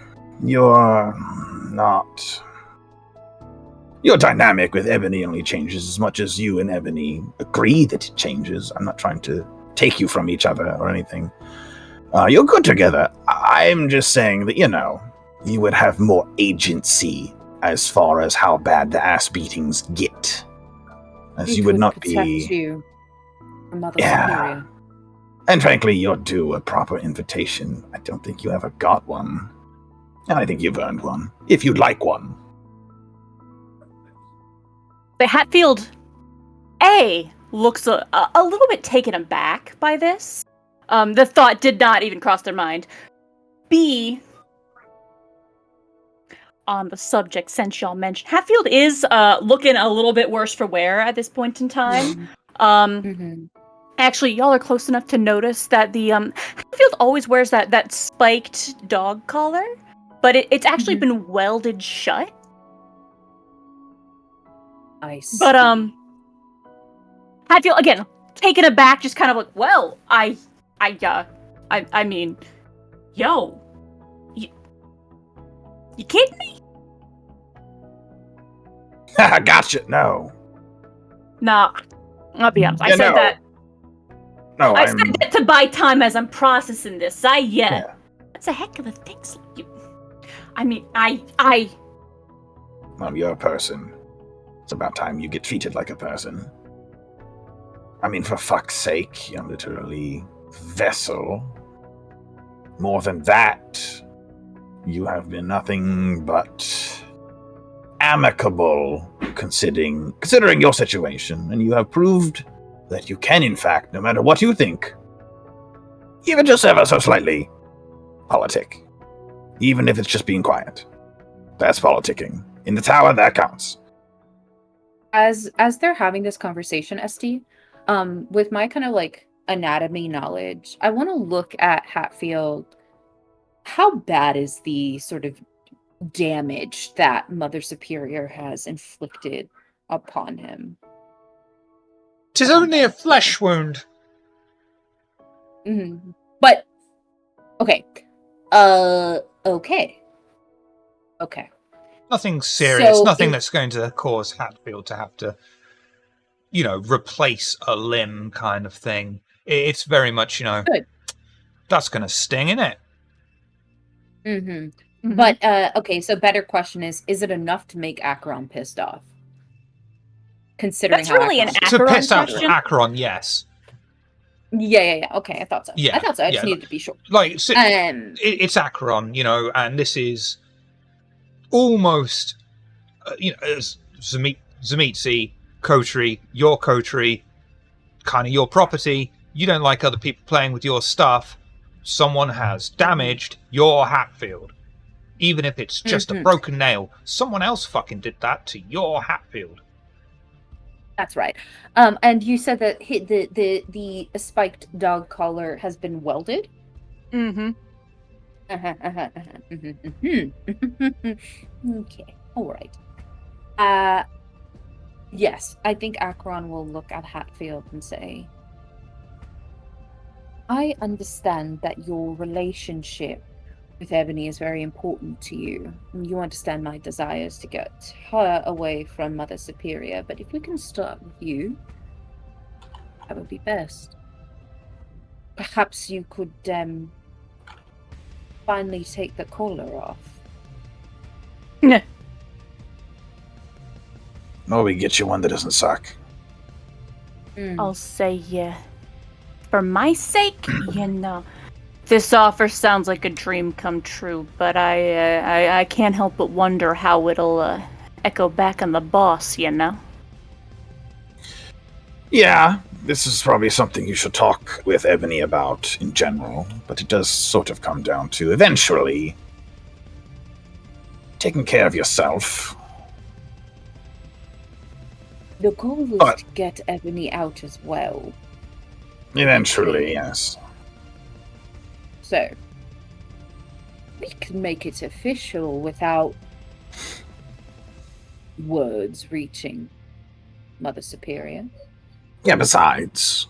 dynamic with Ebony only changes as much as you and Ebony agree that it changes. I'm not trying to take you from each other or anything. You're good together. I'm just saying that, you would have more agency as far as how bad the ass beatings get. As you would not be... you from Mother Superior. And frankly, you're due a proper invitation. I don't think you ever got one. And I think you've earned one, if you'd like one. The Hatfield, looks a little bit taken aback by this. The thought did not even cross their mind. B, on the subject, since y'all mentioned, Hatfield is looking a little bit worse for wear at this point in time. Actually, y'all are close enough to notice that the Hatfield always wears that spiked dog collar, but it's actually been welded shut. I see. But Hatfield again, taken aback, just kind of like, well, I mean, yo, you kidding me? Gotcha. No. Nah, I'll be honest. I Yeah, said no. that. No, I said that to buy time as I'm processing this. Yeah. That's a heck of a thing. I mean, Well, you're a person. It's about time you get treated like a person. I mean, for fuck's sake, you're literally vessel. More than that, you have been nothing but amicable, considering your situation, and you have proved that you can, in fact, no matter what you think, even just ever so slightly, politic. Even if it's just being quiet. That's politicking. In the tower, that counts. As they're having this conversation, ST, with my kind of like anatomy knowledge, I want to look at Hatfield. How bad is the sort of damage that Mother Superior has inflicted upon him? 'Tis only a flesh wound. But okay. Okay. Nothing serious. So Nothing that's going to cause Hatfield to have to, replace a limb kind of thing. It's very much, Good. That's going to sting, innit? But okay, so better question is it enough to make Acheron pissed off? Considering that's how really an Acheron's- To Acheron piss off question. Acheron, yes. Yeah. Okay, I thought so. Yeah, I thought so. I just yeah. needed to be sure. Like, It's Acheron, and this is almost, as Zamitzi, coterie, your coterie, kind of your property. You don't like other people playing with your stuff. Someone has damaged your Hatfield. Even if it's just a broken nail, someone else fucking did that to your Hatfield. That's right. And you said that the spiked dog collar has been welded? Okay. All right. Yes, I think Acheron will look at Hatfield and say, I understand that your relationship with Ebony is very important to you, and you understand my desires to get her away from Mother Superior, but if we can start with you, that would be best. Perhaps you could finally take the collar off. Or we get you one that doesn't suck. I'll say, for my sake, this offer sounds like a dream come true, but I can't help but wonder how it'll echo back on the boss, Yeah, this is probably something you should talk with Ebony about in general, but it does sort of come down to, eventually, taking care of yourself. The goal is to get Ebony out as well. Eventually, yes. So, we can make it official without words reaching Mother Superior. Yeah, besides,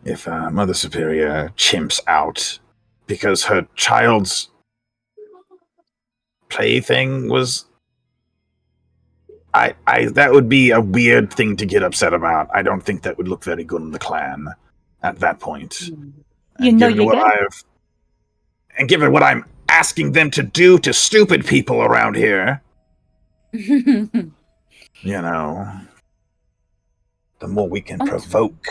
if Mother Superior chimps out because her child's plaything was... that would be a weird thing to get upset about. I don't think that would look very good in the clan at that point. And given what I'm asking them to do to stupid people around here, the more we can provoke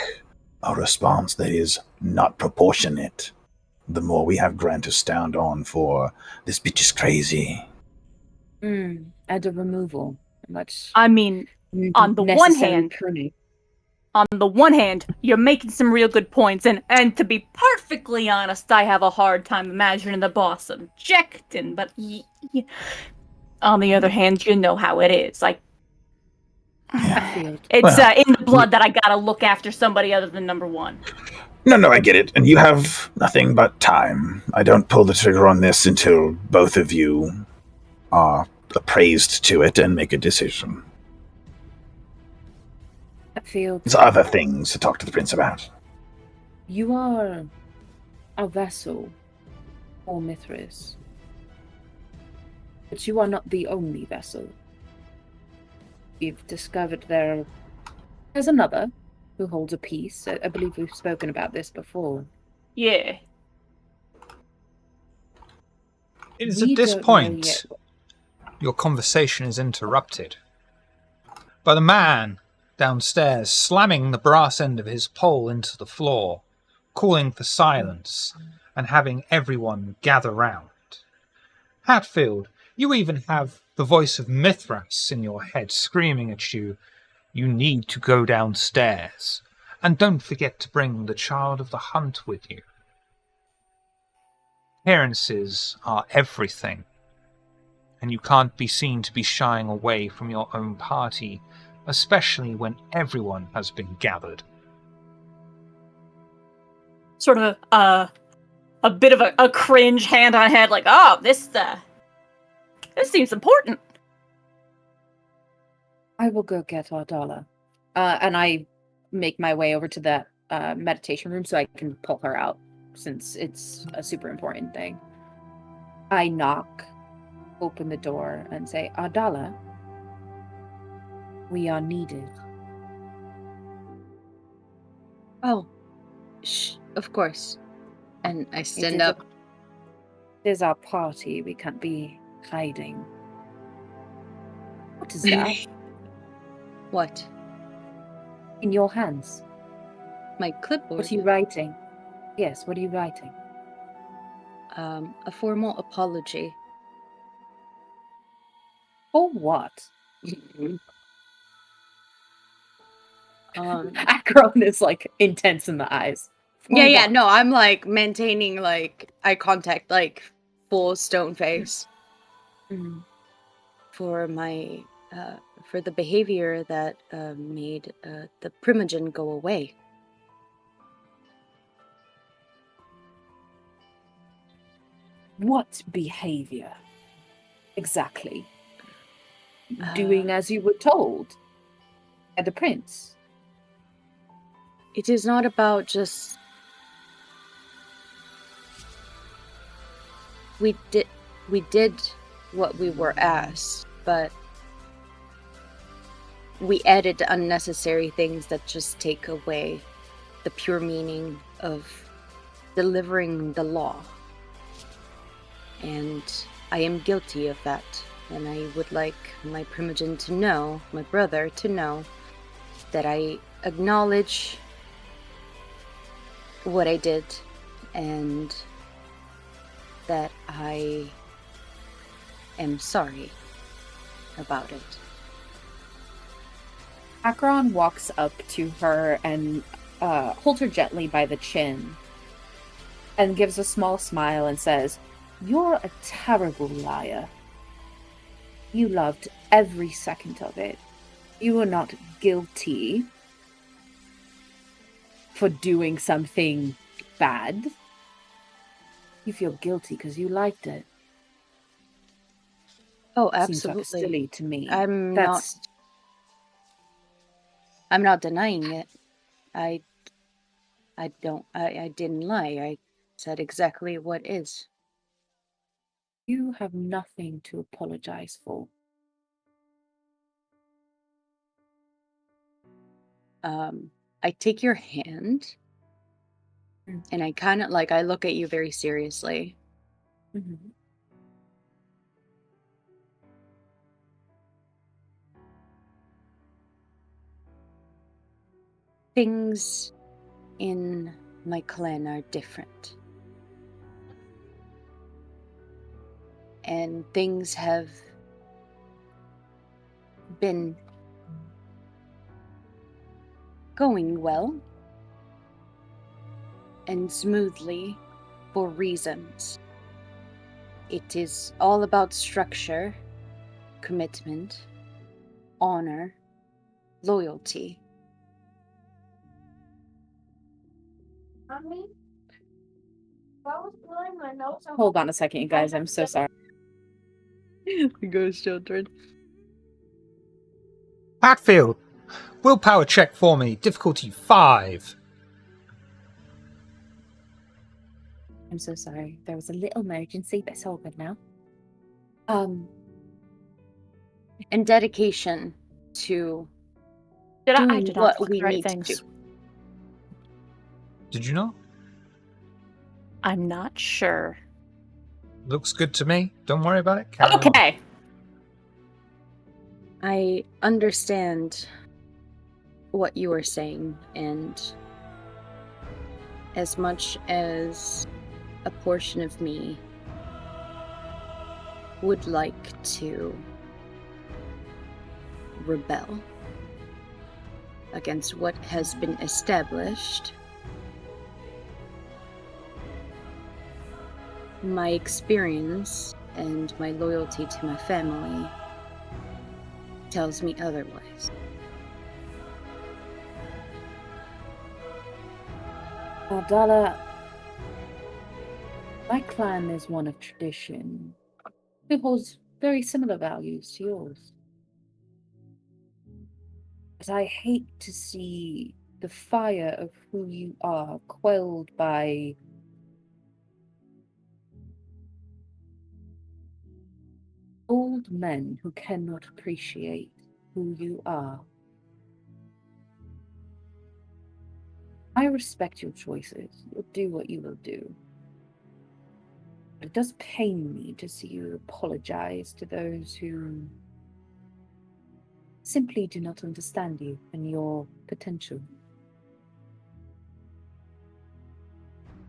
a response that is not proportionate, the more we have ground to stand on for this bitch is crazy. And a removal. Much. I mean, on the one hand, you're making some real good points, and to be perfectly honest, I have a hard time imagining the boss objecting, but on the other hand, you know how it is. Like, it's in the blood that I gotta look after somebody other than number one. No, I get it. And you have nothing but time. I don't pull the trigger on this until both of you are appraised to it and make a decision. Hatfield, There's other things to talk to the prince about. you are a vessel for Mithras. But you are not the only vessel. We've discovered there's another who holds a piece. I believe we've spoken about this before. Yeah. It is We at this don't know point yet. your conversation is interrupted by the man downstairs slamming the brass end of his pole into the floor, calling for silence, and having everyone gather round. Hatfield, you even have the voice of Mithras in your head screaming at you, "You need to go downstairs, and don't forget to bring the child of the hunt with you." Appearances are everything, and you can't be seen to be shying away from your own party, especially when everyone has been gathered. Sort of a bit of a cringe, hand on head, like, oh, this seems important. I will go get Ardala. And I make my way over to that meditation room so I can pull her out, since it's a super important thing. I knock, open the door, and say, Ardala, we are needed. Oh, of course. And I stand is up. It is our party. We can't be hiding. What is that What? in your hands? My clipboard. What are you writing? Yes, what are you writing? A formal apology. For what? Akron is like intense in the eyes. For Yeah, what? no, I'm like maintaining like eye contact, like full stone face. Mm. For my for the behavior that made the primogen go away. What behavior? Exactly. Doing as you were told by the prince. It is not about just we did what we were asked, but we added unnecessary things that just take away the pure meaning of delivering the law. And I am guilty of that. And I would like my primogen to know, my brother to know, that I acknowledge what I did and that I am sorry about it. Akron walks up to her and holds her gently by the chin and gives a small smile and says, "You're a terrible liar. You loved every second of it. You were not guilty for doing something bad. You feel guilty because you liked it." Oh, Seems like absolutely. silly to me. I'm not denying it. I didn't lie. I said exactly what is. You have nothing to apologize for. I take your hand and I kind of like, I look at you very seriously. Mm-hmm. Things in my clan are different. And things have been going well and smoothly for reasons. It is all about structure, commitment, honor, loyalty. Hold on a second, you guys. I'm so sorry. The ghost children. Hatfield, willpower check for me. Difficulty 5. I'm so sorry. There was a little emergency, but it's all good now. And dedication to I doing did not what look at we the right need to things. do. Did you know? I'm not sure. Looks good to me. Don't worry about it. Carry on. Okay. I understand what you are saying, and as much as a portion of me would like to rebel against what has been established, my experience and my loyalty to my family tells me otherwise. Ardala, my clan is one of tradition. It holds very similar values to yours. But I hate to see the fire of who you are quelled by old men who cannot appreciate who you are. I respect your choices. You'll do what you will do. But it does pain me to see you apologize to those who simply do not understand you and your potential.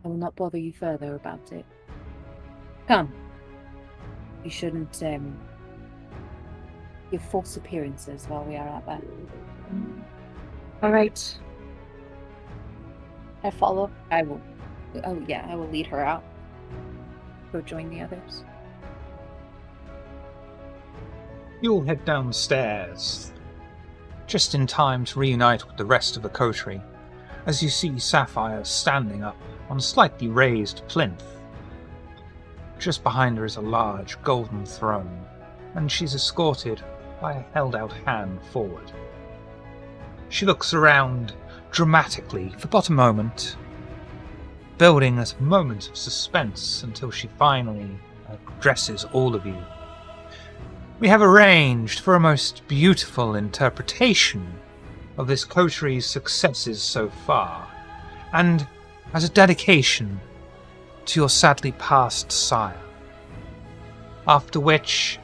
I will not bother you further about it. Come. You shouldn't give false appearances while we are out there. All right. I follow. I will. Oh yeah, I will lead her out. Go join the others. You all head down the stairs, just in time to reunite with the rest of the coterie, as you see Sapphire standing up on a slightly raised plinth. Just behind her is a large golden throne, and she's escorted by a held-out hand forward. She looks around dramatically for but a moment, building a moment of suspense until she finally addresses all of you. We have arranged for a most beautiful interpretation of this coterie's successes so far, and as a dedication to your sadly passed sire. After which,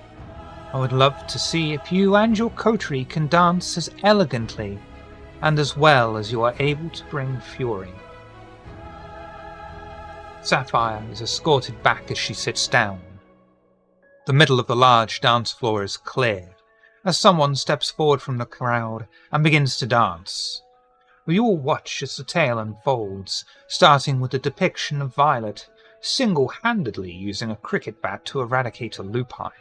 I would love to see if you and your coterie can dance as elegantly and as well as you are able to bring fury. Sapphire is escorted back as she sits down. The middle of the large dance floor is cleared as someone steps forward from the crowd and begins to dance. We all watch as the tale unfolds, starting with the depiction of Violet single-handedly using a cricket bat to eradicate a lupine.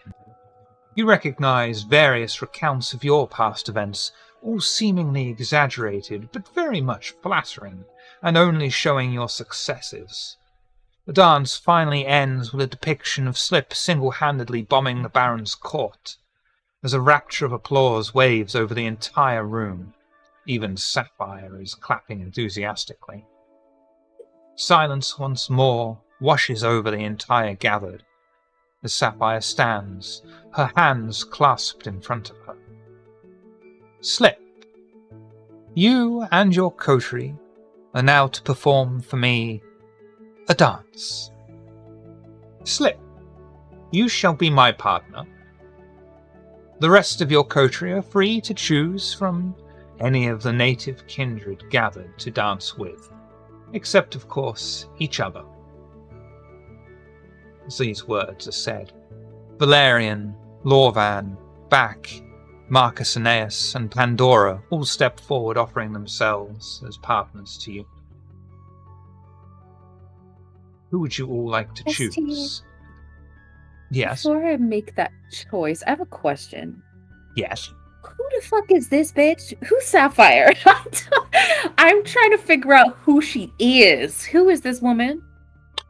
You recognize various recounts of your past events, all seemingly exaggerated but very much flattering, and only showing your successes. The dance finally ends with a depiction of Slip single-handedly bombing the Baron's court, as a rapture of applause waves over the entire room. Even Sapphire is clapping enthusiastically. Silence once more washes over the entire gathered, as Sapphire stands, her hands clasped in front of her. Slip, you and your coterie are now to perform for me a dance. Slip, you shall be my partner. The rest of your coterie are free to choose from any of the native kindred gathered to dance with, except, of course, each other. As these words are said, Valerian, Lorvan, Back, Marcus Aeneas, and Pandora all step forward, offering themselves as partners to you. Who would you all like to choose? Yes. Before I make that choice, I have a question. Yes. who the fuck is this bitch? Who's Sapphire? I'm trying to figure out who she is. Who is this woman?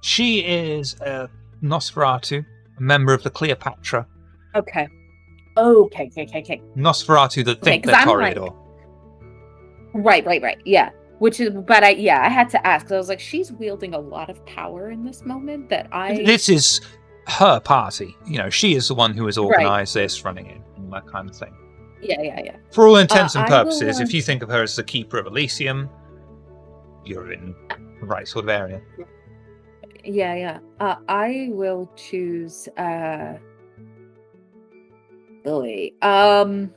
She is a Nosferatu, a member of the Cleopatra. Okay. Nosferatu that think 'cause they're I'm like- Toreador. Right. Yeah. Which is, but I had to ask. 'Cause I was like, she's wielding a lot of power in this moment that This is her party. You know, she is the one who has organised this, running it, and that kind of thing. Yeah. For all intents and I will, purposes, if you think of her as the keeper of Elysium, you're in the right sort of area. Yeah. I will choose Billy. I'm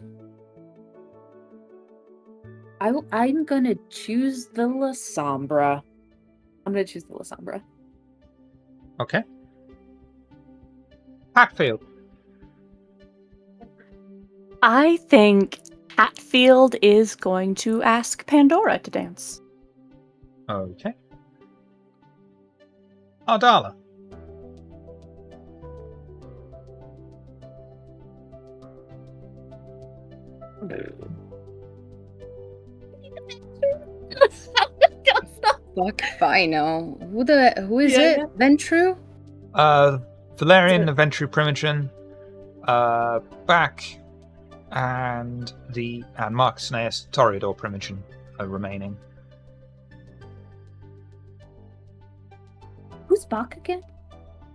gonna choose the La Sombra. I'm gonna choose the La Sombra. Okay. Hatfield. I think Hatfield is going to ask Pandora to dance. Okay. Ardala. Fuck if I know. Who is Yeah, it? yeah. Ventru? Valerian, the Ventru Primogen, Back, and Marcus Aeneas, Toreador Primogen are remaining. Who's Bach again?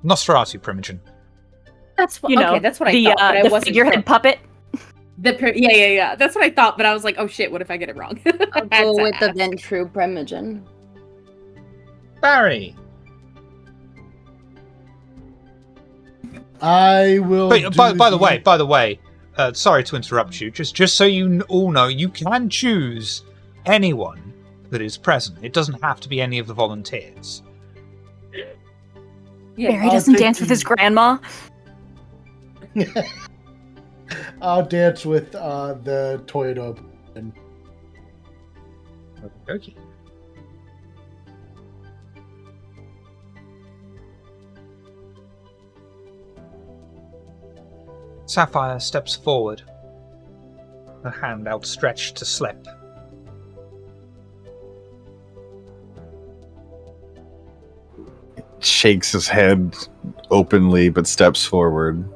Nosferatu Primogen. That's what. You know, Okay, that's what I the thought. But I the wasn't figurehead sure. puppet. Yeah. That's what I thought. But I was like, oh shit, what if I get it wrong? I'll Had go to with the ask. Ventru Primogen. Barry. I will. By the way, sorry to interrupt you. Just so you all know, you can choose anyone that is present. It doesn't have to be any of the volunteers. Yeah. Barry I'll doesn't take dance with the- his grandma. I'll dance with the Toyota. Okay. Sapphire steps forward, her hand outstretched to slip. Shakes his head openly, but steps forward.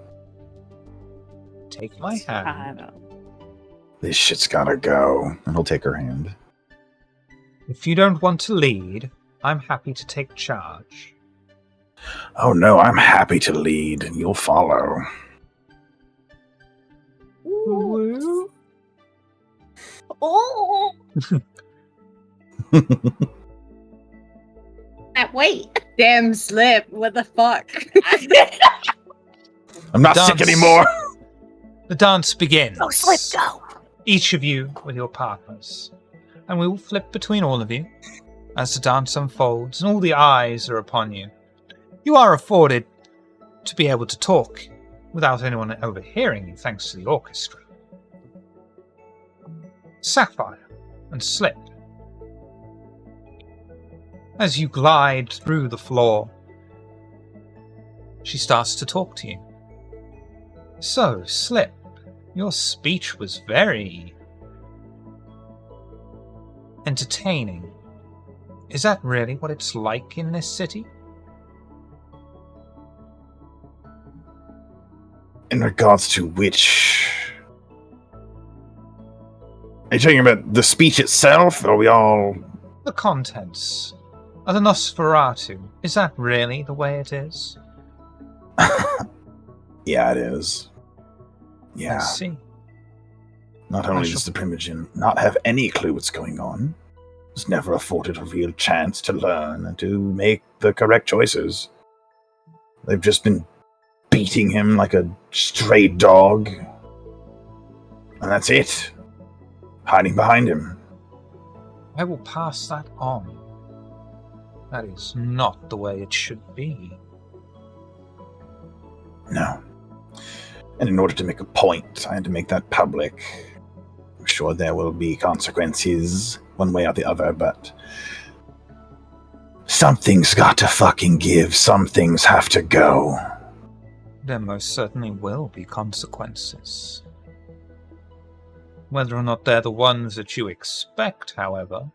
Take my hand. This shit's gotta go. And he'll take her hand. If you don't want to lead, I'm happy to take charge. Oh no, I'm happy to lead. You'll follow. Ooh. Oh. Wait. Damn slip. What the fuck? I'm not sick Dance. anymore. The dance begins. Go, Slip, go! Each of you with your partners. And we will flip between all of you as the dance unfolds and all the eyes are upon you. You are afforded to be able to talk without anyone overhearing you thanks to the orchestra. Sapphire and Slip. As you glide through the floor, she starts to talk to you. So, Slip, your speech was very entertaining. Is that really what it's like in this city? In regards to which... Are you talking about the speech itself? Or are we all... The contents of the Nosferatu. Is that really the way it is? Yeah, it is. I Yeah. see. Not only does the Primogen not have any clue what's going on, was never afforded a real chance to learn and to make the correct choices. They've just been beating him like a stray dog. And that's it. Hiding behind him. I will pass that on. That is not the way it should be. No. And in order to make a point, I had to make that public. I'm sure there will be consequences, one way or the other, but... something's got to fucking give. Some things have to go. There most certainly will be consequences. Whether or not they're the ones that you expect, however.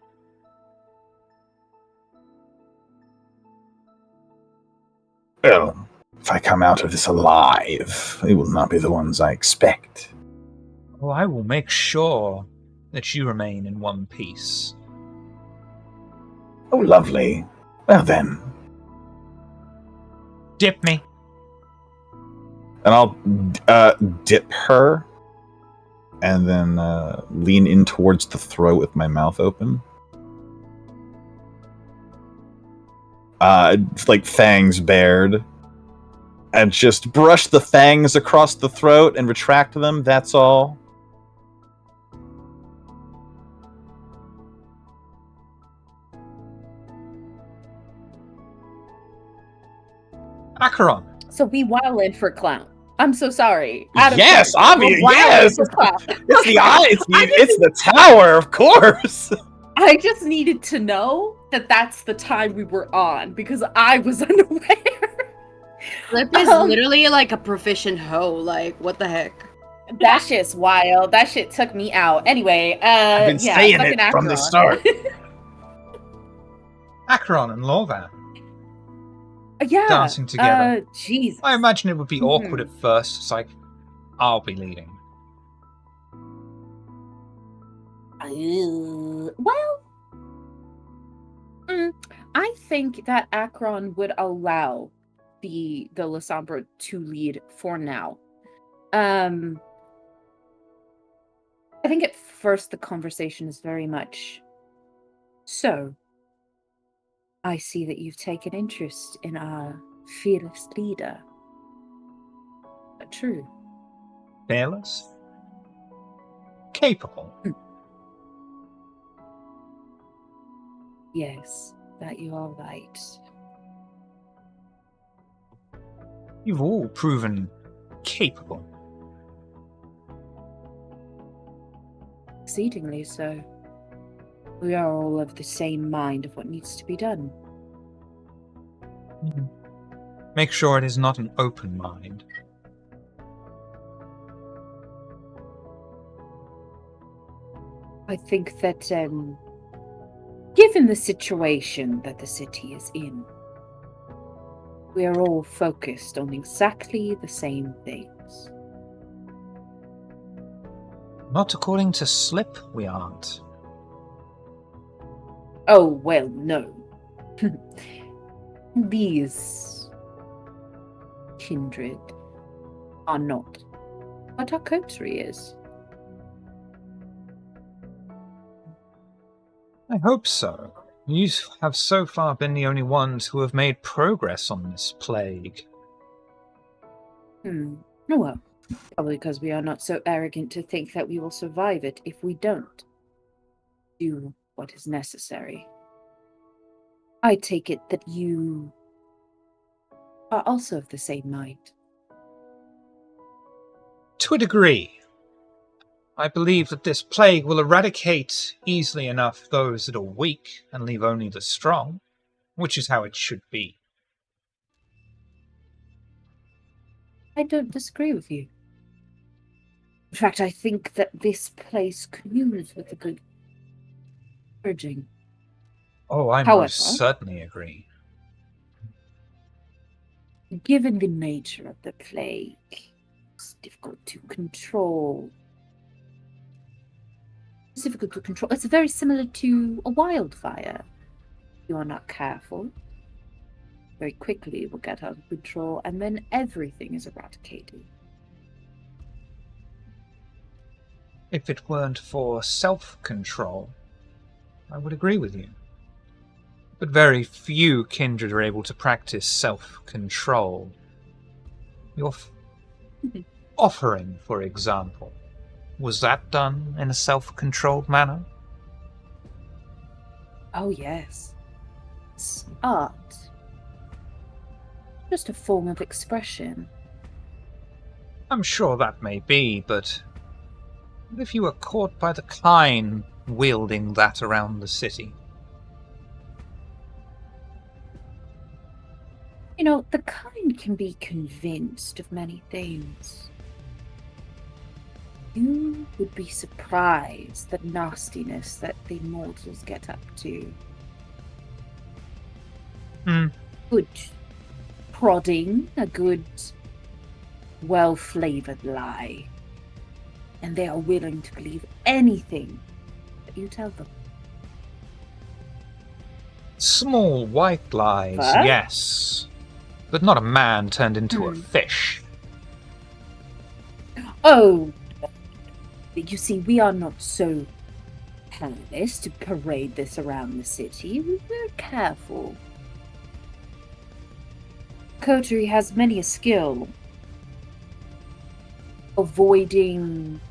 Well, if I come out of this alive, they will not be the ones I expect. Oh, I will make sure that you remain in one piece. Oh, lovely. Well then. Dip me. And I'll dip her and then lean in towards the throat with my mouth open. Like fangs bared. And just brush the fangs across the throat and retract them, that's all. Acheron! So we wildin' for clown. I'm so sorry. Yes, obvious. We're wildin' Yes, for clown. it's the eye. It's the tower, of course. I just needed to know that that's the time we were on because I was unaware. Flip is literally like a proficient hoe. Like, what the heck? That shit's wild. That shit took me out. Anyway, I've been saying it from the start. Acheron and Lorvan Yeah. dancing together. Jeez. I imagine it would be awkward at first. It's like, I'll be leading. Well, I think that Acheron would allow the Lasombra to lead for now. I think at first the conversation is very much, so, I see that you've taken interest in our fearless leader. True. Fearless? Capable? Yes, that you are right. You've all proven capable. Exceedingly so. We are all of the same mind of what needs to be done. Make sure it is not an open mind. I think that, given the situation that the city is in, we are all focused on exactly the same things. Not according to Slip, we aren't. Oh, well, no. These kindred are not what our coterie is. I hope so. You have so far been the only ones who have made progress on this plague. Oh, well, probably because we are not so arrogant to think that we will survive it if we don't do what is necessary. I take it that you are also of the same mind. To a degree. I believe that this plague will eradicate easily enough those that are weak and leave only the strong, which is how it should be. I don't disagree with you. In fact, I think that this place communes with the good purging. Oh, I However, most certainly agree. Given the nature of the plague, it's difficult to control. It's very similar to a wildfire. If you are not careful, very quickly it will get out of control, and then everything is eradicated. If it weren't for self-control, I would agree with you. But very few kindred are able to practice self-control. Your offering, for example, was that done in a self-controlled manner? Oh, yes. It's art. Just a form of expression. I'm sure that may be, but what if you were caught by the Kine wielding that around the city? You know, the kind can be convinced of many things. You would be surprised the nastiness that the mortals get up to. Good prodding, a good, well-flavored lie. And they are willing to believe anything that you tell them. Small white lies, What? yes. But not a man turned into a fish. Oh, you see, we are not so careless to parade this around the city. We're very careful. Coterie has many a skill. Avoiding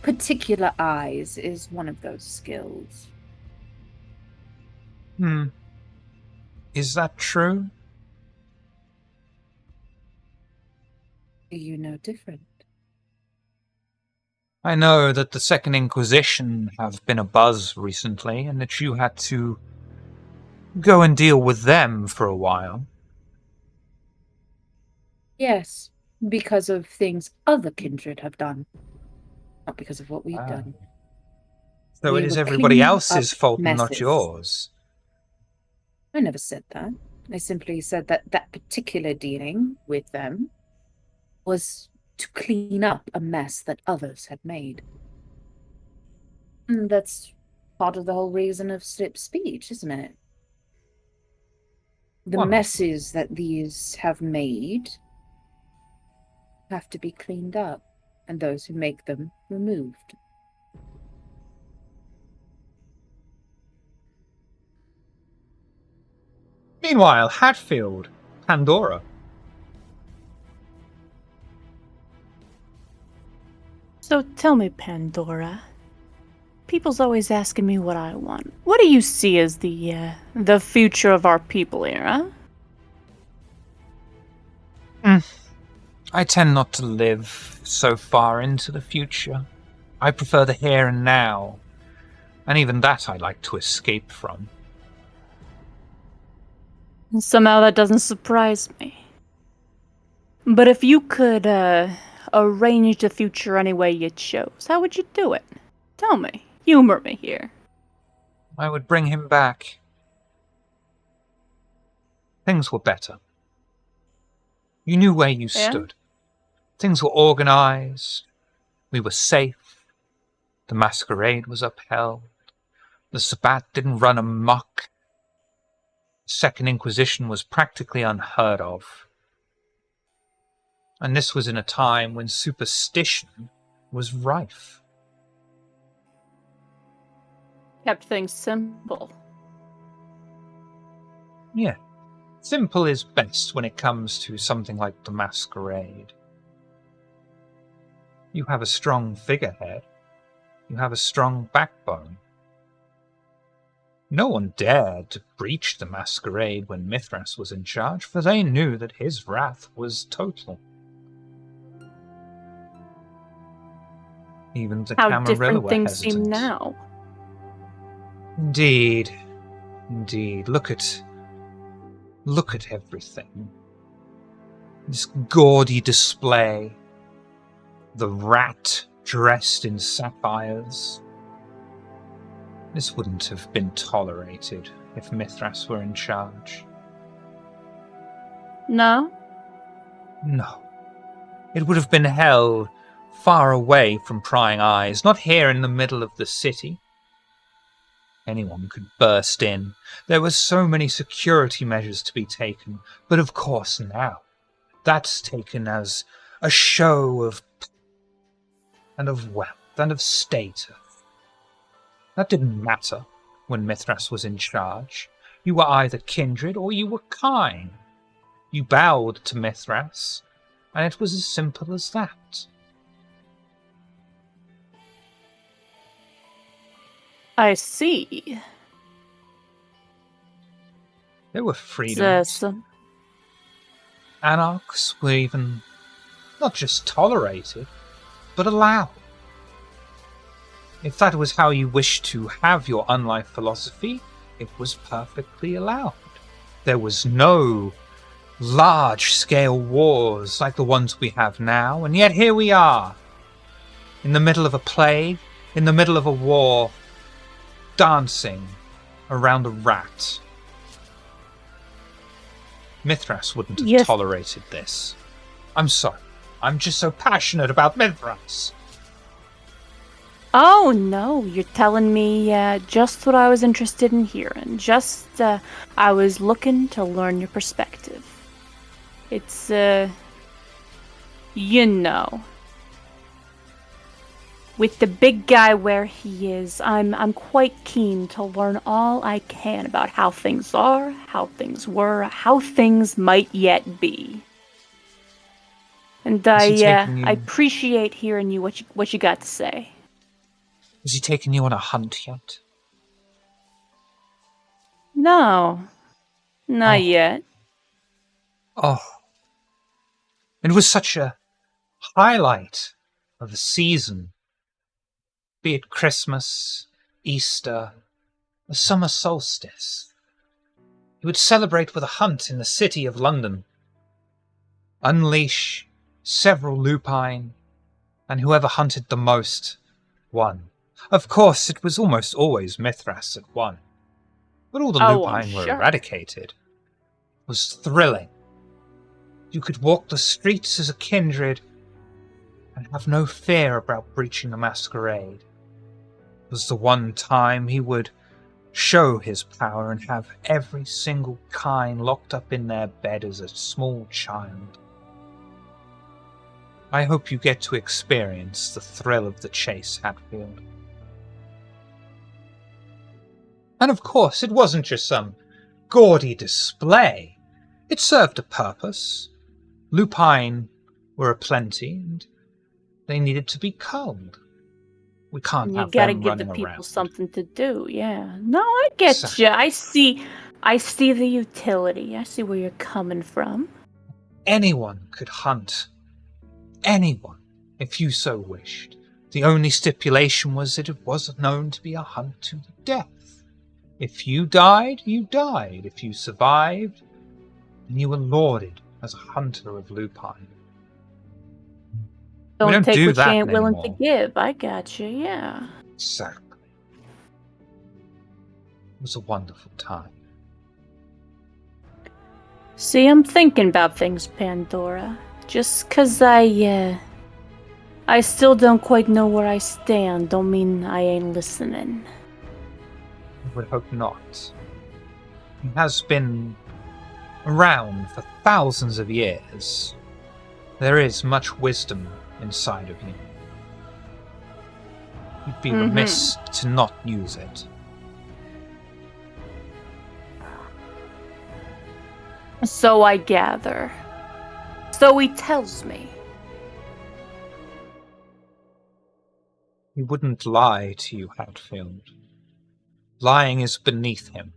particular eyes is one of those skills. Is that true? You know different. I know that the Second Inquisition have been abuzz recently, and that you had to go and deal with them for a while. Yes, because of things other kindred have done. Not because of what we've done. So We it is were everybody cleaning else's up fault and not messes. yours. I never said that. I simply said that that particular dealing with them was to clean up a mess that others had made. And that's part of the whole reason of slip speech, isn't it? The Wonderful. messes that these have made have to be cleaned up, and those who make them removed. Meanwhile, Hatfield, Pandora. So tell me, Pandora. People's always asking me what I want. What do you see as the future of our people here, huh? I tend not to live so far into the future. I prefer the here and now, and even that I like to escape from. Somehow that doesn't surprise me. But if you could arrange the future any way you chose, how would you do it? Tell me. Humor me here. I would bring him back. Things were better. You knew where you Yeah? stood. Things were organized. We were safe. The Masquerade was upheld. The Sabbat didn't run amok. The Second Inquisition was practically unheard of. And this was in a time when superstition was rife. Kept things simple. Yeah. Simple is best when it comes to something like the Masquerade. You have a strong figurehead. You have a strong backbone. No one dared to breach the Masquerade when Mithras was in charge, for they knew that his wrath was total. Even the How Camarilla different were things hesitant. seem now. Indeed. Indeed. Look at everything. This gaudy display. The rat dressed in sapphires. This wouldn't have been tolerated if Mithras were in charge. No? No. It would have been held far away from prying eyes, not here in the middle of the city. Anyone could burst in. There were so many security measures to be taken, but of course now, that's taken as a show of and of wealth and of status. That didn't matter when Mithras was in charge. You were either kindred or you were kind. You bowed to Mithras, and it was as simple as that. I see. There were freedoms. Anarchs were even not just tolerated, but allowed. If that was how you wished to have your unlife philosophy, it was perfectly allowed. There was no large-scale wars like the ones we have now, and yet here we are, in the middle of a plague, in the middle of a war, dancing around a rat. Mithras wouldn't have Yes. tolerated this. I'm sorry. I'm just so passionate about Mithras. Oh no, you're telling me just what I was interested in hearing. I was looking to learn your perspective. It's, you know, with the big guy where he is, I'm quite keen to learn all I can about how things are, how things were, how things might yet be. And Is he taking I you- appreciate hearing what you got to say. Has he taken you on a hunt yet? No, not Oh. yet. Oh. It was such a highlight of the season. Be it Christmas, Easter, the summer solstice. He would celebrate with a hunt in the city of London. Unleash several lupine, and whoever hunted the most won. Of course, it was almost always Mithras that won. But all the Oh, I'm lupine were sure. eradicated. It was thrilling. You could walk the streets as a kindred and have no fear about breaching the masquerade. It was the one time he would show his power and have every single kine locked up in their bed as a small child. I hope you get to experience the thrill of the chase, Hatfield. And of course, it wasn't just some gaudy display. It served a purpose. Lupine were aplenty, and they needed to be culled. We can't You have gotta them give the running people around. something to do, yeah. No, I get Exactly. you. I see the utility. I see where you're coming from. Anyone could hunt. Anyone, if you so wished. The only stipulation was that it wasn't known to be a hunt to the death. If you died, you died. If you survived, then you were lauded as a hunter of lupine. We don't Take do what that you ain't willing to anymore. give. I got you, yeah. Exactly. It was a wonderful time. See, I'm thinking about things, Pandora. Just 'cause I still don't quite know where I stand, don't mean I ain't listening. I would hope not. He has been around for thousands of years. There is much wisdom inside of you. You'd be remiss to not use it. So I gather. So he tells me. He wouldn't lie to you, Hatfield. Lying is beneath him.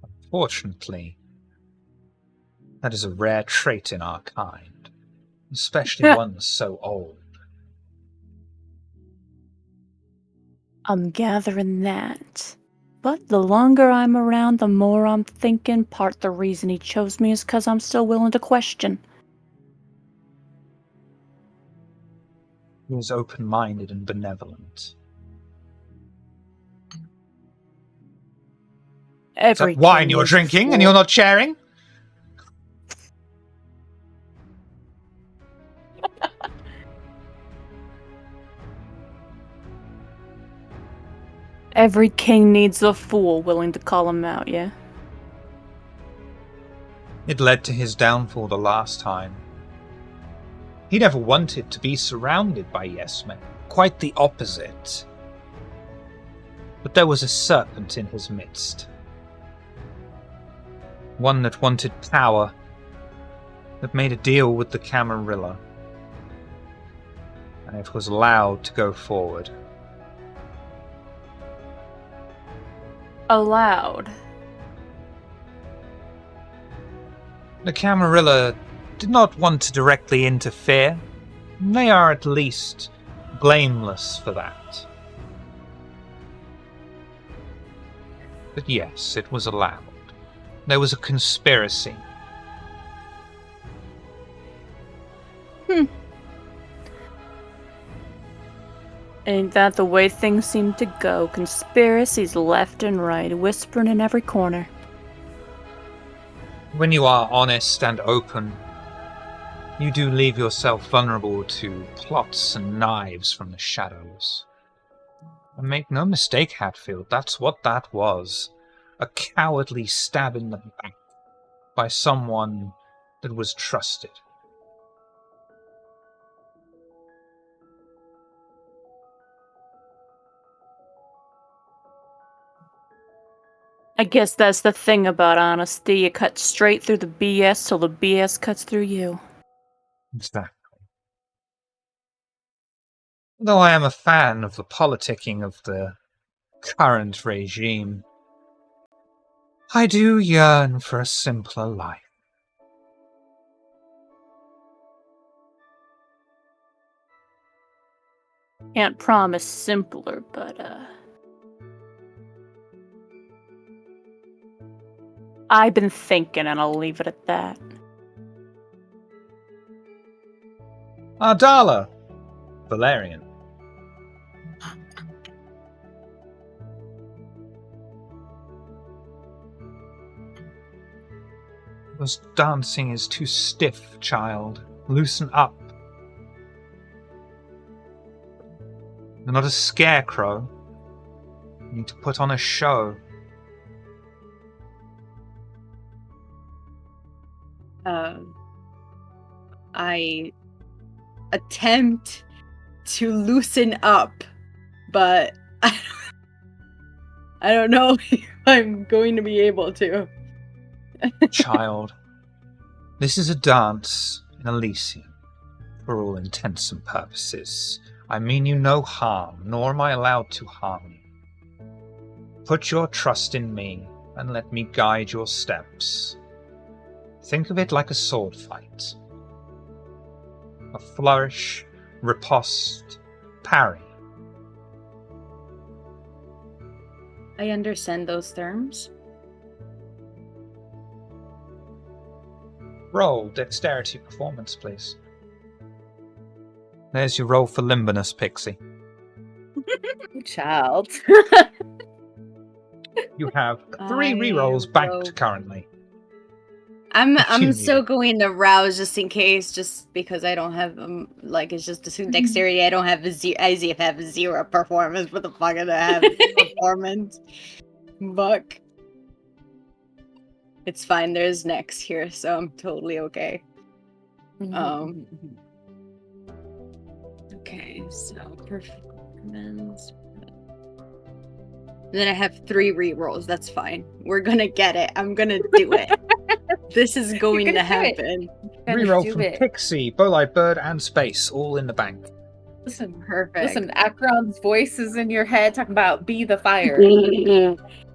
Unfortunately, that is a rare trait in our kind, especially one so old. I'm gathering that. But the longer I'm around, the more I'm thinking part the reason he chose me is 'cause I'm still willing to question. He is open-minded and benevolent. Is that wine you're drinking and you're not sharing? Every king needs a fool willing to call him out, yeah? It led to his downfall the last time. He never wanted to be surrounded by yes-men. Quite the opposite. But there was a serpent in his midst. One that wanted power, that made a deal with the Camarilla. And it was allowed to go forward. Allowed. The Camarilla did not want to directly interfere. They are at least blameless for that. But yes, it was allowed. There was a conspiracy. Ain't that the way things seem to go? Conspiracies left and right, whispering in every corner. When you are honest and open, you do leave yourself vulnerable to plots and knives from the shadows. And make no mistake, Hatfield, that's what that was. A cowardly stab in the back by someone that was trusted. I guess that's the thing about honesty. You cut straight through the BS till the BS cuts through you. Exactly. Though I am a fan of the politicking of the current regime, I do yearn for a simpler life. Can't promise simpler, but, I've been thinking, and I'll leave it at that. Ardala! Valerian. This dancing is too stiff, child. Loosen up. You're not a scarecrow. You need to put on a show. I attempt to loosen up, but I don't know if I'm going to be able to. Child, this is a dance in Elysium, for all intents and purposes. I mean you no harm, nor am I allowed to harm you. Put your trust in me, and let me guide your steps. Think of it like a sword fight. A flourish, riposte, parry. I understand those terms. Roll dexterity performance, please. There's your roll for limberness, Pixie. Child. You have 3 I rerolls banked will- currently. I'm You still need it. going to rouse just in case, just because I don't have it's just a dexterity. I don't have a zero. I have a 0 performance. What the fuck do I have performance? Buck. It's fine. There's next here, so I'm totally okay. Okay, so performance. Then I have 3 rerolls. That's fine. We're gonna get it. I'm gonna do it. This is going to happen. Reroll from Pixie, Bolide Bird, and Space, all in the bank. Listen, Perfect. listen, Akron's voice is in your head talking about be the fire.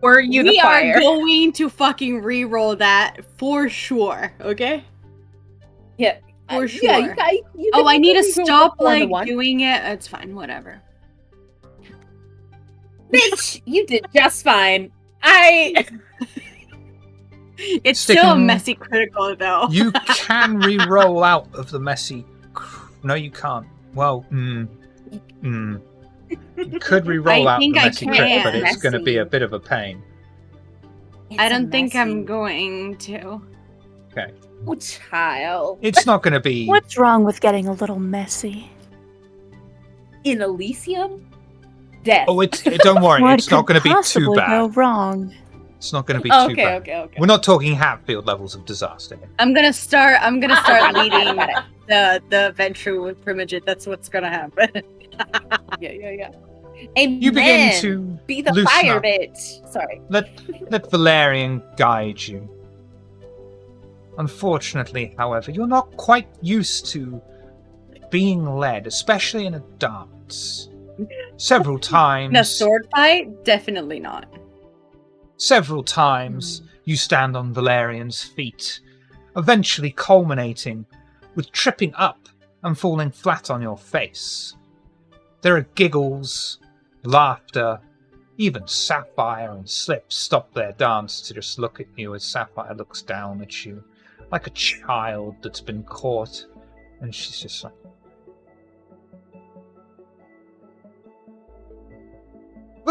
Were you the We fire? are going to fucking reroll that for sure. Okay. Yeah. For Yeah, sure. you Oh, I need to reroll stop the 4-1. doing it. It's fine. Whatever. Bitch, you did just fine. It's Sticking- still a messy critical though. You can re-roll out of the messy. No, you can't. Well, You could re-roll I out think the I messy crit, but can. it's going to be a Messy. bit of a pain. I don't think I'm going to. Okay. Oh, child. It's not going to be. What's wrong with getting a little messy? In Elysium? Death. Oh, don't worry. What It's not could going to be too possibly go bad. wrong? It's not going to be Oh, too okay, bad. okay. We're not talking Hatfield levels of disaster here. I'm gonna start leading Got it. the venture with Primogit. That's what's gonna happen. Yeah. And You begin then to be the loosen fire, up. bitch. Sorry. Let Valerian guide you. Unfortunately, however, you're not quite used to being led, especially in a dance. Several times. In a sword fight, definitely not. Several times you stand on Valerian's feet, eventually culminating with tripping up and falling flat on your face. There are giggles, laughter, even Sapphire and Slip stop their dance to just look at you as Sapphire looks down at you like a child that's been caught, and she's just like,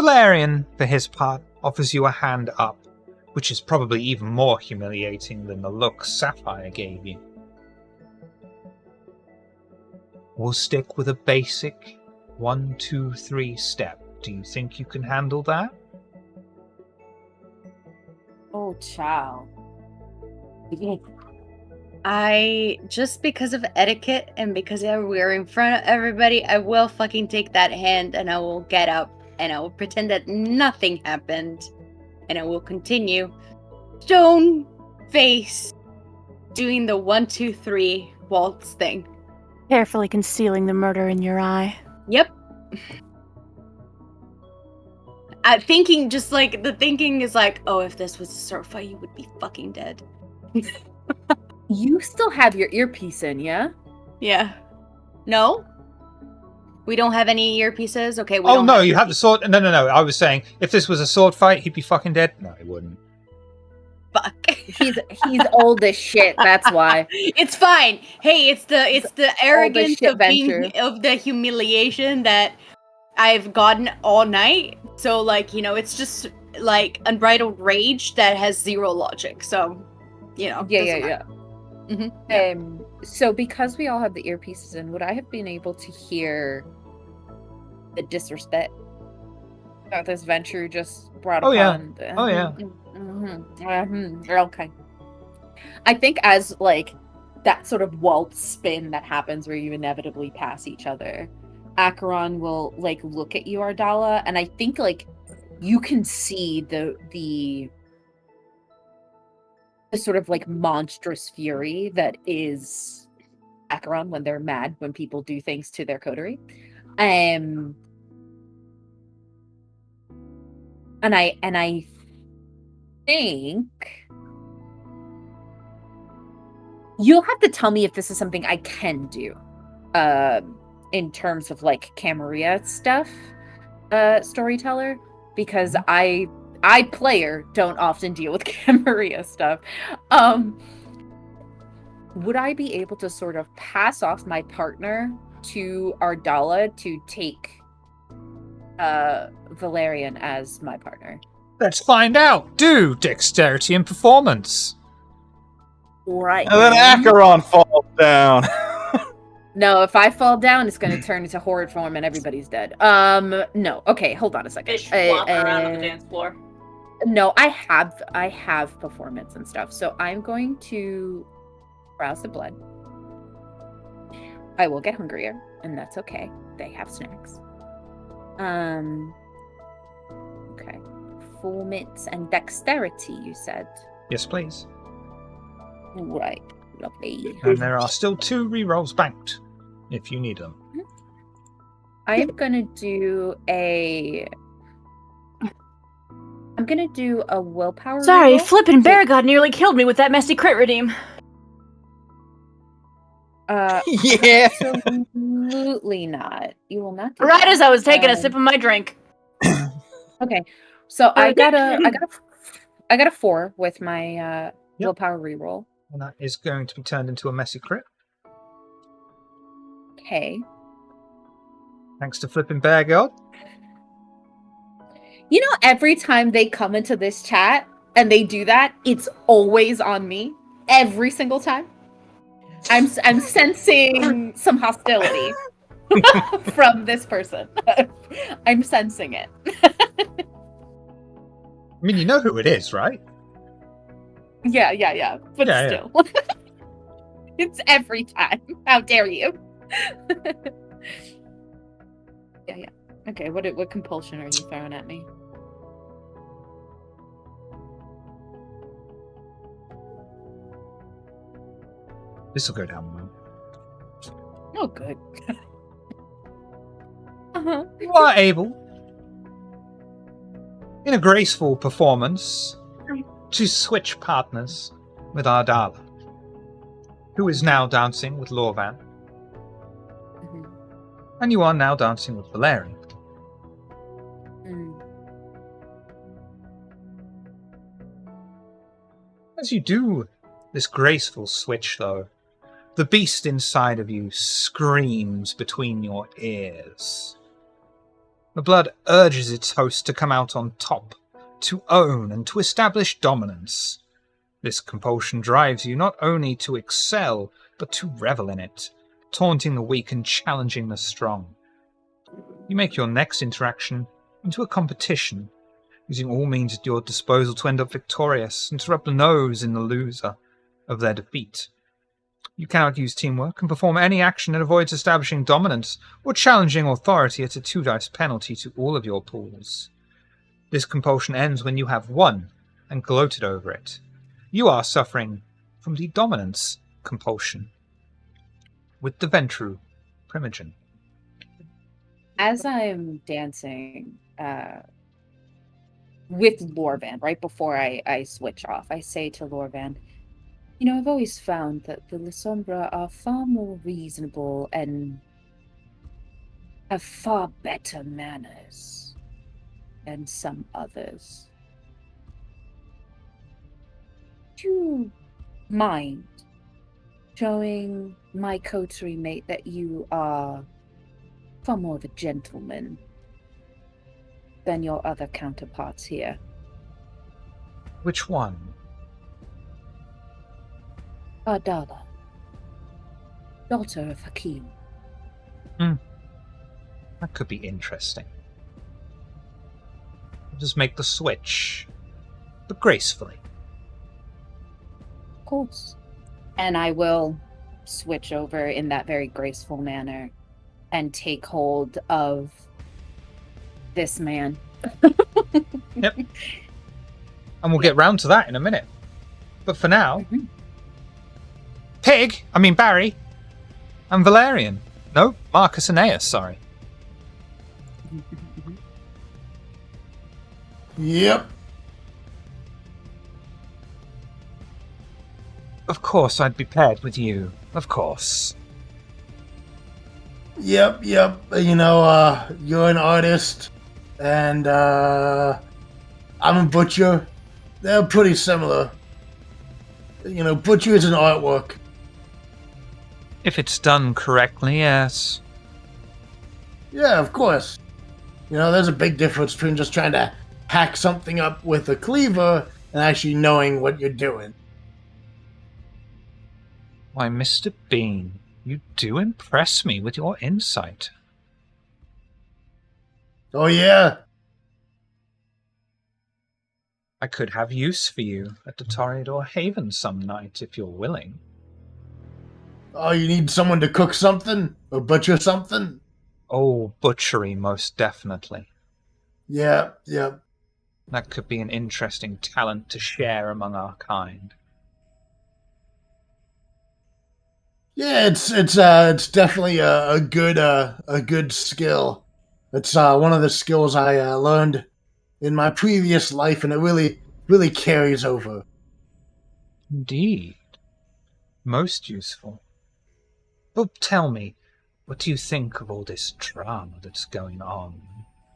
Valerian, for his part, offers you a hand up, which is probably even more humiliating than the look Sapphire gave you. We'll stick with a basic 1, 2, 3 step. Do you think you can handle that? Oh, child. Just because of etiquette and because we're in front of everybody, I will fucking take that hand and I will get up and I will pretend that nothing happened and I will continue stone face doing the 1, 2, 3 waltz thing. Carefully concealing the murder in your eye. Yep. Thinking just like the thinking is like, oh, if this was a sword fight, you would be fucking dead. You still have your earpiece in, yeah? Yeah. No? We don't have any earpieces? Okay, we Oh don't no, have you have the sword. No. I was saying, if this was a sword fight, he'd be fucking dead. No, he wouldn't. Fuck. He's old as shit, that's why. It's fine. Hey, it's the arrogance shit of being of the humiliation that I've gotten all night. So like, it's just like unbridled rage that has zero logic. So, Yeah. Mm-hmm. So because we all have the earpieces in, would I have been able to hear the disrespect that this venture just brought upon? Oh yeah. Okay. I think as like that sort of waltz spin that happens where you inevitably pass each other, Acheron will like look at you, Ardala, and I think like you can see the sort of like monstrous fury that is Acheron when they're mad, when people do things to their coterie. And I think you'll have to tell me if this is something I can do. In terms of like Camarilla stuff, storyteller, because I player don't often deal with Camarilla stuff. Would I be able to sort of pass off my partner to Ardala to take Valerian as my partner? Let's find out. Do dexterity and performance. Right. And then Acheron falls down. No, if I fall down, it's going to turn into horrid form and everybody's dead. No. Okay, hold on a second. Fish flopping around on the dance floor. No, I have performance and stuff. So I'm going to browse the blood. I will get hungrier, and that's okay. They have snacks. Okay. Performance and dexterity, you said. Yes, please. Right. Lovely. And there are still 2 rerolls banked, if you need them. I am gonna do a willpower. Sorry, reroll. flippin' bear god nearly killed me with that messy crit redeem. Yeah. Absolutely not. You will not do Right that. as I was taking a sip of my drink. Okay. So I got a 4 with my willpower reroll. And that is going to be turned into a messy crit. Okay. Thanks to flipping bear god. You know, every time they come into this chat and they do that, it's always on me. Every single time. I'm sensing some hostility from this person. I'm sensing it. I mean, you know who it is, right? Yeah. But Yeah, still. It's every time. How dare you? Yeah. Okay, what compulsion are you throwing at me? This will go down well. Oh, good. Uh-huh. You are able, in a graceful performance, to switch partners with Ardala, who is now dancing with Lorvan, Mhm. and you are now dancing with Valerian. Mm. As you do this graceful switch, though, the beast inside of you screams between your ears. The blood urges its host to come out on top, to own and to establish dominance. This compulsion drives you not only to excel, but to revel in it, taunting the weak and challenging the strong. You make your next interaction into a competition, using all means at your disposal to end up victorious and to rub the nose in the loser of their defeat. You cannot use teamwork and perform any action that avoids establishing dominance or challenging authority at a 2 dice penalty to all of your pools. This compulsion ends when you have won and gloated over it. You are suffering from the dominance compulsion with the Ventru Primogen. As I'm dancing with Lorvan, right before I switch off, I say to Lorvan, I've always found that the Lasombra are far more reasonable and have far better manners than some others. Do you mind showing my coterie mate that you are far more of a gentleman than your other counterparts here? Which one? Ardala, daughter of Hakim. That could be interesting. I'll just make the switch, but gracefully. Of course. And I will switch over in that very graceful manner and take hold of this man. Yep. And we'll get round to that in a minute. But for now, Barry, and Valerian. No, Marcus Aeneas, sorry. Yep. Of course, I'd be paired with you. Of course. Yep. You're an artist, and I'm a butcher. They're pretty similar. Butcher is an artwork. If it's done correctly, yes. Yeah, of course. There's a big difference between just trying to hack something up with a cleaver and actually knowing what you're doing. Why, Mr. Bean, you do impress me with your insight. Oh, yeah? I could have use for you at the Toreador Haven some night, if you're willing. Oh, you need someone to cook something? Or butcher something? Oh, butchery, most definitely. Yeah. That could be an interesting talent to share among our kind. Yeah, it's definitely a good skill. It's one of the skills I learned in my previous life, and it really carries over. Indeed. Most useful. But tell me, what do you think of all this drama that's going on?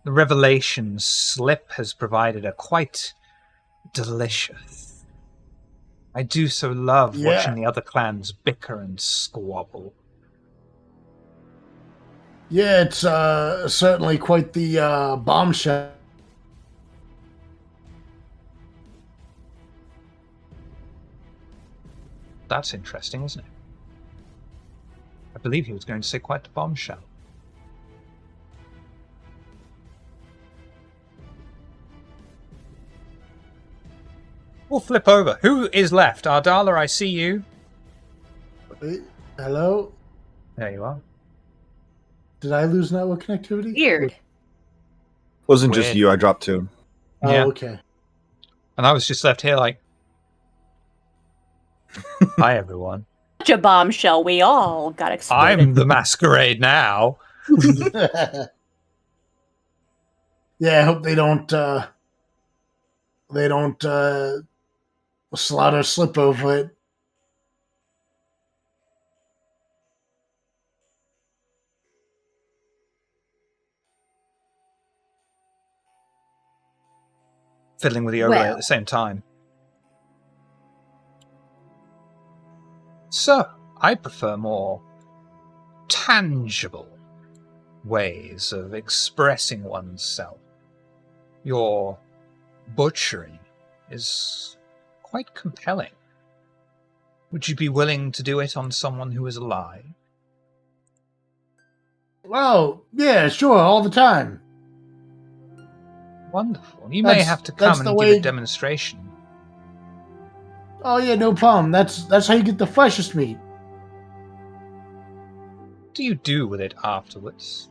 The Revelations slip has provided a quite delicious. I do so love watching the other clans bicker and squabble. Yeah, it's certainly quite the bombshell. That's interesting, isn't it? I believe he was going to say quite the bombshell. We'll flip over. Who is left? Ardala, I see you. Hello? There you are. Did I lose network connectivity? Weird. Wasn't just Weird. you, I dropped two. Oh, Yeah. okay. And I was just left here like, hi, everyone. Such a bombshell. We all got exploded. I'm the Masquerade now. Yeah, I hope they don't slaughter slip over it. Fiddling with the overlay Well. at the same time. So, I prefer more tangible ways of expressing oneself. Your butchery is quite compelling. Would you be willing to do it on someone who is alive? Well, yeah, sure, all the time. Wonderful. You may have to come and give a demonstration. Oh yeah, no problem. That's how you get the freshest meat. What do you do with it afterwards?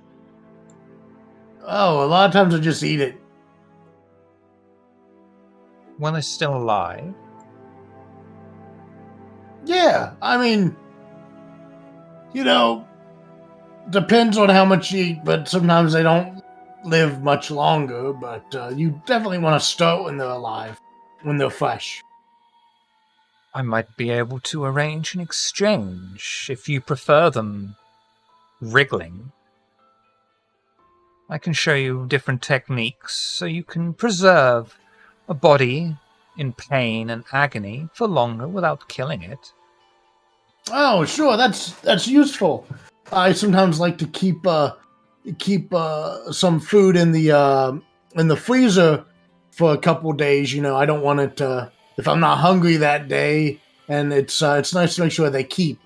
Oh, a lot of times I just eat it. When they're still alive? Yeah, I mean, depends on how much you eat, but sometimes they don't live much longer. But you definitely want to start when they're alive, when they're fresh. I might be able to arrange an exchange if you prefer them wriggling. I can show you different techniques so you can preserve a body in pain and agony for longer without killing it. Oh, sure, that's useful. I sometimes like to keep some food in the freezer for a couple days. I don't want it to, if I'm not hungry that day, and it's nice to make sure they keep.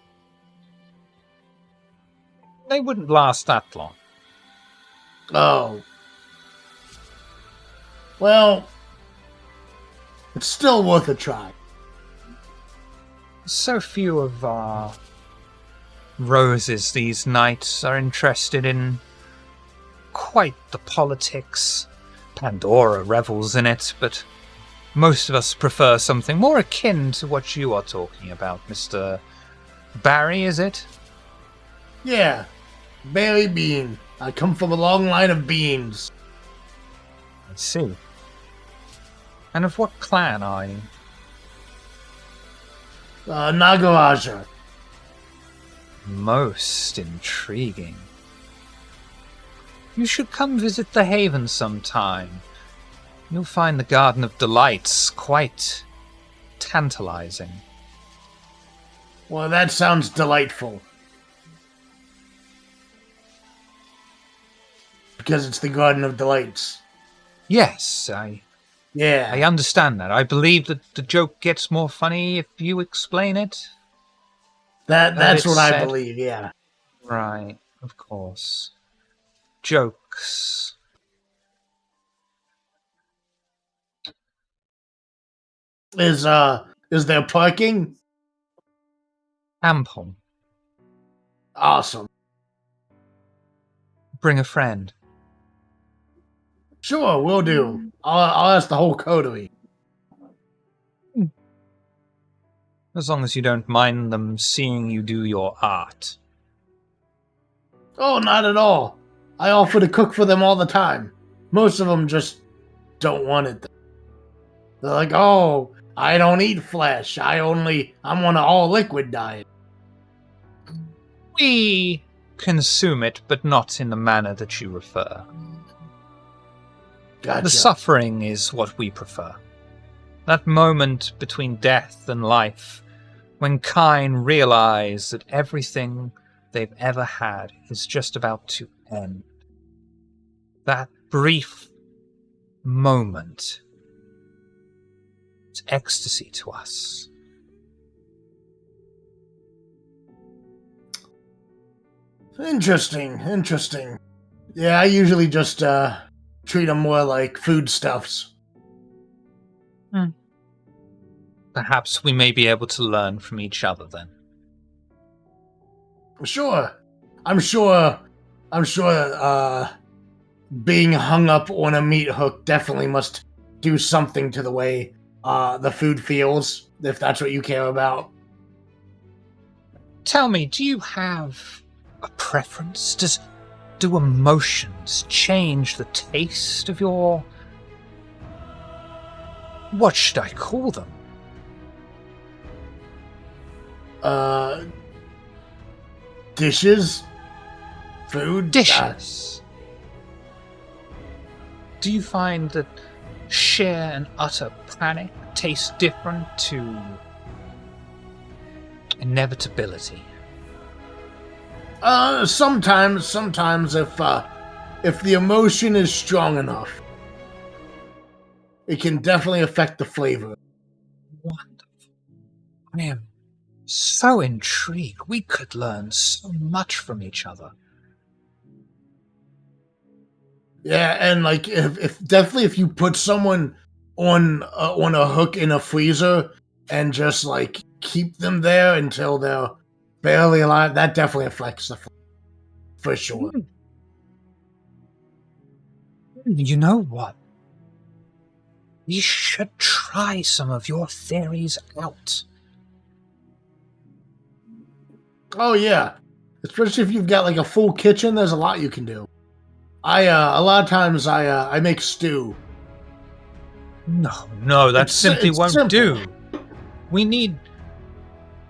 They wouldn't last that long. Oh. Well, it's still worth a try. So few of our roses these nights are interested in quite the politics. Pandora revels in it, but most of us prefer something more akin to what you are talking about, Mr. Barry, is it? Yeah, Barry Bean. I come from a long line of beans. I see. And of what clan are you? Nagaraja. Most intriguing. You should come visit the Haven sometime. You'll find the Garden of Delights quite tantalizing. Well, that sounds delightful. Because it's the Garden of Delights. Yes, I understand that. I believe that the joke gets more funny if you explain it. That's what I believe, yeah. Right, of course. Jokes. Is there parking? Ample. Awesome. Bring a friend. Sure, will do. I'll ask the whole coterie. As long as you don't mind them seeing you do your art. Oh, not at all. I offer to cook for them all the time. Most of them just don't want it. They're like, oh, I don't eat flesh. I'm on an all liquid diet. We consume it, but not in the manner that you refer. Gotcha. The suffering is what we prefer. That moment between death and life, when Kine realize that everything they've ever had is just about to end. That brief moment. It's ecstasy to us. Interesting. Yeah, I usually just treat them more like foodstuffs. Perhaps we may be able to learn from each other then. Sure. I'm sure being hung up on a meat hook definitely must do something to the way the food feels, if that's what you care about. Tell me, do you have a preference? Do emotions change the taste of your... What should I call them? Dishes? Food? Dishes. Do you find that sheer and utter panic tastes different to inevitability? Sometimes if the emotion is strong enough, it can definitely affect the flavor. Wonderful. I am so intrigued. We could learn so much from each other. Yeah, and like if definitely if you put someone on a hook in a freezer and just like keep them there until they're barely alive, that definitely affects the flavor, for sure. You know what? We should try some of your theories out. Oh yeah, especially if you've got like a full kitchen, there's a lot you can do. A lot of times I make stew. No, that It's simply it's won't simple. do. We need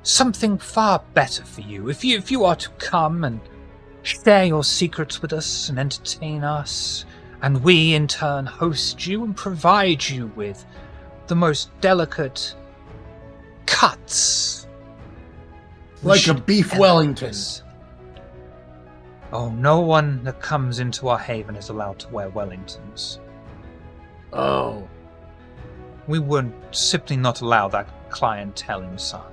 something far better for you. If you are to come and share your secrets with us and entertain us, and we in turn host you and provide you with the most delicate cuts. we Like a should beef elevate Wellington. this. Oh, no one that comes into our haven is allowed to wear Wellingtons. Oh. We would simply not allow that clientele inside.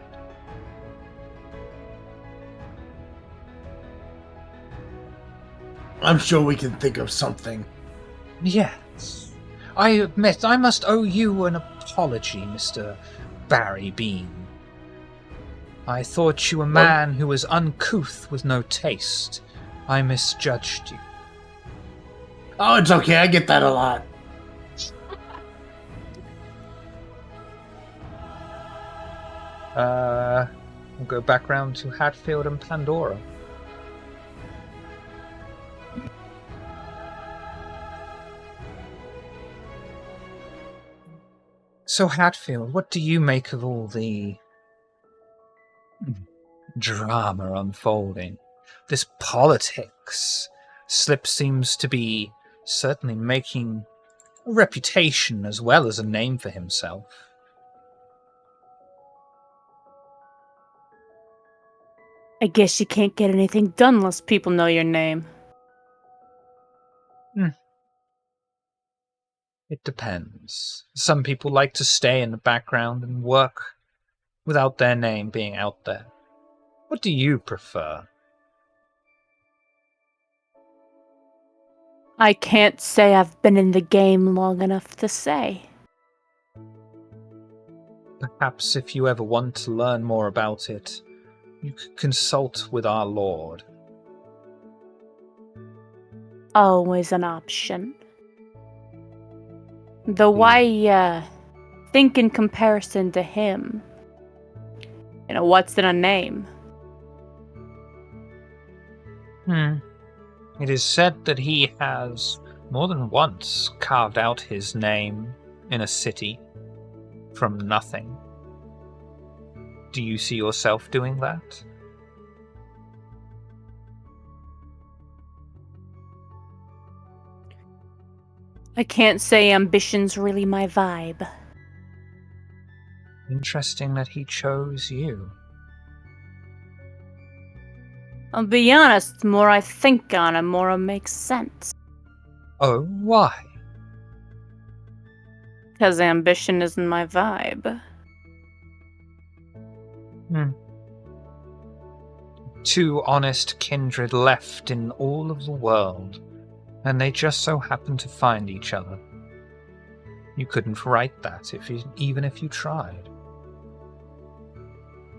I'm sure we can think of something. Yes. I admit I must owe you an apology, Mr. Barry Bean. I thought you a man who was uncouth with no taste. I misjudged you. Oh, it's okay. I get that a lot. We'll go back round to Hatfield and Pandora. So, Hatfield, what do you make of all the drama unfolding? This politics. Slip seems to be certainly making a reputation as well as a name for himself. I guess you can't get anything done unless people know your name. It depends. Some people like to stay in the background and work without their name being out there. What do you prefer? I can't say I've been in the game long enough to say. Perhaps if you ever want to learn more about it, you could consult with our Lord. Always an option. Though I think in comparison to him, what's in a name? It is said that he has more than once carved out his name in a city from nothing. Do you see yourself doing that? I can't say ambition's really my vibe. Interesting that he chose you. I'll be honest, the more I think on it, the more it makes sense. Oh, why? Because ambition isn't my vibe. Two honest kindred left in all of the world, and they just so happened to find each other. You couldn't write that even if you tried.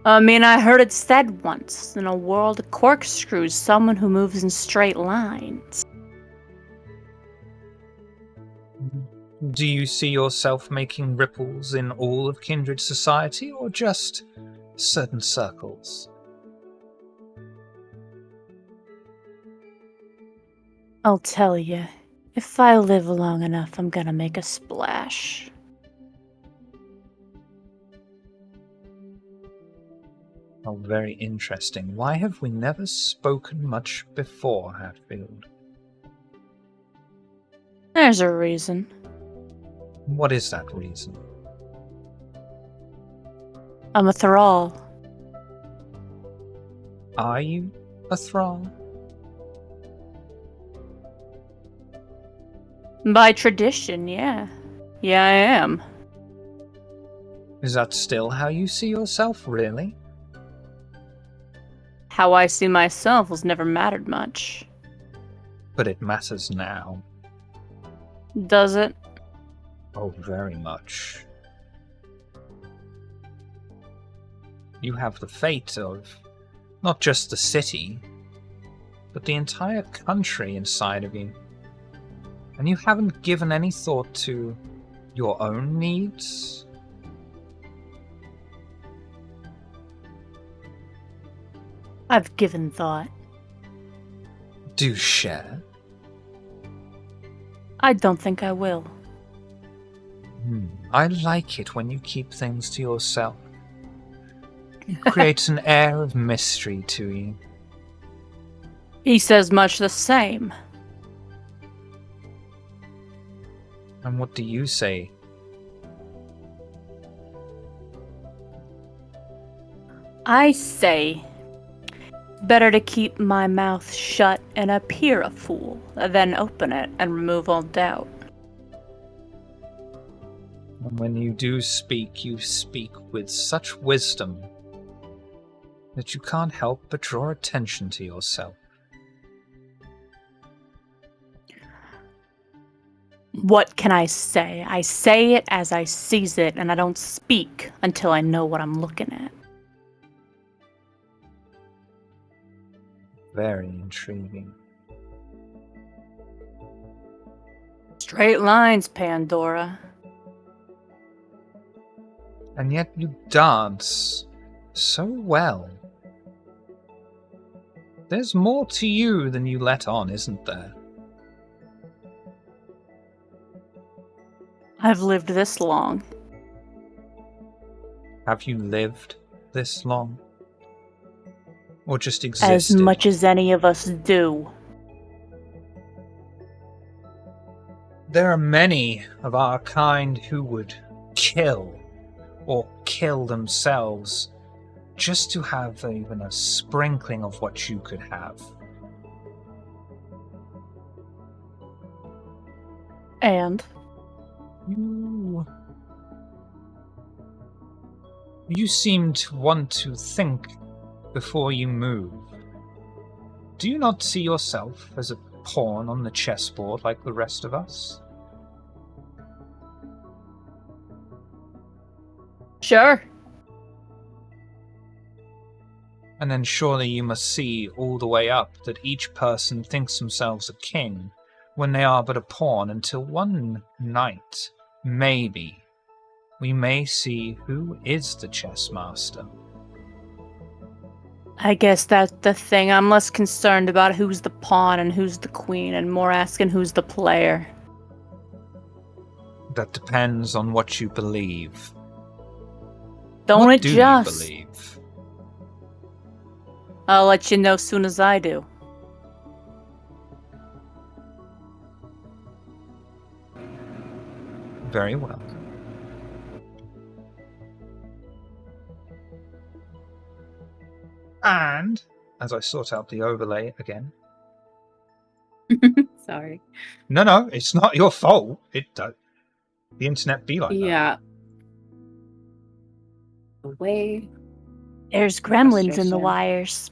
I mean, I heard it said once, in a world of corkscrews, someone who moves in straight lines. Do you see yourself making ripples in all of kindred society, or just certain circles? I'll tell you, if I live long enough, I'm gonna make a splash. Oh, very interesting. Why have we never spoken much before, Hatfield? There's a reason. What is that reason? I'm a thrall. Are you? a thrall? By tradition, yeah. Yeah, I am. Is that still how you see yourself, really? How I see myself has never mattered much. But it matters now. Does it? Oh, very much. You have the fate of not just the city, but the entire country inside of you. And you haven't given any thought to your own needs? I've given thought. Do share. I don't think I will. I like it when you keep things to yourself. It creates an air of mystery to you. He says much the same. And what do you say? I say, better to keep my mouth shut and appear a fool than open it and remove all doubt. And when you do speak, you speak with such wisdom that you can't help but draw attention to yourself. What can I say? I say it as I seize it, and I don't speak until I know what I'm looking at. Very intriguing. Straight lines, Pandora. And yet you dance so well. There's more to you than you let on, isn't there? I've lived this long. Have you lived this long? Or just existed? As much as any of us do. There are many of our kind who would kill or kill themselves just to have even a sprinkling of what you could have. And? You seem to want to think before you move. Do you not see yourself as a pawn on the chessboard like the rest of us? Sure. And then surely you must see all the way up that each person thinks themselves a king when they are but a pawn, until one night, maybe, we may see who is the chess master. I guess that's the thing. I'm less concerned about who's the pawn and who's the queen, and more asking who's the player. That depends on what you believe. Don't What it do you just? believe? I'll let you know soon as I do. Very well. And, as I sort out the overlay again. Sorry. No, it's not your fault. It does. The internet be like that. Yeah. Away There's gremlins in the Frustration. wires.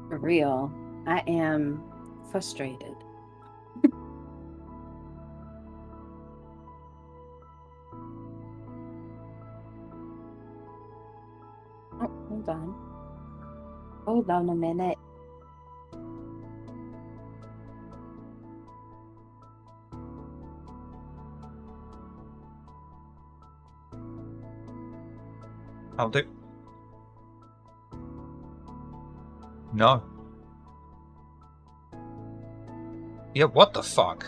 for real. I am frustrated. Oh, hold on. Hold on a minute. I'll do. No. Yeah, what the fuck?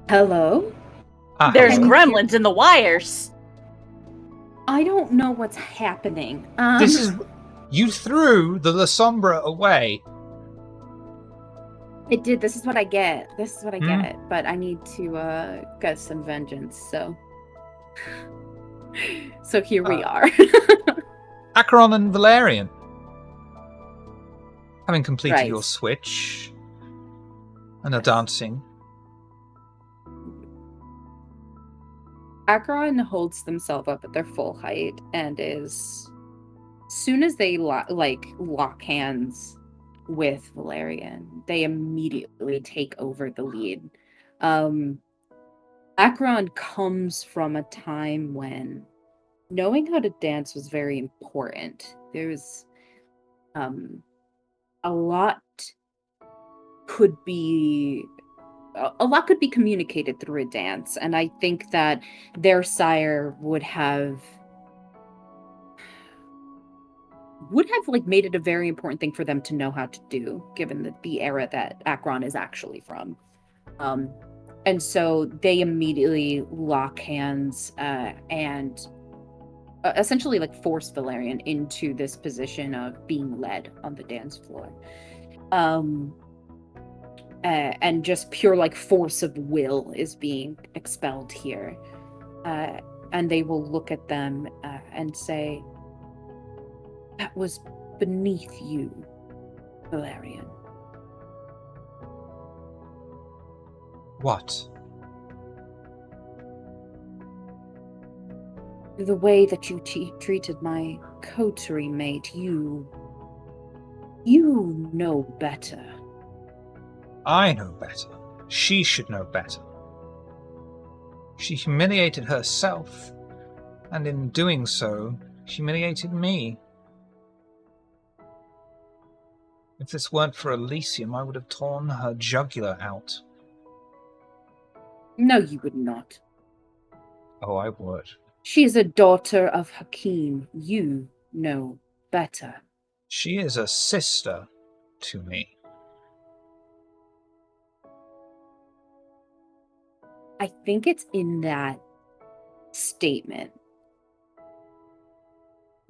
Hello? There's Hello. gremlins in the wires. I don't know what's happening. This is... You threw the La Sombra away. It did. This is what I get. This is what I Hmm. get. But I need to get some vengeance. So here we are. Acheron and Valerian. Having completed Right. your switch and are dancing. Acheron holds themselves up at their full height and is, soon as they lock hands with Valerian, they immediately take over the lead. Acheron comes from a time when knowing how to dance was very important. There's a lot could be communicated through a dance, and I think that their sire would have like made it a very important thing for them to know how to do, given the era that Acheron is actually from. And so they immediately lock hands and essentially like force Valerian into this position of being led on the dance floor. And just pure like force of will is being expelled here. And they will look at them and say, "That was beneath you, Valerian." What? The way that you treated my coterie mate, you know better. I know better. She should know better. She humiliated herself, and in doing so, humiliated me. If this weren't for Elysium, I would have torn her jugular out. No, you would not. Oh, I would. She is a daughter of Hakim. You know better. She is a sister to me. I think it's in that statement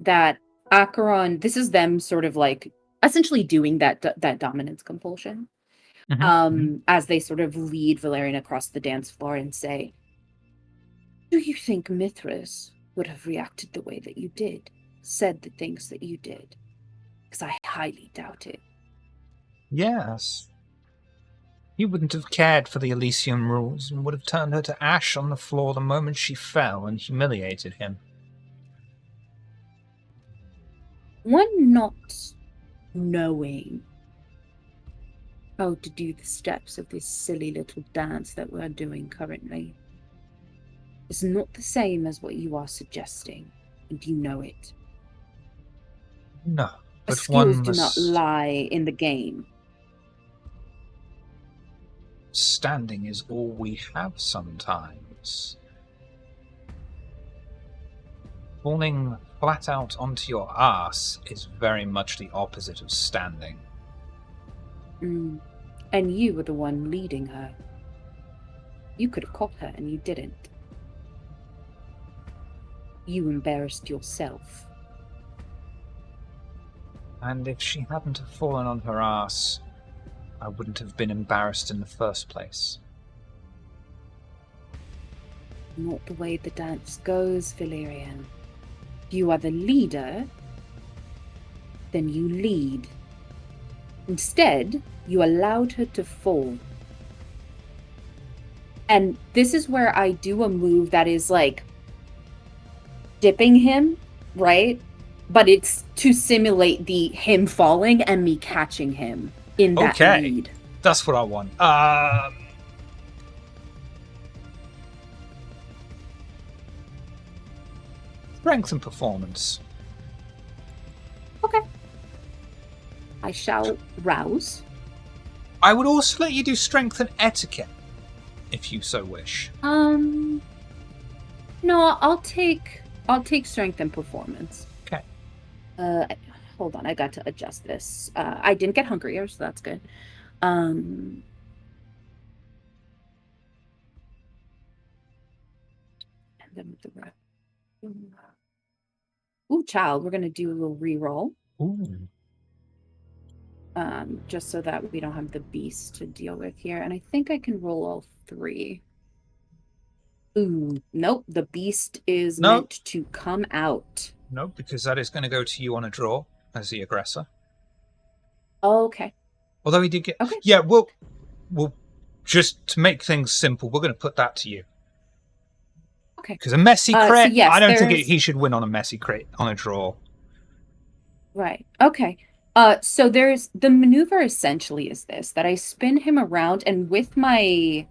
that Acheron, this is them sort of like essentially doing that dominance compulsion. As they sort of lead Valerian across the dance floor and say, "Do you think Mithras would have reacted the way that you did, said the things that you did?" Because I highly doubt it. Yes. He wouldn't have cared for the Elysium rules and would have turned her to ash on the floor the moment she fell and humiliated him. One not knowing how to do the steps of this silly little dance that we're doing currently is not the same as what you are suggesting, and you know it. No, but Skills one do not must... lie in the game. Standing is all we have sometimes. Falling flat out onto your ass is very much the opposite of standing. And you were the one leading her. You could have caught her and you didn't. You embarrassed yourself. And if she hadn't have fallen on her ass, I wouldn't have been embarrassed in the first place. Not the way the dance goes, Valerian. You are the leader, then you lead. Instead, you allowed her to fall. And this is where I do a move that is like dipping him, right? But it's to simulate the him falling and me catching him in that lead. That's what I want. Strength and performance. Okay. I shall rouse. I would also let you do strength and etiquette, if you so wish. No, I'll take strength and performance. Okay. Hold on, I got to adjust this. I didn't get hungrier, so that's good. And then with the rest. Ooh, child, we're gonna do a little reroll. Ooh. Just so that we don't have the beast to deal with here. And I think I can roll all three. Ooh, nope. The beast is meant to come out. No, because that is going to go to you on a draw as the aggressor. Okay. Although he did get... Okay. Yeah, we'll just to make things simple, we're going to put that to you. Okay. Because a messy So crit, yes, I don't think there's- he should win on a messy crit, on a draw. Right. Okay. So there's the maneuver essentially is this, that I spin him around and with my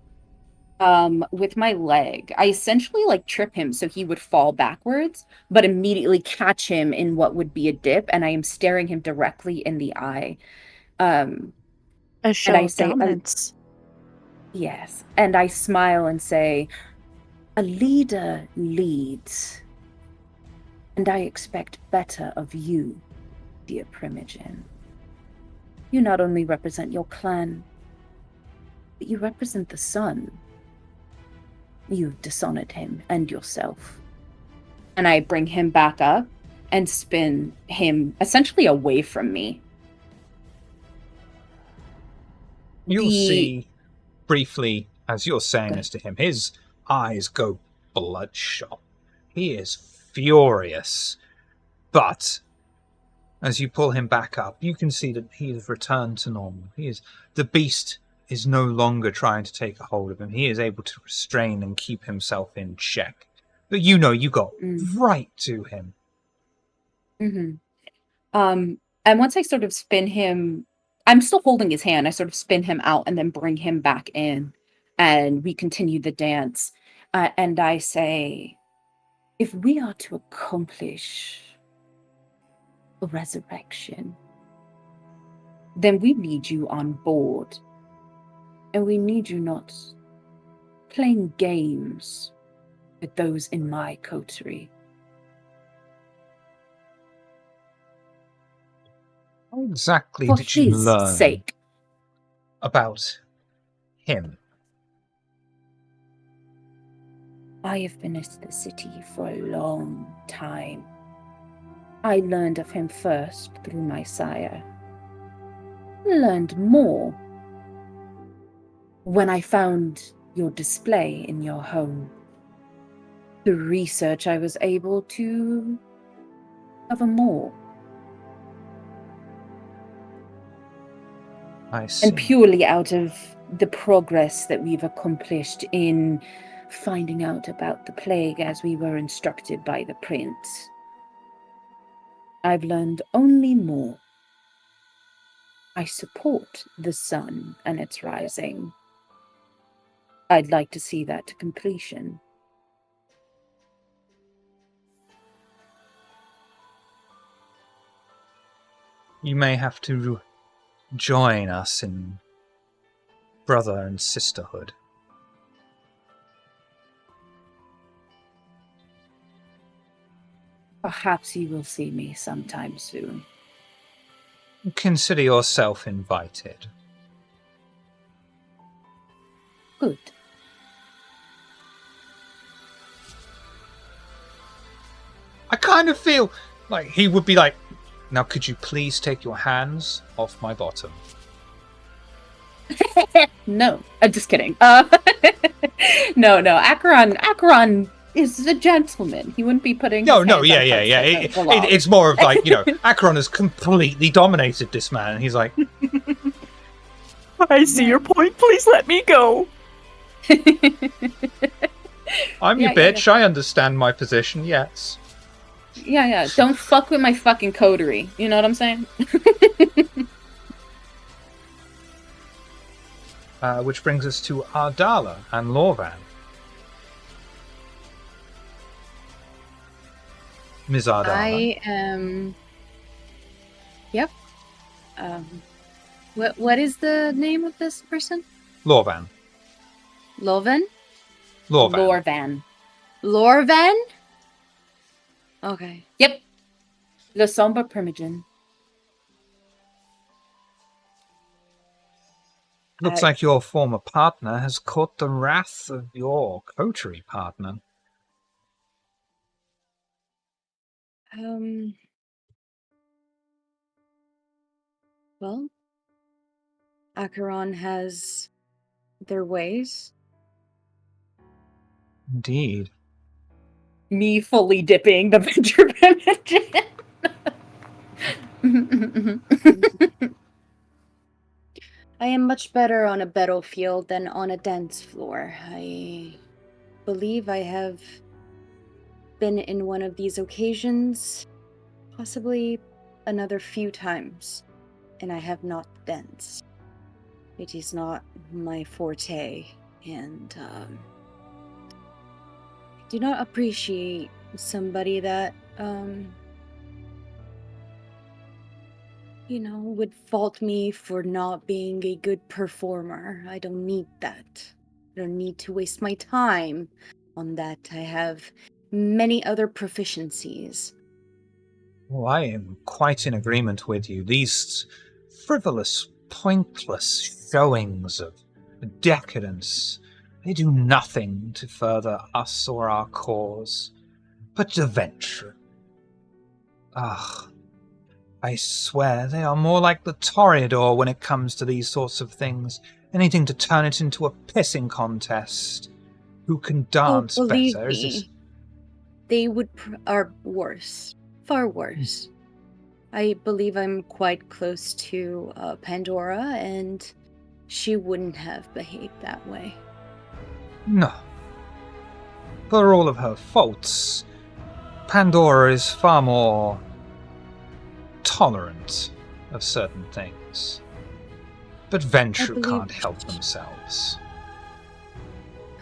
leg, I essentially like trip him so he would fall backwards, but immediately catch him in what would be a dip, and I am staring him directly in the eye. A show And I of say, dominance. yes. And I smile and say, a leader leads. And I expect better of you, dear Primogen. You not only represent your clan, but you represent the sun. You've dishonored him and yourself. And I bring him back up and spin him essentially away from me. You'll see briefly, as you're saying this to him, his eyes go bloodshot. He is furious. But as you pull him back up, you can see that he has returned to normal. The beast is no longer trying to take a hold of him. He is able to restrain and keep himself in check. But you got right to him. Mm-hmm. And once I sort of spin him, I'm still holding his hand. I sort of spin him out and then bring him back in, and we continue the dance. And I say, if we are to accomplish a resurrection, then we need you on board. And we need you not playing games with those in my coterie. How exactly For did you his learn sake. about him? I have been at the city for a long time. I learned of him first through my sire. Learned more when I found your display in your home. Through research, I was able to cover more. I see. And purely out of the progress that we've accomplished in finding out about the plague as we were instructed by the prince, I've learned only more. I support the sun and its rising. I'd like to see that to completion. You may have to join us in brother and sisterhood. Perhaps you will see me sometime soon. Consider yourself invited. Good. I kind of feel like he would be like, now could you please take your hands off my bottom? No, I'm just kidding. No. Acheron is a gentleman. He wouldn't be putting. No, his hands on yeah. folks that don't belong. It's more of like, Acheron has completely dominated this man, and he's like, I see your point. Please let me go. I'm your bitch. I understand my position. Yes. Yeah. Don't fuck with my fucking coterie. You know what I'm saying? Which brings us to Ardala and Lorvan. Ms. Ardala. I am. Yep. What is the name of this person? Lorvan. Loven? Lorvan. Lorvan? Okay. Yep. Le Sombre Primogen. Looks like your former partner has caught the wrath of your coterie partner. Well, Acheron has their ways. Indeed. me fully dipping the venture engine. I am much better on a battlefield than on a dance floor. I believe I have been in one of these occasions, possibly another few times, and I have not danced. It is not my forte, and I do not appreciate somebody that, would fault me for not being a good performer. I don't need that. I don't need to waste my time on that. I have many other proficiencies. Oh, I am quite in agreement with you. These frivolous, pointless showings of decadence, they do nothing to further us or our cause. But the venture. Ah, I swear they are more like the Toreador when it comes to these sorts of things. Anything to turn it into a pissing contest. Who can Oh, dance believe better? Is this... me, they are worse. Far worse. I believe I'm quite close to Pandora, and she wouldn't have behaved that way. No. For all of her faults, Pandora is far more tolerant of certain things. But Ventrue believe can't help themselves.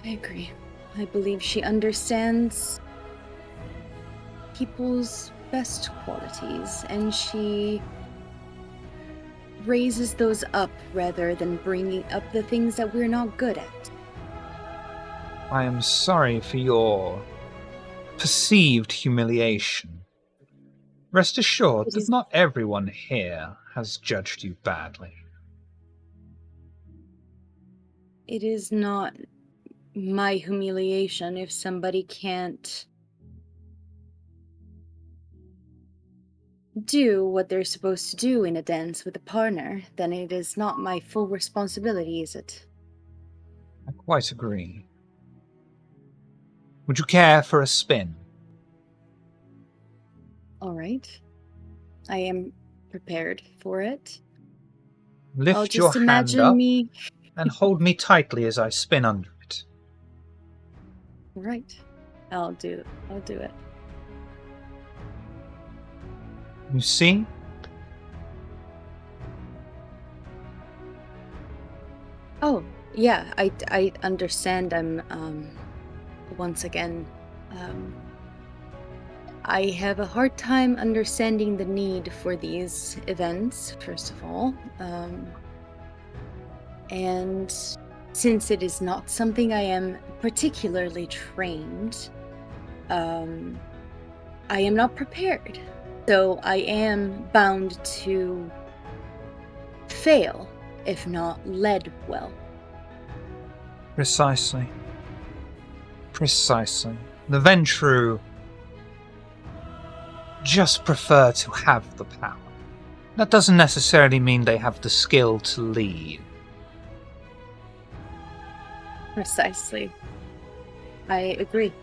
I agree. I believe she understands people's best qualities, and she raises those up rather than bringing up the things that we're not good at. I am sorry for your perceived humiliation. Rest assured that not everyone here has judged you badly. It is not my humiliation if somebody can't do what they're supposed to do in a dance with a partner, then it is not my full responsibility, is it? I quite agree. Would you care for a spin? All right. I am prepared for it. Lift I'll your just hand imagine up me. and hold me tightly as I spin under it. Right. I'll do it. You see? Oh, yeah, I understand. I'm once again, I have a hard time understanding the need for these events, first of all. And since it is not something I am particularly trained, I am not prepared. So I am bound to fail if not led well. Precisely. The Ventrue just prefer to have the power. That doesn't necessarily mean they have the skill to lead. Precisely. I agree.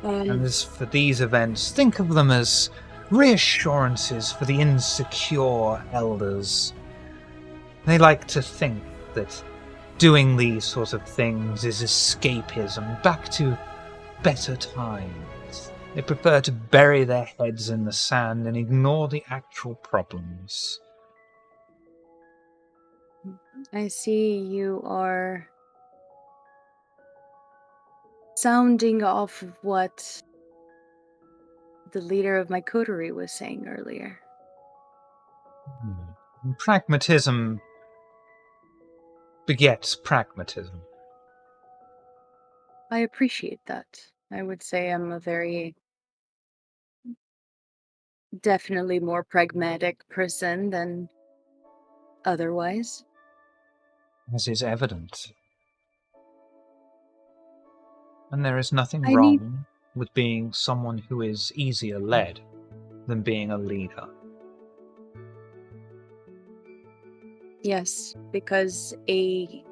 And as for these events, think of them as reassurances for the insecure elders. They like to think that doing these sort of things is escapism, back to better times. They prefer to bury their heads in the sand and ignore the actual problems. I see you are sounding off of what the leader of my coterie was saying earlier. Pragmatism begets pragmatism. I appreciate that. I would say I'm a very definitely more pragmatic person than otherwise. As is evident. And there is nothing I need wrong with being someone who is easier led than being a leader. Yes, because a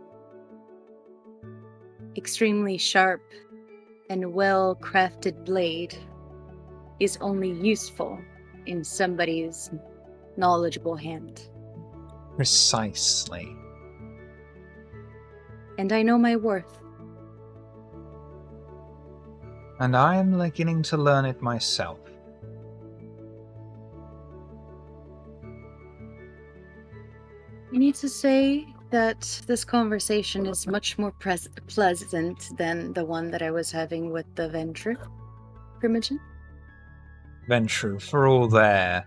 extremely sharp and well-crafted blade is only useful in somebody's knowledgeable hand. Precisely. And I know my worth. And I am beginning to learn it myself. I need to say that this conversation is much more pleasant than the one that I was having with the Ventru Primogen. Ventru, for all their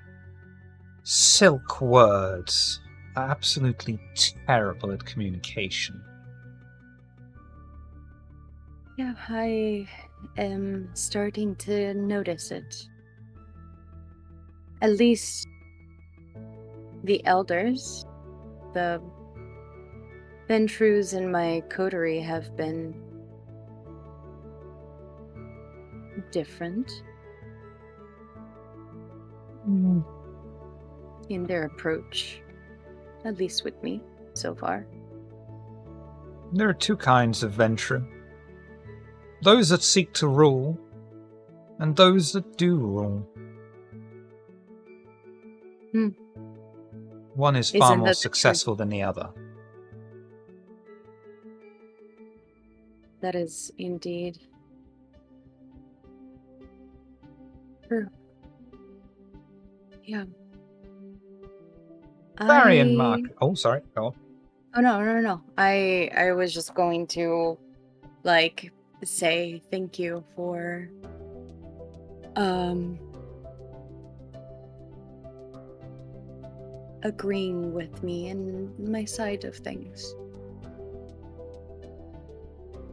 silk words, are absolutely terrible at communication. Yeah, I am starting to notice it. At least the elders, the Ventrus in my coterie have been different in their approach, at least with me so far. There are two kinds of Ventru. Those that seek to rule, and those that do rule. One is far Isn't more that the successful than the other. That is indeed true. Yeah. Barry and Mark. Oh, sorry. Go on. Oh no. I was just going to say thank you for agreeing with me and my side of things.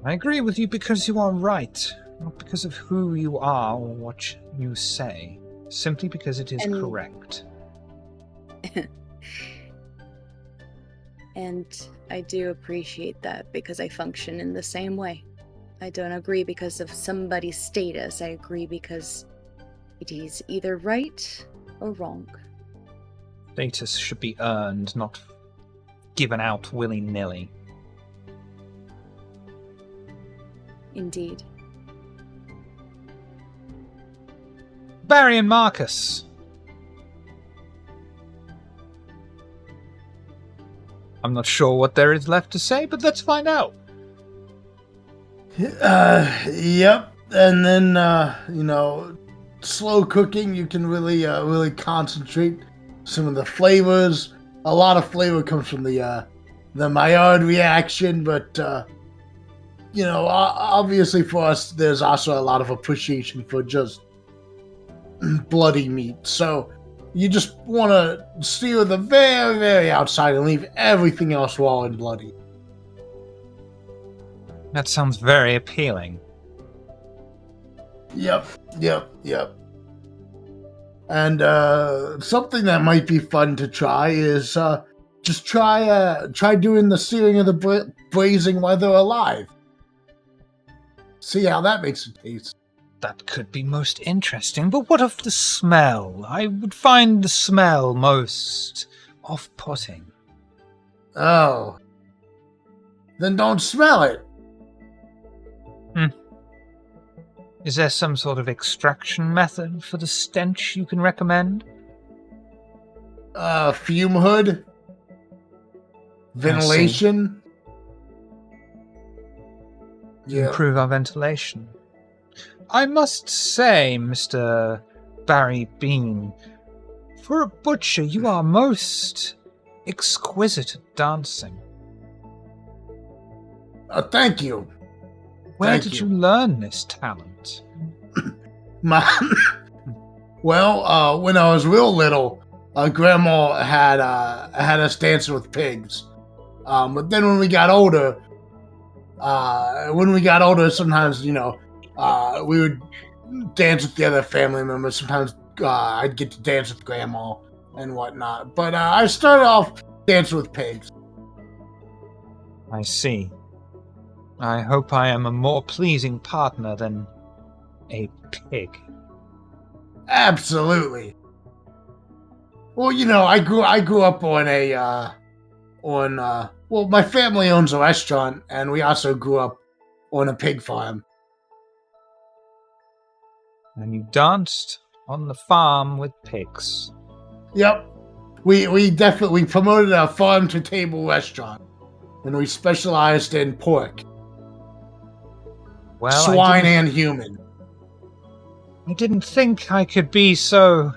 I agree with you because you are right, not because of who you are or what you say, simply because it is correct. And I do appreciate that because I function in the same way. I don't agree because of somebody's status. I agree because it is either right or wrong. Status should be earned, not given out willy-nilly. Indeed. Barry and Marcus. I'm not sure what there is left to say, but let's find out. Yep. And then, slow cooking, you can really concentrate some of the flavors. A lot of flavor comes from the Maillard reaction, but, obviously for us, there's also a lot of appreciation for just bloody meat. So you just want to steer the very, very outside and leave everything else raw and bloody. That sounds very appealing. Yep. And something that might be fun to try is just try doing the searing of the braising while they're alive. See how that makes it taste. That could be most interesting, but what of the smell? I would find the smell most off-putting. Oh. Then don't smell it. Is there some sort of extraction method for the stench you can recommend? Fume hood. Ventilation. Yeah. Improve our ventilation. I must say, Mr. Barry Bean, for a butcher, you are most exquisite at dancing. Thank you. Where did you learn this talent? Well, when I was real little, Grandma had us dancing with pigs. But then when we got older, sometimes we would dance with the other family members. Sometimes I'd get to dance with Grandma and whatnot. But I started off dancing with pigs. I see. I hope I am a more pleasing partner than a pig. Absolutely. Well, I grew up on my family owns a restaurant, and we also grew up on a pig farm. And you danced on the farm with pigs. Yep. We definitely promoted a farm to table restaurant, and we specialized in pork, Well, swine, and human. I didn't think I could be so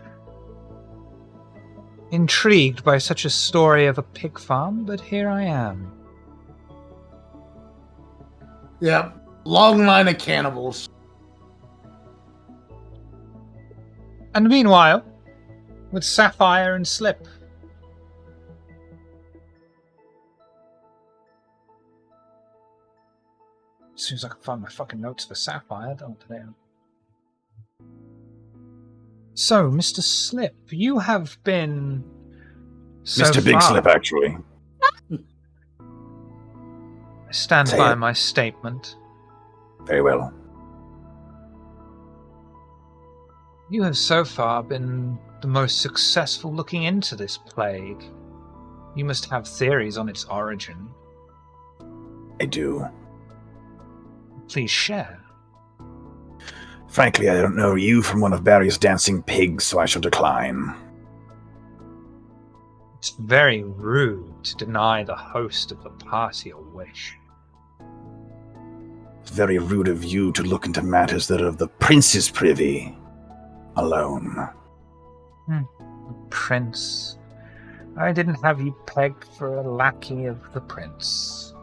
intrigued by such a story of a pig farm, but here I am. Yep. Long line of cannibals. And meanwhile, with Sapphire and Slip. As soon as I can find my fucking notes for Sapphire, don't they? So, Mr. Slip, you have been... Mr. Big Slip, actually. I stand Say by it. my statement. Very well. You have so far been the most successful looking into this plague. You must have theories on its origin. I do. Please share. Frankly, I don't know you from one of Barry's dancing pigs, so I shall decline. It's very rude to deny the host of the party a wish. It's very rude of you to look into matters that are of the prince's privy alone. Prince. I didn't have you pegged for a lackey of the prince.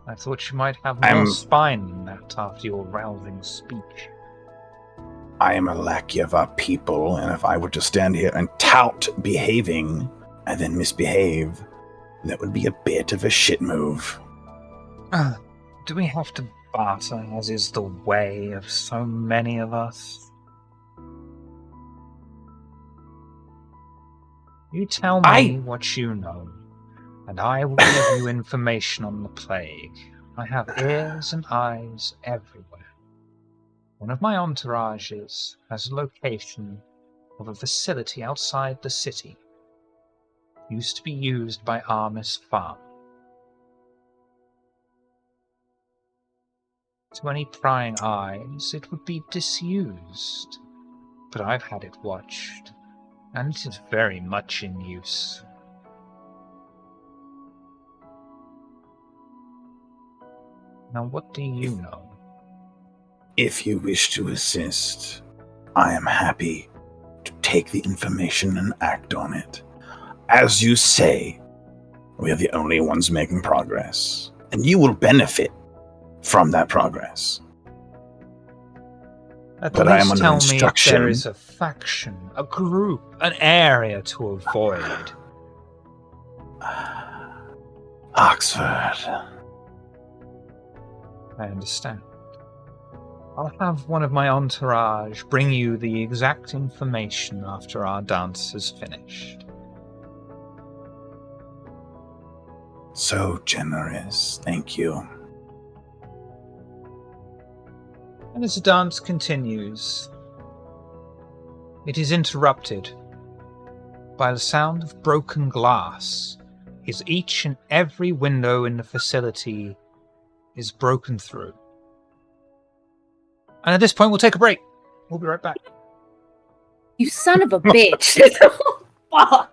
I thought you might have more spine than that after your rousing speech. I am a lackey of our people, and if I were to stand here and tout behaving and then misbehave, that would be a bit of a shit move. Do we have to barter, as is the way of so many of us? You tell me what you know, and I will give you information on the plague. I have ears and eyes everywhere. One of my entourages has a location of a facility outside the city. Used to be used by Armis Farm. To any prying eyes, it would be disused, but I've had it watched, and it is very much in use. Now, what do you know? If you wish to assist, I am happy to take the information and act on it. As you say, we are the only ones making progress, and you will benefit from that progress. At But I am least under tell me if instruction. there is a faction, a group, an area to avoid. Oxford. I understand. I'll have one of my entourage bring you the exact information after our dance is finished. So generous. Thank you. And as the dance continues, it is interrupted by the sound of broken glass as each and every window in the facility is broken through. And at this point, we'll take a break. We'll be right back. You son of a bitch. Fuck.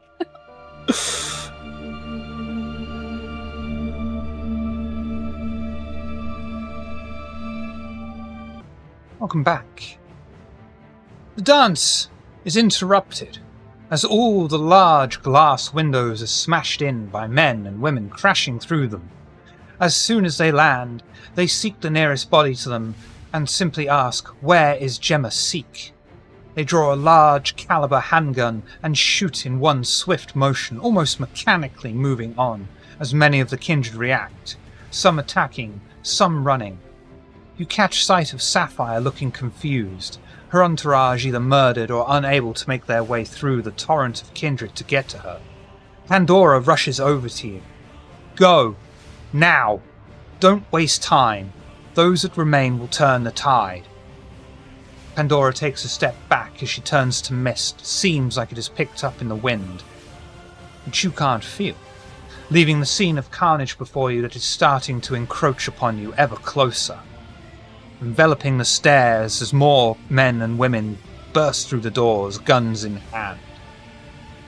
Welcome back. The dance is interrupted as all the large glass windows are smashed in by men and women crashing through them. As soon as they land, they seek the nearest body to them and simply ask, "Where is Gemma Seek?" They draw a large caliber handgun and shoot in one swift motion, almost mechanically moving on, as many of the kindred react, some attacking, some running. You catch sight of Sapphire looking confused, her entourage either murdered or unable to make their way through the torrent of kindred to get to her. Pandora rushes over to you. Go! Now! Don't waste time. Those that remain will turn the tide. Pandora takes a step back as she turns to mist. Seems like it is picked up in the wind, which you can't feel, leaving the scene of carnage before you that is starting to encroach upon you ever closer. enveloping the stairs as more men and women burst through the doors, guns in hand.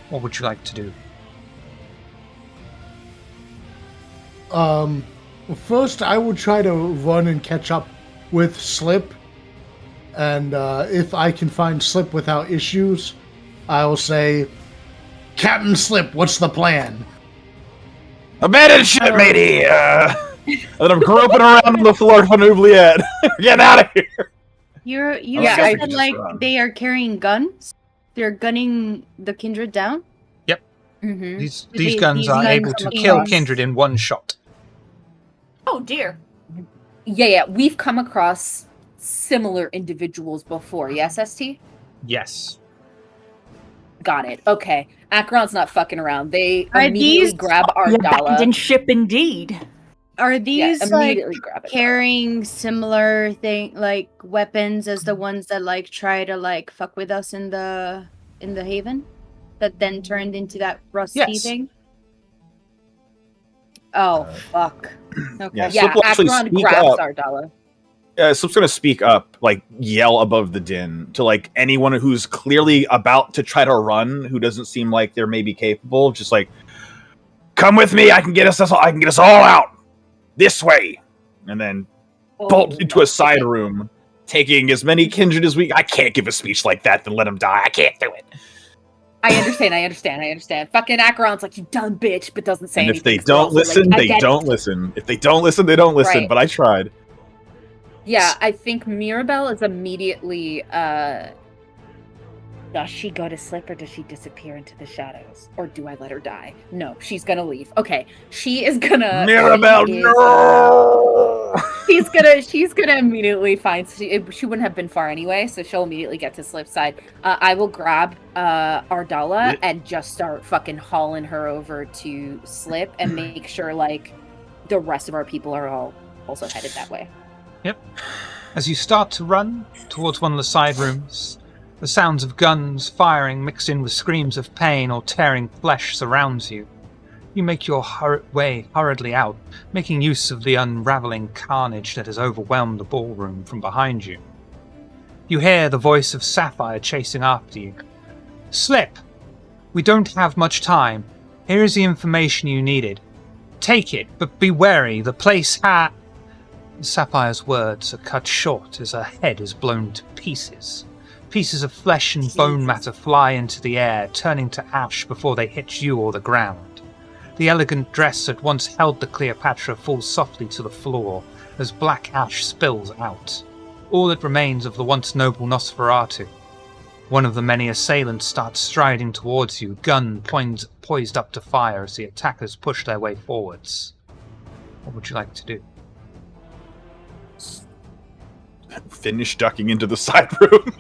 What would you like to do? First, I will try to run and catch up with Slip. And if I can find Slip without issues, I will say, Captain Slip, what's the plan? Abandon ship, matey! Let him groping around on the floor of an oubliette. Get out of here! You Yeah, I said could that, just run. they are carrying guns? They're gunning the Kindred down? Yep. Mm-hmm. These guns are guns able to come kill across- Kindred in one shot. Oh dear. Yeah. We've come across similar individuals before. Yes, ST? Yes. Got it. Okay. Acheron's not fucking around. They Are immediately these- grab Abandoned Ardala. ship indeed. Are these like immediately grab it. carrying similar weapons as the ones that try to fuck with us in the haven? That then turned into that rusty Yes. thing? Oh fuck. Okay. Yeah. Yeah, Slip will actually Acheron speak grabs up. Ardala. Slip's gonna speak up, yell above the din to anyone who's clearly about to try to run, who doesn't seem like they're maybe capable. Just come with me. I can get us all out this way, and then bolt into a side room, taking as many kindred as we. I can't give a speech like that, then let him die. I can't do it. I understand. Fucking Acheron's like, you dumb bitch, but doesn't say And anything. if they so don't also, listen, I they get don't it. listen. If they don't listen, they don't listen. Right. But I tried. Yeah, I think Mirabelle is immediately, does she go to Slip or does she disappear into the shadows? Or do I let her die? No, she's gonna leave. Okay, she is gonna... Mirabelle, she is, no! she's gonna immediately find... She wouldn't have been far anyway, so she'll immediately get to Slip's side. I will grab Ardala and just start fucking hauling her over to Slip and make sure, the rest of our people are all also headed that way. Yep. As you start to run towards one of the side rooms, the sounds of guns firing mixed in with screams of pain or tearing flesh surrounds you. You make your way hurriedly out, making use of the unraveling carnage that has overwhelmed the ballroom from behind you. You hear the voice of Sapphire chasing after you. Slip! We don't have much time. Here is the information you needed. Take it, but be wary. The place Sapphire's words are cut short as her head is blown to pieces. Pieces of flesh and bone matter fly into the air, turning to ash before they hit you or the ground. The elegant dress that once held the Cleopatra falls softly to the floor as black ash spills out. All that remains of the once noble Nosferatu. One of the many assailants starts striding towards you, gun poised up to fire as the attackers push their way forwards. What would you like to do? Finish ducking into the side room.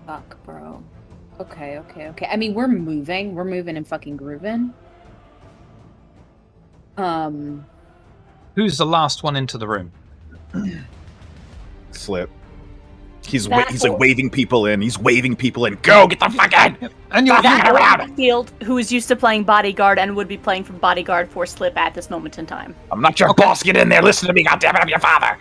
Fuck, bro. Okay. I mean, we're moving and fucking grooving. Who's the last one into the room? Slip. He's That- waving people in. He's waving people in. Go, get the fuck in! And you're Field, who is used to playing bodyguard and would be playing for bodyguard for Slip at this moment in time. I'm not your boss. Get in there. Listen to me. Goddammit, I'm your father.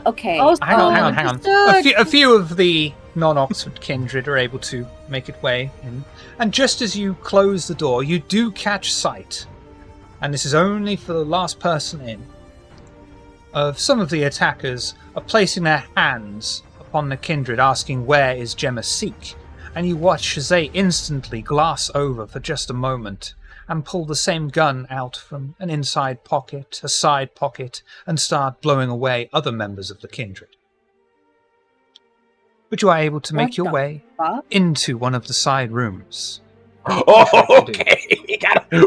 Okay. Also, Hang on. just, A few of the non-Oxford kindred are able to make it way in. And just as you close the door, you do catch sight, and this is only for the last person in, of some of the attackers are placing their hands upon the kindred, asking where is Gemma Seek, and you watch as they instantly glass over for just a moment and pull the same gun out from an inside pocket, a side pocket, and start blowing away other members of the kindred. But you are able to make What your the way fuck? into one of the side rooms. Oh, okay.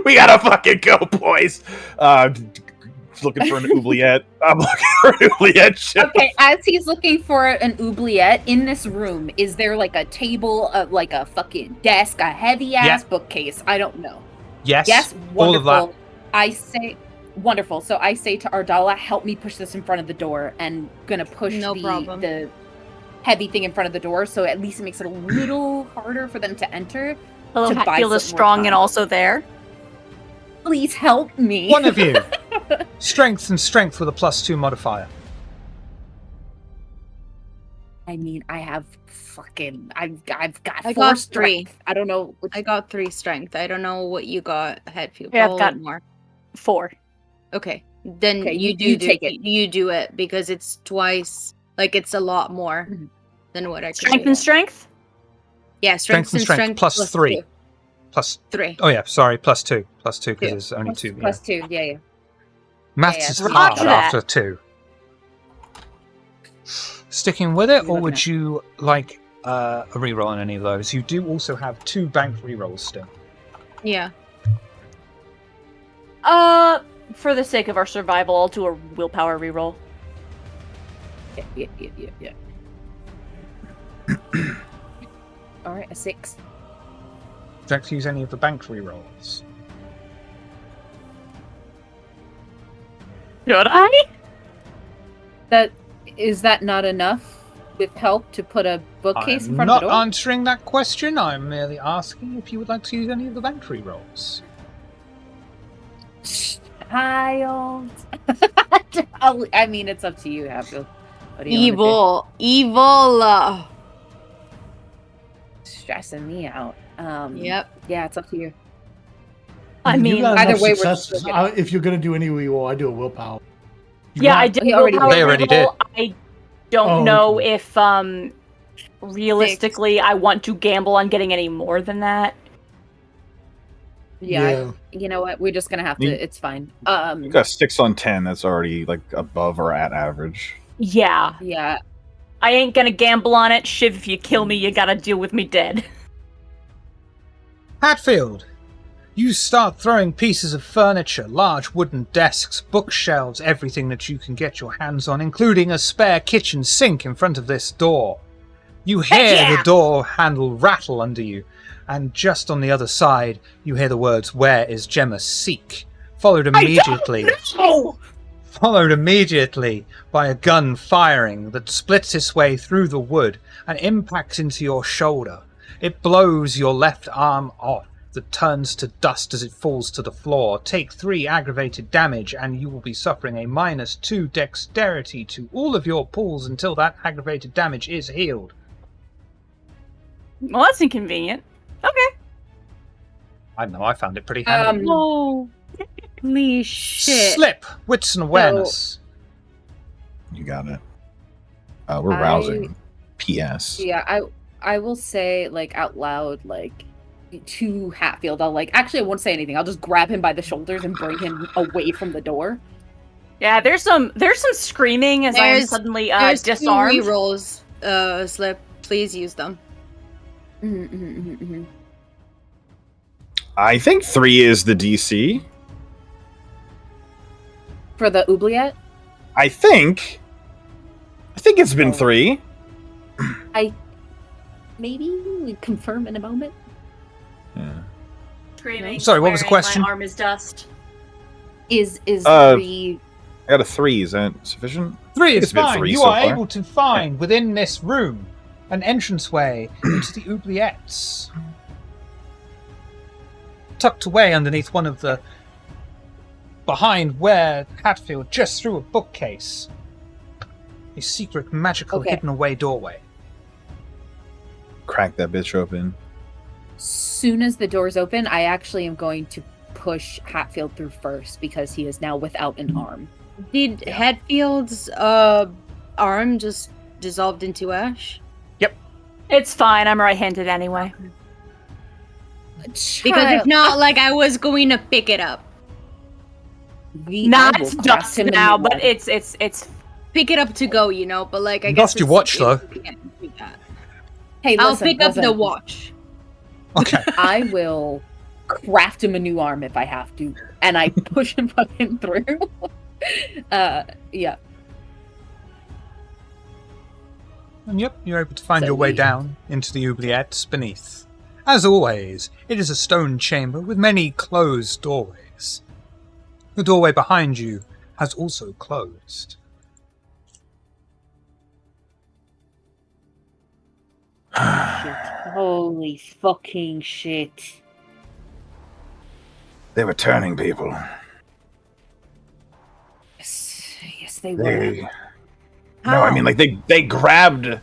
We gotta fucking go, boys. Looking for an oubliette. I'm looking for an oubliette ship. Okay, as he's looking for an oubliette in this room, is there a table, a fucking desk, a heavy ass bookcase? I don't know. Yes, Yes, all of wonderful. that. I say, wonderful. So I say to Ardala, help me push this in front of the door, and gonna push No problem. heavy thing in front of the door, so at least it makes it a little harder for them to enter. Although to buy Hatfield is some more strong time. and also there. Please help me. One of you. Strength and strength with a +2 modifier. I mean, I have I've got I 4 got strength. 3. I don't know. I got 3 strength. I don't know what you got, Hatfield. Yeah, I've Probably got- more. 4. Okay, then Okay, you you take it. You do it because it's twice. Like it's a lot more Mhm. than what I could. Strength do. and strength? Yeah, strength and strength plus 3. 2. Plus. 3. Oh yeah, sorry, +2. +2 because Two. there's only 2. Plus 2. Yeah. Maths yeah, is Roger hard that. after 2. Sticking with it, You're or looking would at- you like a reroll on any of those? You do also have 2 bank rerolls still. Yeah. For the sake of our survival, I'll do a willpower reroll. Yeah. All right, a 6. Would you like to use any of the bank rerolls? Should I? Is that not enough with help to put a bookcase in I'm front of not the door? answering that question. I'm merely asking if you would like to use any of the bank rerolls. Child. I mean, it's up to you, Hatfield. What do you wanna Evil. do? Stressing me out. Yep. Yeah, it's up to you. I You mean, got either enough way, we're successes. still good. If you're gonna do any reroll, I do a willpower. You yeah, got- I did He already willpower did. They already reroll. I don't Oh, know okay. if realistically I want to gamble on getting any more than that. Yeah. You know what? We're just gonna have to. You- It's fine. You got 6 on 10. That's already like above or at average. Yeah. Yeah. I ain't gonna gamble on it. Shiv, if you kill me, you gotta deal with me dead. Hatfield, you start throwing pieces of furniture, large wooden desks, bookshelves, everything that you can get your hands on, including a spare kitchen sink in front of this door. You hear yeah! the door handle rattle under you, and just on the other side, you hear the words, "Where is Gemma? Seek," followed immediately by a gun firing that splits its way through the wood and impacts into your shoulder. It blows your left arm off, that turns to dust as it falls to the floor. Take 3 aggravated damage, and you will be suffering a -2 dexterity to all of your pulls until that aggravated damage is healed. Well, that's inconvenient. Okay. I don't know, I found it pretty handy. Oh, holy shit! Slip, wits and awareness. You got it. We're I- rousing. P.S. Yeah. I will say like out loud like to Hatfield. I'll like actually I won't say anything. I'll just grab him by the shoulders and bring him away from the door. Yeah, there's some screaming as I am There's- suddenly There's disarmed. 2 rerolls. Slip. Please use them. I think 3 is the DC. For the oubliette. I think it's been 3. Maybe we confirm in a moment. Yeah. Screaming. Sorry, what was the swearing, question? My arm is dust. Is 3? I got a 3. Is that sufficient? 3 It's is been fine. 3 You so are far. able to find within this room an entranceway into the oubliettes. Tucked away underneath one of the... behind where Hatfield just threw a bookcase. A secret, magical, Okay. hidden away doorway. Crack that bitch open. Soon as the doors open, I actually am going to push Hatfield through first because he is now without an arm. Did Hatfield's arm just dissolved into ash? It's fine. I'm right-handed anyway. Because if not, like I was going to pick it up. Not dust now, but it's Pick it up to go, you know, but like I You guess lost your watch, though. Hey, I'll listen, pick up the listen. watch. Okay. I will craft him a new arm if I have to, and I push him fucking through. Yeah. And yep, you're able to find So your way we- down into the oubliettes beneath. As always, it is a stone chamber with many closed doorways. The doorway behind you has also closed. Shit. Holy fucking shit. They were turning people. Yes, they were. They... No, I mean, like, they grabbed...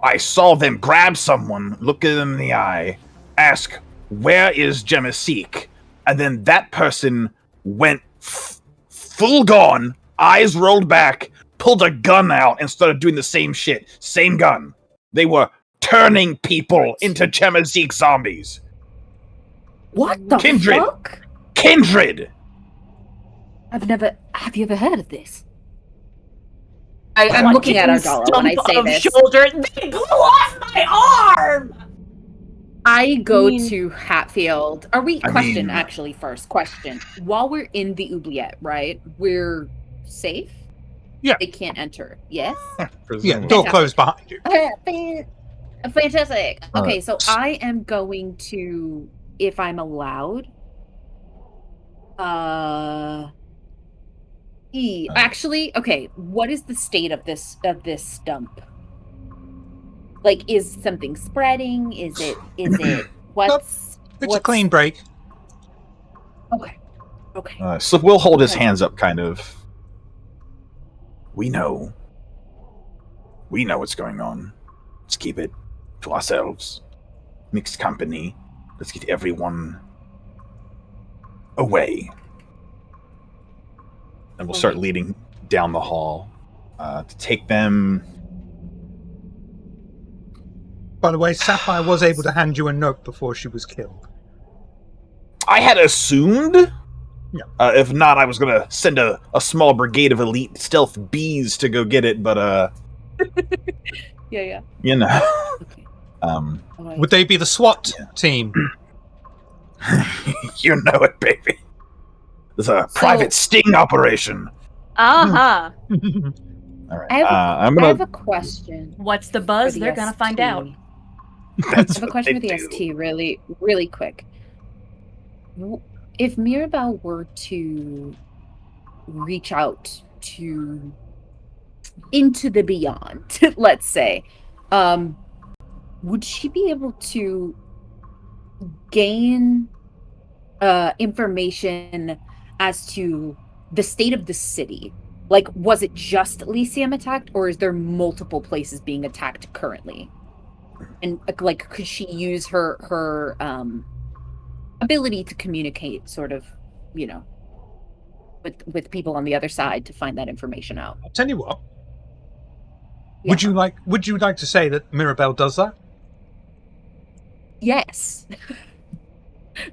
I saw them grab someone, look at them in the eye, ask, where is Gemasik? And then that person went full gone, eyes rolled back, pulled a gun out, and started doing the same shit. Same gun. They were turning people into Gemasik zombies. What the Kindred. fuck? Kindred! Have you ever heard of this? I'm looking at Ardala when I say this. Shoulder. They blew off my arm! I go to Hatfield. Question. While we're in the oubliette, right? We're safe? Yeah. They can't enter. Yes? Yeah, door closed behind you. Fantastic. All Okay, right. so I am going to, if I'm allowed, actually, okay, what is the state of this stump? Like, is something spreading? Is it what's It's a clean break. Okay. Slip will hold his Okay. hands up, kind of. We know what's going on. Let's keep it to ourselves. Mixed company. Let's get everyone away. And we'll start leading down the hall to take them. By the way, Sapphire was able to hand you a note before she was killed. I had assumed. Yeah. If not, I was going to send a small brigade of elite stealth bees to go get it, but Yeah. you know. Okay. Um, Would they be the SWAT team? you know it, baby. It's a private sting operation. Uh-huh. All right. I I'm gonna. have a question. What's the buzz? for the They're gonna find ST. out. I That's have a what question they for the do. ST, really quick. If Mirabelle were to reach out to into the beyond, let's say, would she be able to gain information as to the state of the city? Like, was it just Elysium attacked, or is there multiple places being attacked currently? And like, could she use her ability to communicate, sort of, with people on the other side to find that information out? I'll tell you what. Yeah. Would you like to say that Mirabelle does that? Yes,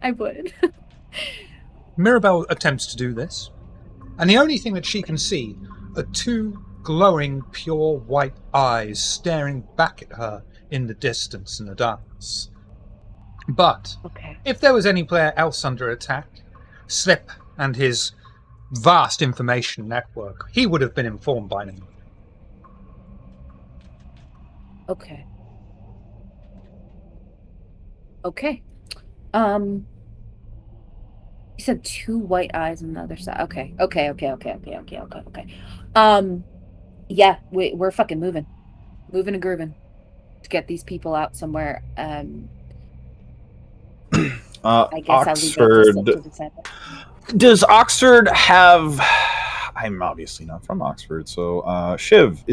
I would. Mirabelle attempts to do this, and the only thing that she can see are two glowing, pure white eyes staring back at her in the distance in the darkness. But Okay. if there was any player else under attack, Slip and his vast information network, he would have been informed by now. Okay. You said two white eyes on the other side. Okay. Yeah, we're fucking moving and grooving to get these people out somewhere. I guess I'll leave that to Oxford. Slip to decide. Does Oxford have? I'm obviously not from Oxford, so Shiv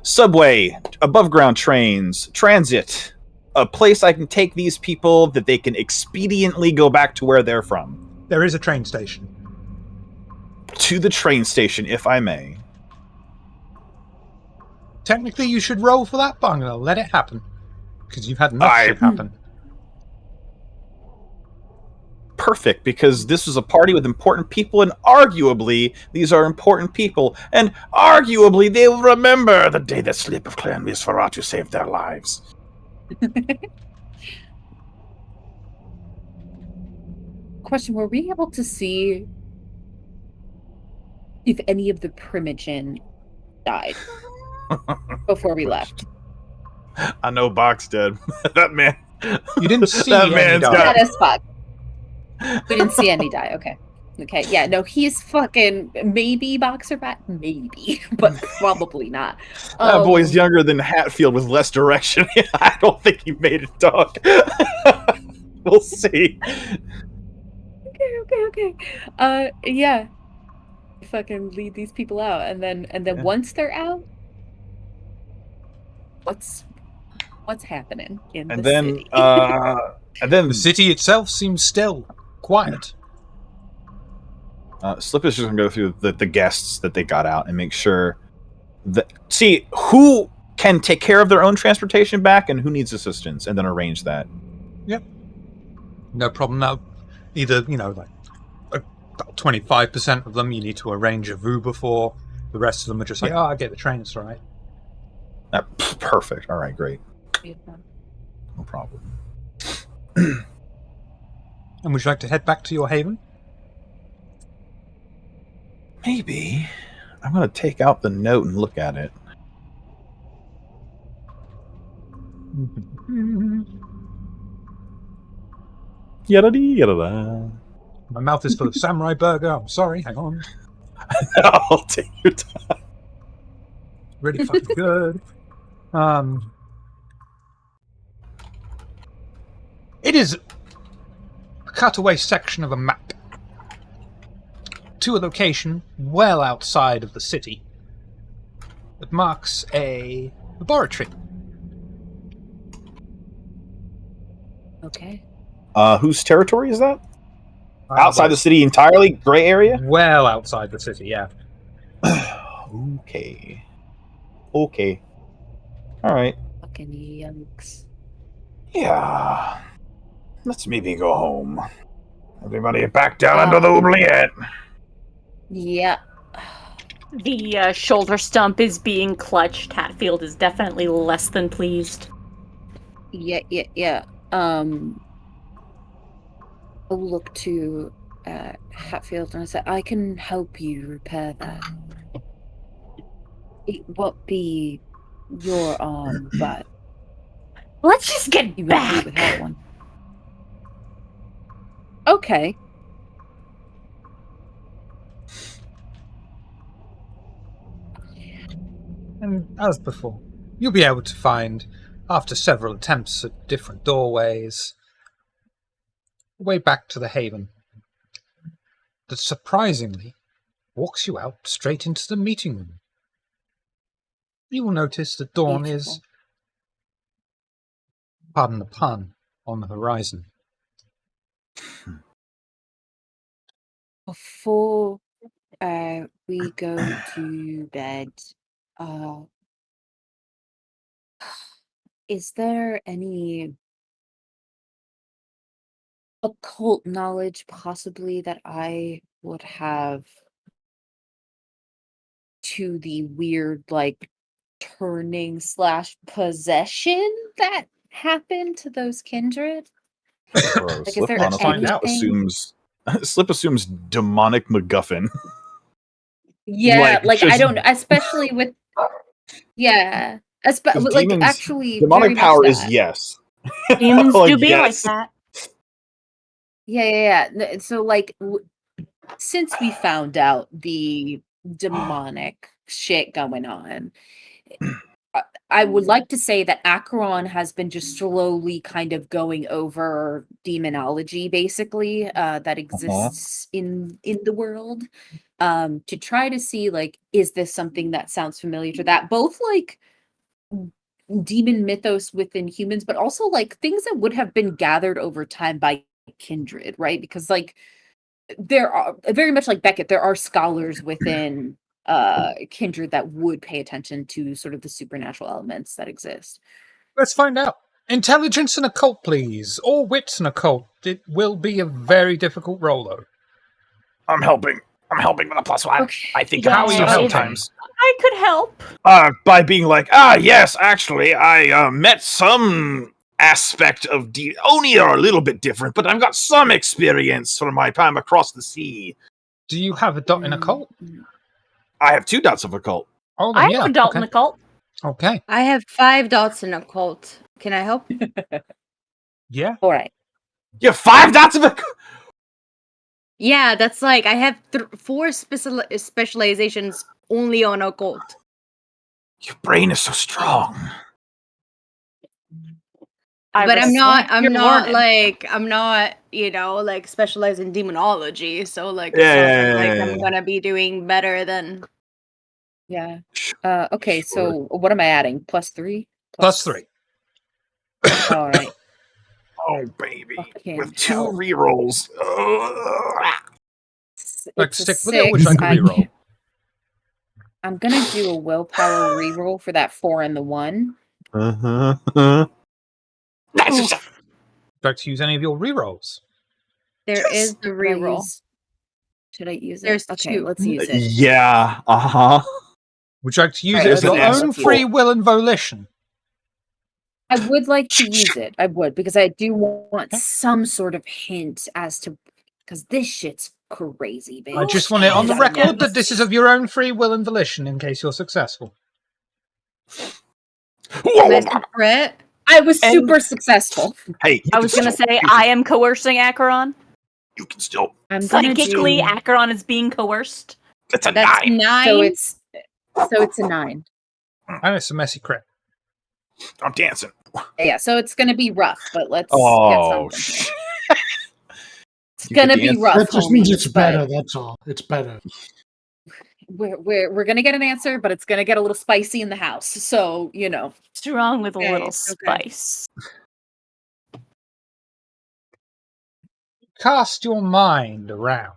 subway, above ground trains, transit, a place I can take these people that they can expediently go back to where they're from. There is a train station. To the train station, if I may. Technically, you should roll for that, but I'm going to let it happen. Because you've had enough shit happen. Perfect, because this is a party with important people, and arguably these are important people, and arguably they will remember The day that Slip of Clan Visferatu saved their lives. Question: were we able to see if any of the Primogen died before we left? I know Bach's dead. That man. You didn't see That any man's die. got- That is fuck. We didn't see any die. Okay. Okay, yeah, no, he's fucking maybe boxer bat, maybe, but probably not. That boy's younger than Hatfield with less direction. I don't think he made it, dog. We'll see. Okay. Yeah. Fucking lead these people out, and then Yeah. once they're out, what's happening in And the then, city? and then The city itself seems still, quiet. Slip is just gonna go through the guests that they got out and make sure that see who can take care of their own transportation back and who needs assistance, and then arrange that. Yep. No problem now. Either, like about 25% of them you need to arrange a Uber for. The rest of them are just like, I get the train, it's all right. Perfect. All right, great. Yeah. No problem. And would you like to head back to your haven? Maybe. I'm gonna take out the note and look at it. Yada-dee-yada-da. My mouth is full of samurai burger. I'm sorry, hang on. I'll take your time. Really fucking good. It is a cutaway section of a map to a location well outside of the city that marks a laboratory. Okay. Whose territory is that? Outside the city entirely? Gray area? Well outside the city, yeah. Okay. Alright. Fucking yikes. Yeah. Let's maybe go home. Everybody back down under the oubliette. Yeah. The shoulder stump is being clutched. Hatfield is definitely less than pleased. Yeah. I'll look to Hatfield and I say, I can help you repair that. It won't be your arm, but Let's just get you won't be back. without one. Okay. And as before, you'll be able to find, after several attempts at different doorways, a way back to the haven that surprisingly walks you out straight into the meeting room. You will notice that dawn is, pardon the pun, on the horizon. Before we go to bed, is there any occult knowledge possibly that I would have to the weird turning / possession that happened to those kindred? Bro, Is Slip there Let's find out. anything? Slip assumes demonic MacGuffin. Yeah, I just don't, especially with yeah, demons. actually very Demonic much power is that. yes. Demons Like, do be like yes. that. Yeah. So since we found out the demonic shit going on, I would like to say that Acheron has been just slowly kind of going over demonology, basically, that exists in the world, to try to see is this something that sounds familiar to that, both demon mythos within humans, but also things that would have been gathered over time by kindred, right? Because there are very much like Beckett, there are scholars within kindred that would pay attention to sort of the supernatural elements that exist. Let's find out. Intelligence and occult, please. Or wits and occult. It will be a very difficult role, though. I'm helping with a +1. Okay. I think How about are you stuff helping? sometimes. I could help. By being like, yes, actually, I met some aspect of only are a little bit different, but I've got some experience from my time across the sea. Do you have a dot in occult? I have 2 dots of occult. Oh, I then, have yeah. a Dalton Okay. occult. Okay. I have 5 dots in occult. Can I help? Yeah. All right. You have 5 dots of occult? Yeah, that's like I have 4 specializations only on occult. Your brain is so strong. But I'm Your not warning. like specialized in demonology. So like it's Yeah, not yeah, like yeah, I'm yeah. gonna be doing better than Yeah. Sure. Okay, Sure. so what am I adding? +3? +3. All right. Oh, baby. Fucking With 2 hell. rerolls. Like, It's a stick with it, or would you 6. like a reroll? I'm gonna do a willpower reroll for that 4 and the 1. That's Would you like to use any of your rerolls? there is the Should I reroll. use? Should I use it? There's Okay, 2. let's use it. Yeah. Would you like to use Right, it of let's your use it, own let's use free it. will and volition? I would like to use it. I would, because I do want Okay. some sort of hint as to, because this shit's crazy, bitch. I just want it on the I know. record that this is of your own free will and volition in case you're successful. Masquerade. I was And- super successful. Hey, you I can was gonna still say use I it. am coercing Acheron. You can still. I'm gonna Psychically, do. Acheron is being coerced. That's a That's 9. 9. So it's a 9. And it's a messy crit. I'm dancing. Yeah, so it's gonna be rough, but let's get Oh, something here. It's You could gonna be dance. rough. That just means homies, it's but better. That's all. It's better. We're gonna get an answer, but it's gonna get a little spicy in the house. So What's wrong with a Okay, little okay. spice? Cast your mind around,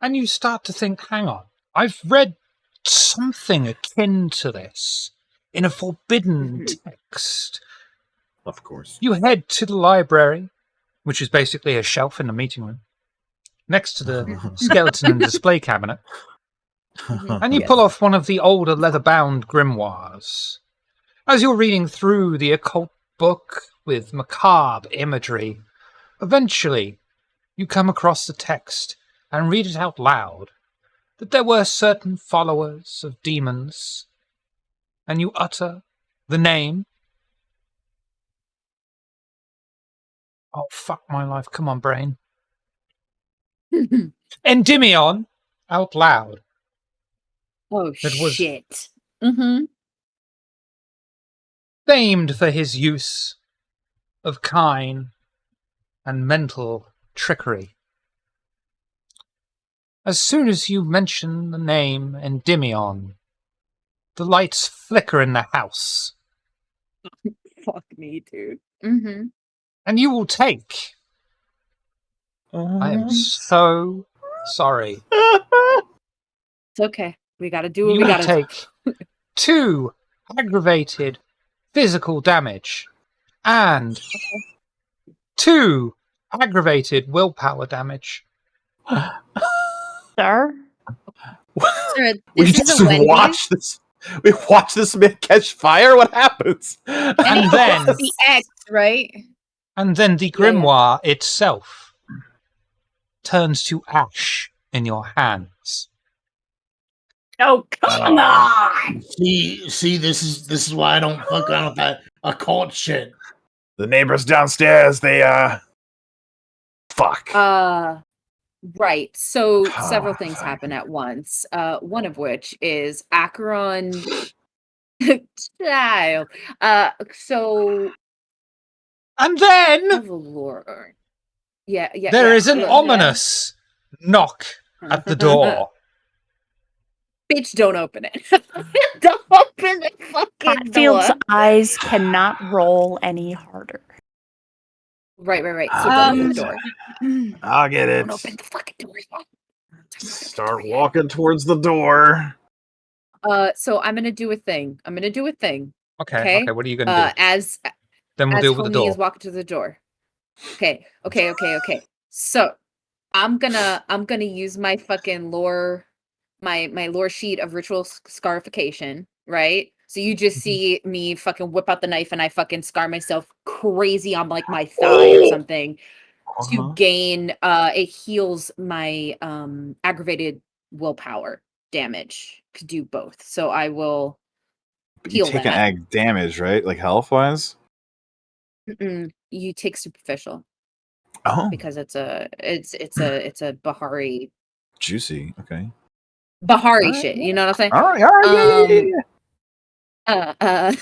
and you start to think, hang on, I've read something akin to this in a forbidden text. of course. You head to the library, which is basically a shelf in the meeting room, next to the skeleton and display cabinet, and you Yes. pull off one of the older leather-bound grimoires. As you're reading through the occult book with macabre imagery, eventually you come across the text and read it out loud, that there were certain followers of demons, and you utter the name. Oh, fuck my life. Come on, brain. Endymion out loud. Oh That was- shit. Mm-hmm. Famed for his use of kine and mental trickery. As soon as you mention the name Endymion, the lights flicker in the house, Fuck me, dude. Mm-hmm. and you will take. I am so sorry. It's okay. We gotta do what You we will gotta do. take 2 aggravated physical damage and 2 aggravated willpower damage. Sir? Sir, We this is just a Wendy's. watch this. We watch this man catch fire. What happens? And then, The X, right? and then the Yeah, yeah. grimoire itself turns to ash in your hands. Oh, come on! See, this is why I don't fuck around with that occult shit. The neighbors downstairs, they, fuck. Right. So several Oh, things fuck. happen at once. One of which is Acheron child. So And then Lord. Yeah. there is an look, ominous knock at the door. Bitch, don't open it. Don't open the fucking Hatfield's door. eyes cannot roll any harder. Right. So don't open the door. I'll get it. Don't open the fucking door. Start walking towards the door. So I'm gonna do a thing. Okay, what are you going to do? As Then we'll as deal with the homie door. is walking to the door. Okay. So I'm gonna use my fucking lore, my lore sheet of ritual scarification, right? So you just see me fucking whip out the knife and I fucking scar myself crazy on like my thigh or something to gain it heals my aggravated willpower damage to do both. So I will But you heal take an that. ag damage, right? Like health wise. You take superficial. Oh, because it's a Bahari juicy. Okay. Bahari All right, shit. You know what I'm saying? All right. Yeah.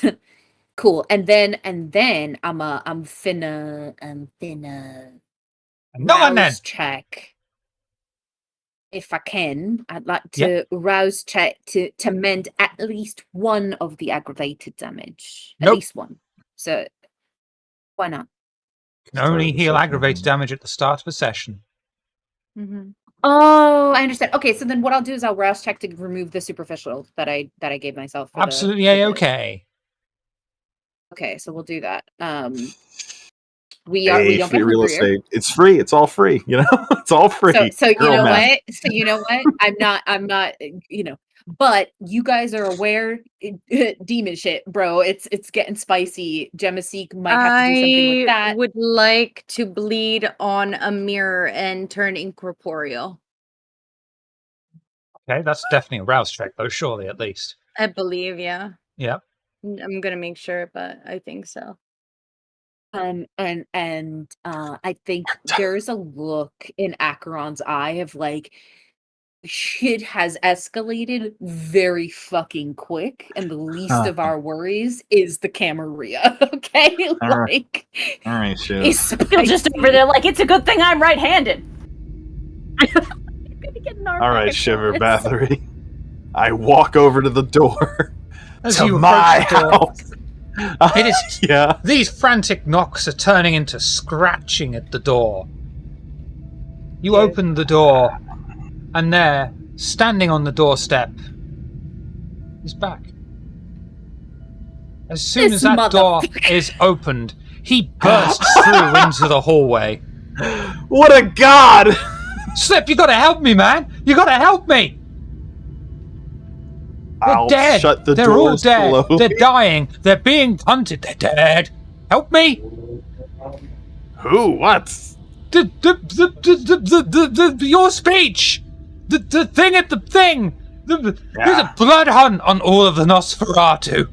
Cool. And then I'm finna Another then. rouse check. If I can, I'd like Yeah. to rouse check to mend at least one of the aggravated damage. At Nope. least one. So why not? Can only Start of the heal session. aggravated damage at the start of a session. Mm-hmm. Oh, I understand. Okay, so then what I'll do is I'll rouse check to remove the superficial that I gave myself for Absolutely the okay. Okay, so we'll do that. We Hey, don't free get real hungrier. estate. It's free. It's all free. You know, it's all free. So you Girl know math. what? So you know what? I'm not, but you guys are aware demon shit, bro. It's getting spicy. Gemasik might have to do something with I that. would like to bleed on a mirror and turn incorporeal. Okay, that's definitely a rouse check, though, surely, at least. I believe, yeah. Yeah. I'm gonna make sure, but I think so. And I think there's a look in Acheron's eye of like shit has escalated very fucking quick, and the least of our worries is the Camarilla. Okay, All right. like All right, shit. it's You're just over there like, it's a good thing I'm right-handed. All right, Shiver Bathory. I walk over to the door As to you my approach the door, house. it is Yeah. these frantic knocks are turning into scratching at the door. You Yeah. open the door, and there, standing on the doorstep, is back. As soon This as that door motherfucker. is opened, he bursts through into the hallway. What a god! Slip, you gotta help me, man! You gotta help me! They're I'll dead! shut the They're all doors dead! slowly. They're dying! They're being hunted! They're dead! Help me! Who? What? Your speech! The thing at the thing! There's a blood hunt on all of the Nosferatu!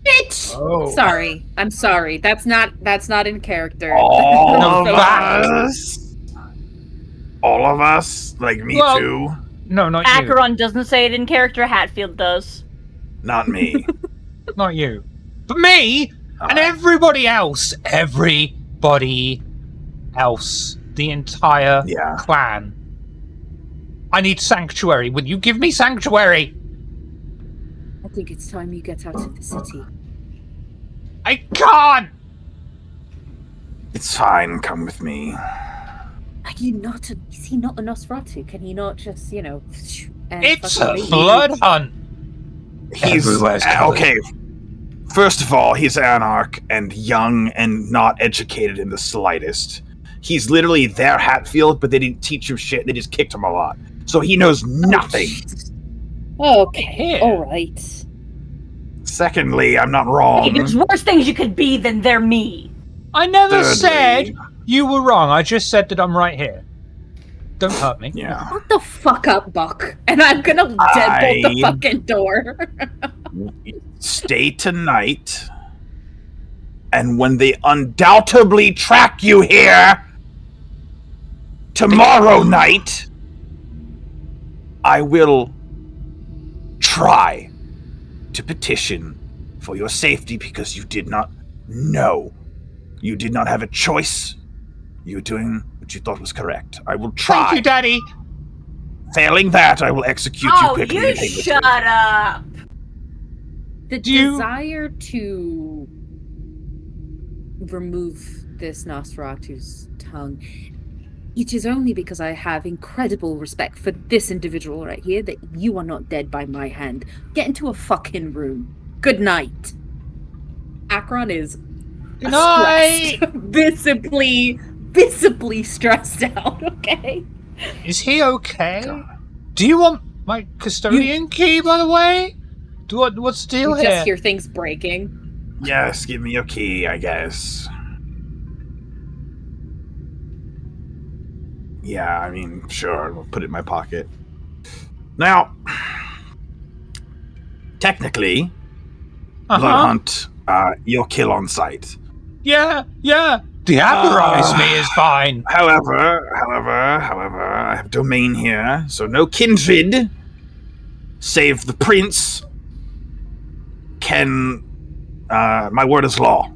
bitch. Oh. Sorry, I'm sorry. That's not in character. All No, of back. us? All of us? Like me Well- too? No, not you. Acheron doesn't say it in character, Hatfield does. Not me. Not you. But me! And everybody else! Everybody else. The entire Yeah. clan. I need sanctuary. Will you give me sanctuary? I think it's time you get out of the city. I can't! It's fine. Come with me. Are you not? Is he not a Nosferatu? Can he not just, and It's fucking a leave? blood hunt! He's Everywhere's covered. okay. First of all, he's anarch and young and not educated in the slightest. He's literally their Hatfield, but they didn't teach him shit. They just kicked him a lot, so he knows nothing. Okay, Yeah. all right. Secondly, I'm not Hey, wrong. there's worse things you could be than they're me. I never Thirdly- said you were wrong. I just said that I'm right here. Don't hurt me. Yeah. Shut the fuck up, Buck. And I'm gonna deadbolt the I- fucking door. Stay tonight, and when they undoubtedly track you here tomorrow night, I will try to petition for your safety because you did not know. You did not have a choice. You're doing what you thought was correct. I will try. Thank you, Daddy! Failing that, I will execute you Oh, quickly. you and painlessly. shut up! The Do you- desire to remove this Nosferatu's tongue, it is only because I have incredible respect for this individual right here that you are not dead by my hand. Get into a fucking room. Good night. Acheron is Good night! stressed. visibly stressed out, okay? Is he okay? Do you want my custodian key, by the way? What's the deal You here? just hear things breaking. Yes, give me your key, I guess. Yeah, I mean, sure, I'll put it in my pocket. Now, technically, Blood Hunt, you'll kill on sight. Yeah. Deaberize me is fine. However, I have domain here, so no kindred, save the prince, can. My word is law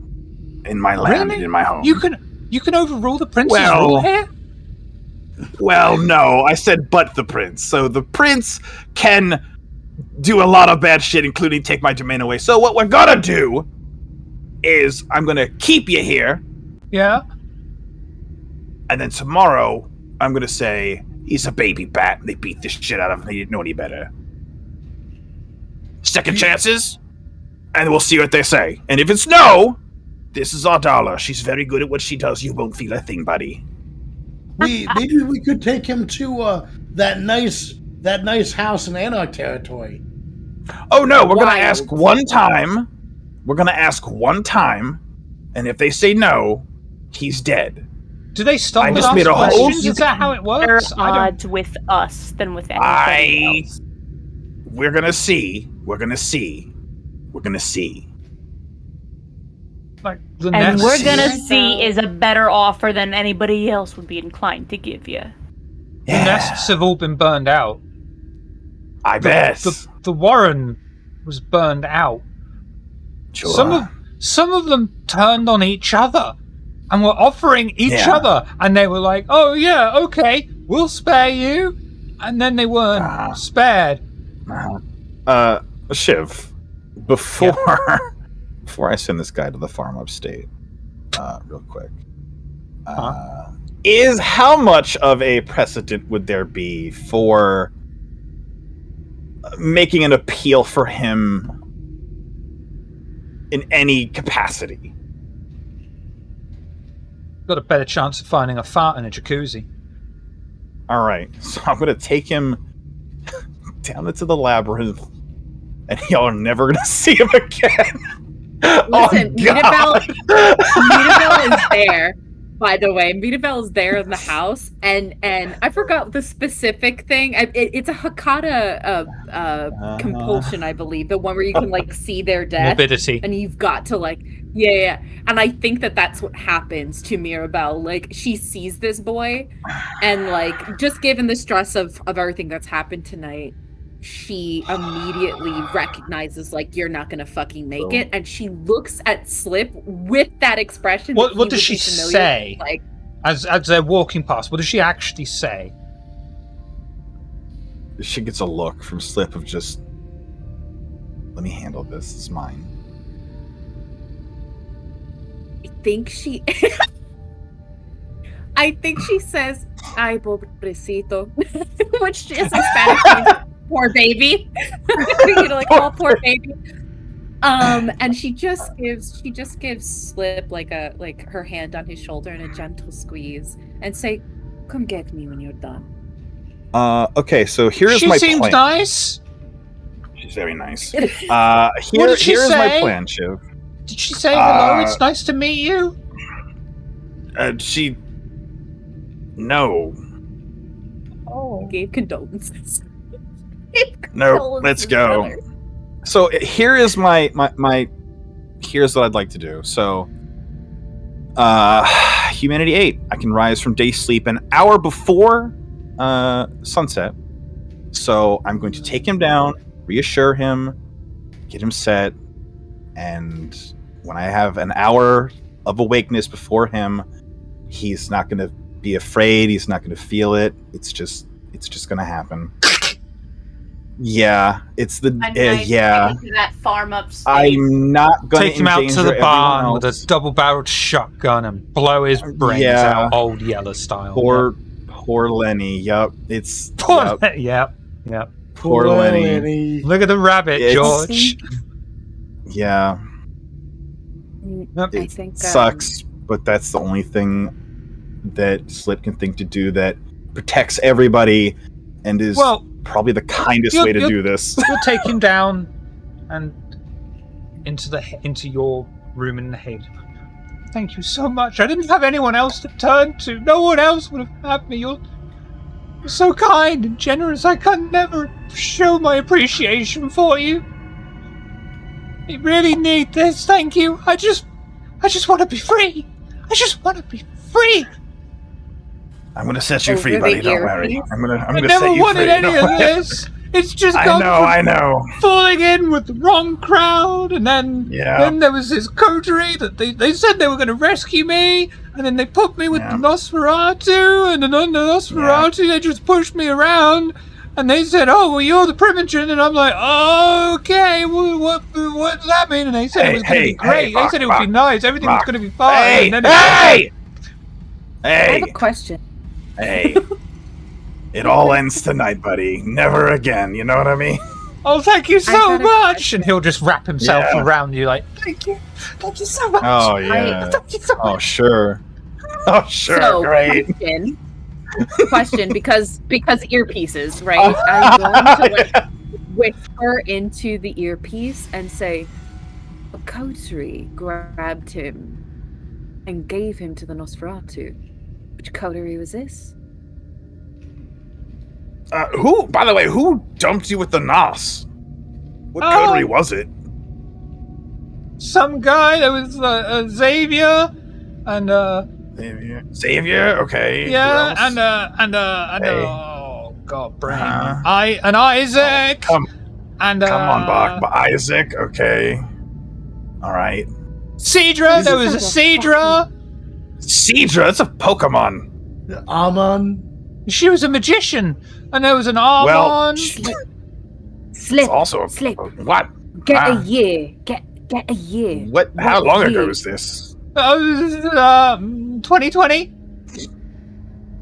in my land and in my home. You can overrule the prince's rule here? Well, no, I said but the prince. So the prince can do a lot of bad shit, including take my domain away. So what we're gonna do is I'm gonna keep you here. Yeah. And then tomorrow, I'm gonna say, he's a baby bat, and they beat the shit out of him. He didn't know any better. Second chances, and we'll see what they say. And if it's no, this is Ardala. She's very good at what she does. You won't feel a thing, buddy. Maybe we could take him to that nice house in Anarch territory. Oh no, we're gonna ask one time. We're gonna ask one time, and if they say no, he's dead. Do they stop I with just us made a whole- questions? Is that how it works? Better odds with us than with anybody else. We're gonna see. We're gonna see. Like the And next... we're gonna see is a better offer than anybody else would be inclined to give you. The nests have all been burned out. I bet. The Warren was burned out. Sure. Some of them turned on each other and were offering each other, and they were like, "Oh yeah, okay, we'll spare you," and then they weren't spared. Shiv, before I send this guy to the farm upstate, real quick, is how much of a precedent would there be for making an appeal for him in any capacity? Got a better chance of finding a fart in a jacuzzi. All right, so I'm going to take him down into the labyrinth, and y'all are never going to see him again. Listen, God. Midabel is there. By the way, Midabel is there in the house, and I forgot the specific thing. It's a Hakata compulsion, I believe, the one where you can like see their death, Morbidity, and you've got to like, yeah. And I think that's what happens to Mirabelle. Like she sees this boy, and like just given the stress of everything that's happened tonight, she immediately recognizes like you're not gonna fucking make it, and she looks at Slip with that expression. What does she say? Like as they're walking past, what does she actually say? She gets a look from Slip of just, let me handle this. It's mine. I think she says, "Ay, pobrecito," which is in Spanish means poor baby. You know, like, oh, poor baby. And she just gives Slip like her hand on his shoulder and a gentle squeeze, and say, "Come get me when you're done." Okay, so here's my plan. She seems nice. She's very nice. Here's say? my plan, Shiv. Did she say hello? It's nice to meet you. No. Oh, gave condolences. No, let's go. Brother. So here is my here's what I'd like to do. So Humanity 8. I can rise from day sleep an hour before sunset. So I'm going to take him down, reassure him, get him set, and when I have an hour of awakeness before him, he's not going to be afraid. He's not going to feel it. It's just going to happen. Yeah, it's the yeah. To that farm upstate. I'm not going to take him out to the barn with a double-barreled shotgun and blow his brains out, old Yeller style. Poor Lenny. Yep, it's poor. Yep. Poor Lenny. Look at the rabbit, George. Yeah. I think sucks, but that's the only thing that Slip can think to do that protects everybody and is probably the kindest way to do this. You'll take him down and into your room in the head. Thank you so much. I didn't have anyone else to turn to. No one else would have had me. You're so kind and generous. I can never show my appreciation for you. I really need this. Thank you. I just want to be free. I just want to be free. I'm gonna set you Over free, the buddy. Don't worry. earpiece? I'm gonna I set never you wanted free. any Don't of worry. this. It's just I gone know. from I know. falling in with the wrong crowd, and then there was this coterie that they said they were going to rescue me, and then they put me with the Nosferatu, and then on the Nosferatu they just pushed me around, and they said, "Oh, well, you're the Primogen," and I'm like, "Oh, okay, well, what does that mean?" And they said it was going to be great. They said it would be nice. Everything was going to be fine. Hey! I have a question. Hey! It all ends tonight, buddy. Never again. You know what I mean? Oh, thank you so much! And he'll just wrap himself around you like, thank you so much. Oh yeah. Thank you so much. Oh sure. Oh sure. So, Great. Question, because earpieces, right? I'm going to whisper into the earpiece and say, a coterie grabbed him and gave him to the Nosferatu. Which coterie was this? Who? By the way, who dumped you with the Nos? What coterie was it? Some guy that was Xavier, and Xavier. Okay. yeah, Who else? and oh god, brain. Isaac. Come and on, Bach. But Isaac. Okay. All right. Cedra. There was a Cedra. Cedra. That's a Pokemon. Amon. She was a magician, and there was an Armon. Slip. Also slip. What? Get a year. Get a year. What? How long ago was this? 2020.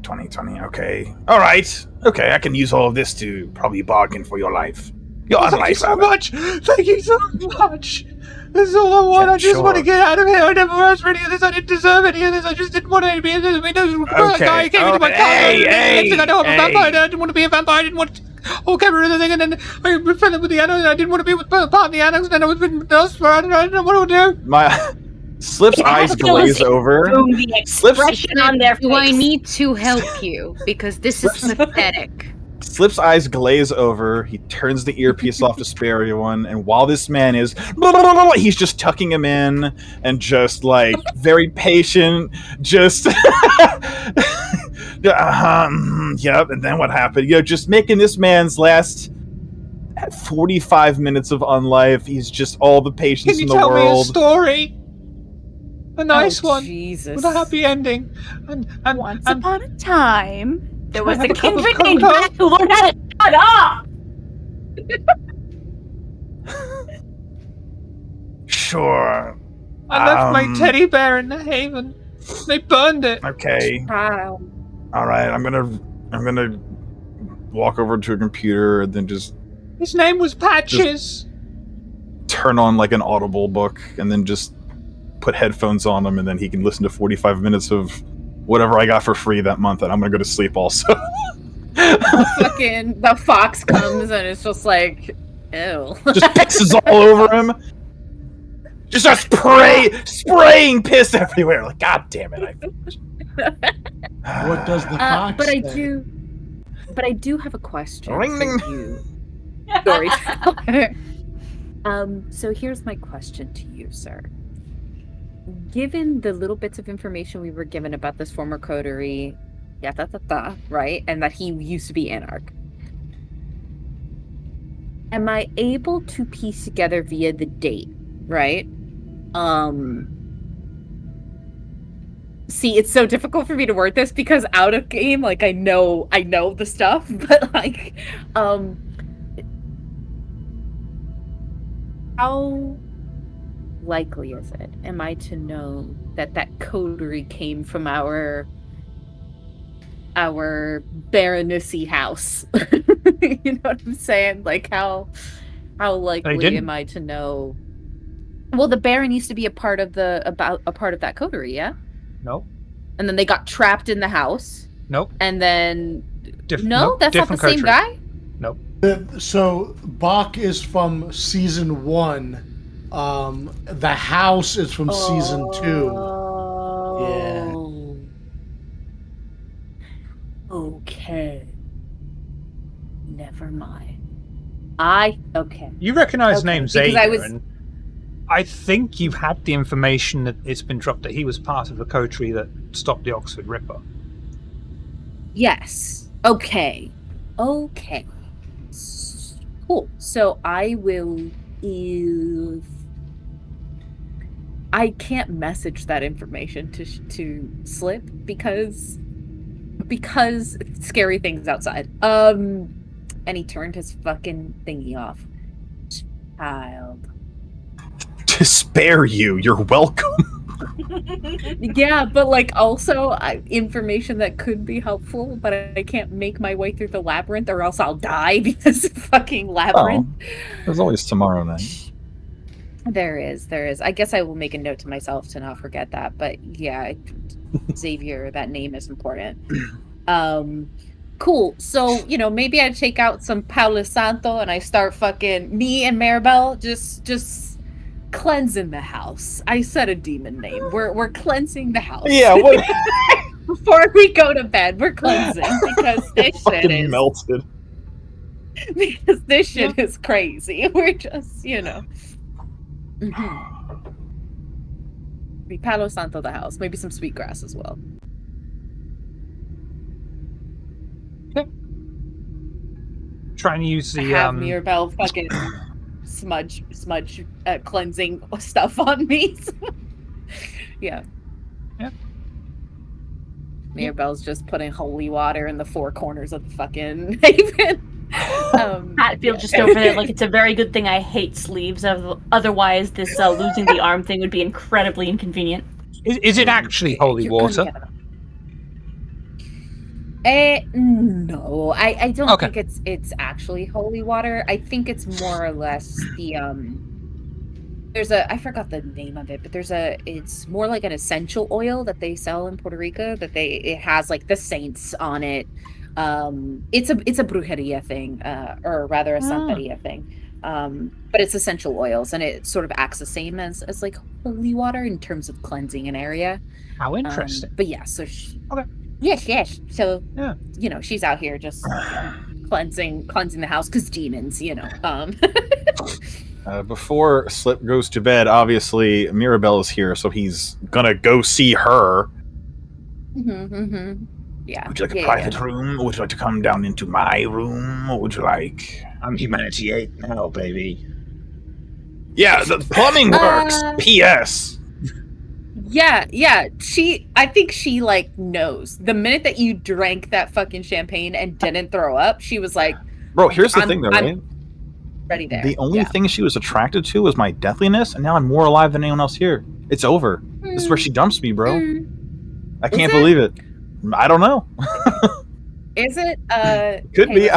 2020. Okay. All right. Okay. I can use all of this to probably bargain for your life. Your Thank life. you so much. Thank you so much. This is all I want. Yeah, I just want to sure. get out of here. I never asked for any of this. I didn't deserve any of this. I just didn't want to be in this. I mean, this guy came into my car. Next thing I know, I'm a vampire. I didn't want to be a vampire. I didn't want to. Okay, everything. And then I was friendly with the animals. I didn't want to be with part of the animals. And then I was with us. I didn't know what to do. My Slip's eyes glaze over. The expression on their face. Do I need to help you? Because this is pathetic. Slip's eyes glaze over. He turns the earpiece off to spare everyone, and while this man is, he's just tucking him in and just like very patient. Just, yep. And then what happened? Just making this man's last 45 minutes of unlife. He's just all the patience Can you in the tell me a world. story? A nice one. Jesus. With a happy ending. And Once upon a time, there was I have a a cup of kindred named cocoa. Matt who learned how to shut up! Sure. I left my teddy bear in the haven. They burned it. Okay. Wow. All right. I'm gonna Walk over to a computer and then just His name was Patches. turn on like an Audible book and then just put headphones on him, and then he can listen to 45 minutes of whatever I got for free that month, and I'm gonna go to sleep also. Fucking the fox comes and it's just like, ew. Just pisses all over him. just start spraying piss everywhere. Like, God damn it! What does the fox But I say? do have a question Ring, for ding. you, storyteller. So here's my question to you, sir. Given the little bits of information we were given about this former coterie, right, and that he used to be Anarch, am I able to piece together via the date, right? See, it's so difficult for me to word this because out of game, like I know the stuff, but like, how likely is it, am I to know that coterie came from our Baronessy house? You know what I'm saying? Like, how likely am I to know? Well, the Baron used to be a part of that coterie, yeah? Nope. And then they got trapped in the house. Nope. And then That's not the same guy? Nope. So Bach is from season 1. The house is from season 2. Yeah. Okay. Never mind. Okay. You recognize the name Because Xavier, I was- and I think you've had the information that it's been dropped that he was part of the coterie that stopped the Oxford Ripper. Yes. Okay. Cool. So I will. If I can't message that information to Slip because scary things outside. And he turned his fucking thingy off. Child. To spare you, you're welcome. Yeah, but like also information that could be helpful, but I can't make my way through the labyrinth or else I'll die because of fucking labyrinth. There's always tomorrow night. There is. I guess I will make a note to myself to not forget that. But yeah, Xavier, that name is important. Cool. So, maybe I take out some Palo Santo and I start fucking me and Maribel just cleansing the house. I said a demon name. We're cleansing the house. Yeah, what? Before we go to bed, we're cleansing because this shit is melted. Because this shit is crazy. We're just, We Palo Santo the house. Maybe some sweetgrass as well. Okay. Trying to use the have Mirabelle fucking smudge cleansing stuff on me. Yeah. Mirabelle's just putting holy water in the four corners of the fucking haven. Hatfield just over there like it's a very good thing I hate sleeves. Otherwise, this losing the arm thing would be incredibly inconvenient. Is it actually holy water? No, I don't think it's actually holy water. I think it's more or less the there's I forgot the name of it, but it's more like an essential oil that they sell in Puerto Rico it has like the saints on it. It's a brujeria thing, or rather a santeria thing. But it's essential oils and it sort of acts the same as like holy water in terms of cleansing an area. How interesting. But yeah, so yes. So yeah, she's out here just cleansing the house because demons, Before Slip goes to bed, obviously Mirabelle is here, so he's gonna go see her. Yeah. Would you like a private room? Or would you like to come down into my room? What would you like? I'm Humanity 8 now, baby. Yeah, the plumbing works. P.S. Yeah. I think she like knows. The minute that you drank that fucking champagne and didn't throw up, she was like, "Bro, here's the thing, though, right? Ready there." The only thing she was attracted to was my deathliness, and now I'm more alive than anyone else here. It's over. This is where she dumps me, bro. I can't believe it. I don't know. Is it? Could be.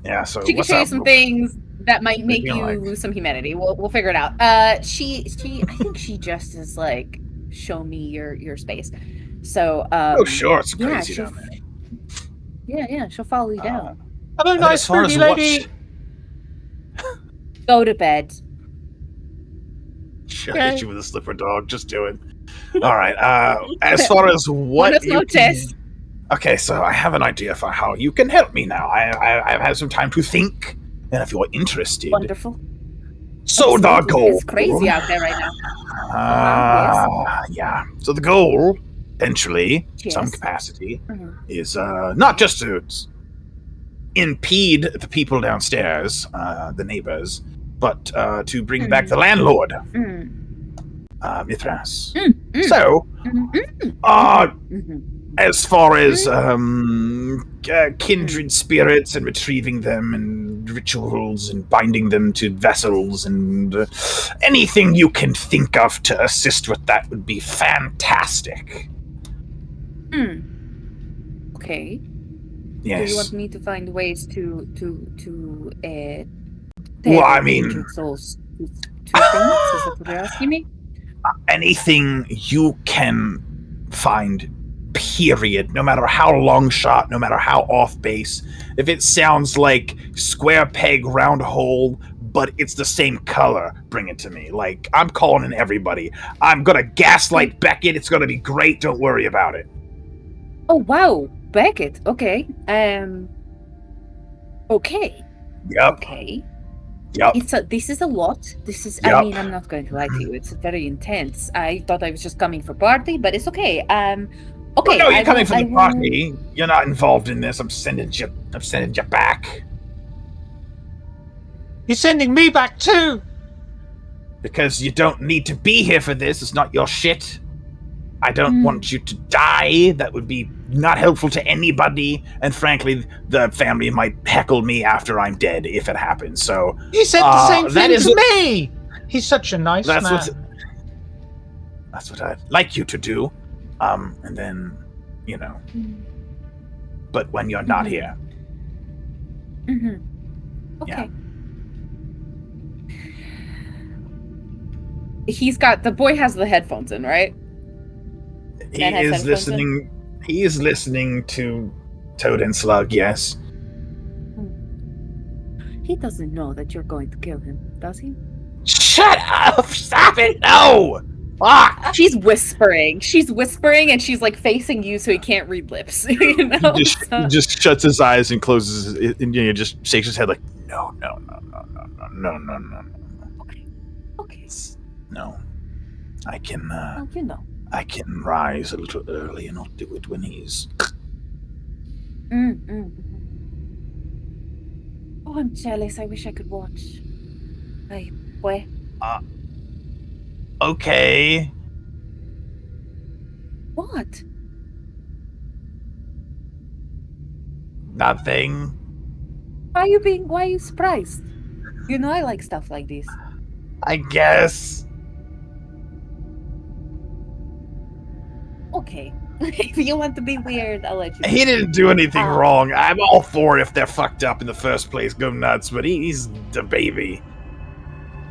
Yeah. So she can show you some things that might make you lose some humanity. We'll figure it out. I think she just is like, show me your space. So oh sure, it's crazy down there. Yeah, she'll follow you down. Hello, nice pretty lady. Go to bed. She'll hit you with a slipper dog. Just do it. All right. As far as what you can... Okay, so I have an idea for how you can help me now. I've had some time to think, and if you're interested... Wonderful. So the goal... It's crazy out there right now. Yeah. So the goal, eventually, some capacity, is not just to impede the people downstairs, the neighbors, but to bring back the landlord, Mithras. So, as far as kindred spirits and retrieving them and rituals and binding them to vessels and anything you can think of to assist with that would be fantastic. Okay. Yes. Do you want me to find ways to well, I mean, souls to things? Is that what you're asking me? Anything you can find, period. No matter how long shot, no matter how off base. If it sounds like square peg, round hole, but it's the same color, bring it to me. Like, I'm calling in everybody. I'm gonna gaslight Beckett. It's gonna be great. Don't worry about it. Oh, wow. Beckett. Okay. Okay. Yep. Okay. Yup. This is a lot. This is. Yup. I mean, I'm not going to lie to you. It's very intense. I thought I was just coming for party, but it's okay. Okay. Well, no, you're coming for the will- party. You're not involved in this. I'm sending you back. He's sending me back too! Because you don't need to be here for this. It's not your shit. I don't want you to die. That would be not helpful to anybody. And frankly, the family might heckle me after I'm dead if it happens. So He said the same thing to me! He's such a nice man. That's what I'd like you to do. And then, but when you're not here. Mm-hmm. Okay. Yeah. The boy has the headphones in, right? He Dan has is headphones listening. He is listening to Toad and Slug. Yes. He doesn't know that you're going to kill him, does he? Shut up! Stop it! No! Fuck! She's whispering, and she's like facing you so he can't read lips. You know? He just shuts his eyes and closes it, and just shakes his head like, no. Okay. No. I can. Well, I can rise a little early, and I'll do it when he's. Oh, I'm jealous. I wish I could watch. Ay, boy. Okay. What? Nothing. Why are you surprised? You know I like stuff like this. I guess. Okay. If you want to be weird, I'll let you. He didn't do anything wrong. I'm all for it if they're fucked up in the first place. Go nuts, but he's the baby.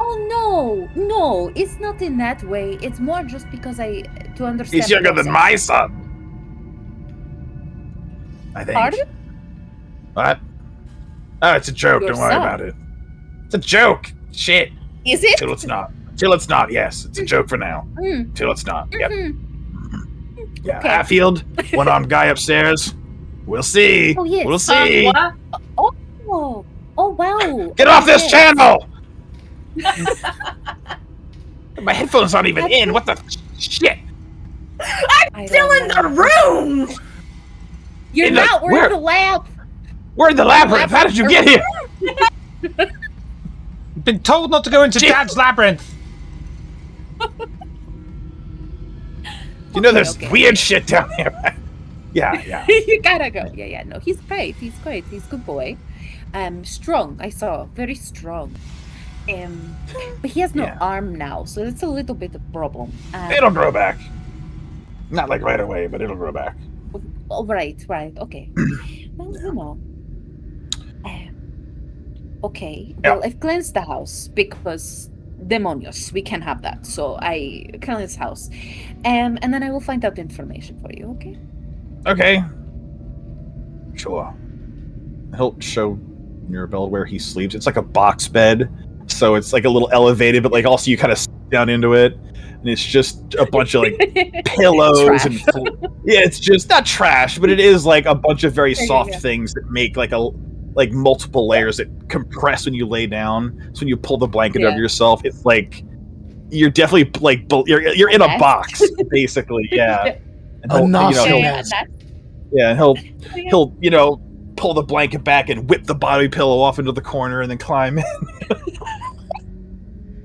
Oh no, it's not in that way. It's more just because to understand. He's younger than my son. I think. Pardon? What? Oh, it's a joke. Your Don't worry son. about it. It's a joke. Shit. Is it? Till it's not. Till it's not. Yes, it's a joke for now. Till it's not. Yep. Yeah. Okay. Hatfield, one armed guy upstairs. We'll see. Oh, yes. We'll see. What? Oh wow. Get off this Yes. channel! My headphones aren't even in. What the shit? I Still don't in know. the room! You're In the- not. We're where? in the lab. We're in the labyrinth. How did you get here? Been told not to go into Dad's labyrinth! You know, there's Okay. weird shit down here. Yeah. You gotta go. Yeah. No, he's great. He's a good boy. Strong. I saw very strong. But he has no Yeah. arm now, so it's a little bit of a problem. It'll grow back. Not like right away, but it'll grow back. Oh, right. Okay. Well, you know. Okay. Yeah. Well, I've cleansed the house because demonios. We can have that. So I cleanse the house, and then I will find out information for you. Okay. Okay. Sure. He'll show Mirabelle where he sleeps. It's like a box bed, so it's like a little elevated, but like also you kind of sit down into it, and it's just a bunch of like pillows Trash. and yeah, it's just not trash, but it is like a bunch of very Yeah, soft yeah. things that make like multiple layers that compress when you lay down. So when you pull the blanket over Yeah. yourself, it's like you're definitely like you're in a Nest. box basically, yeah. And A nostril he'll- nest. yeah, and he'll pull the blanket back and whip the body pillow off into the corner and then climb in.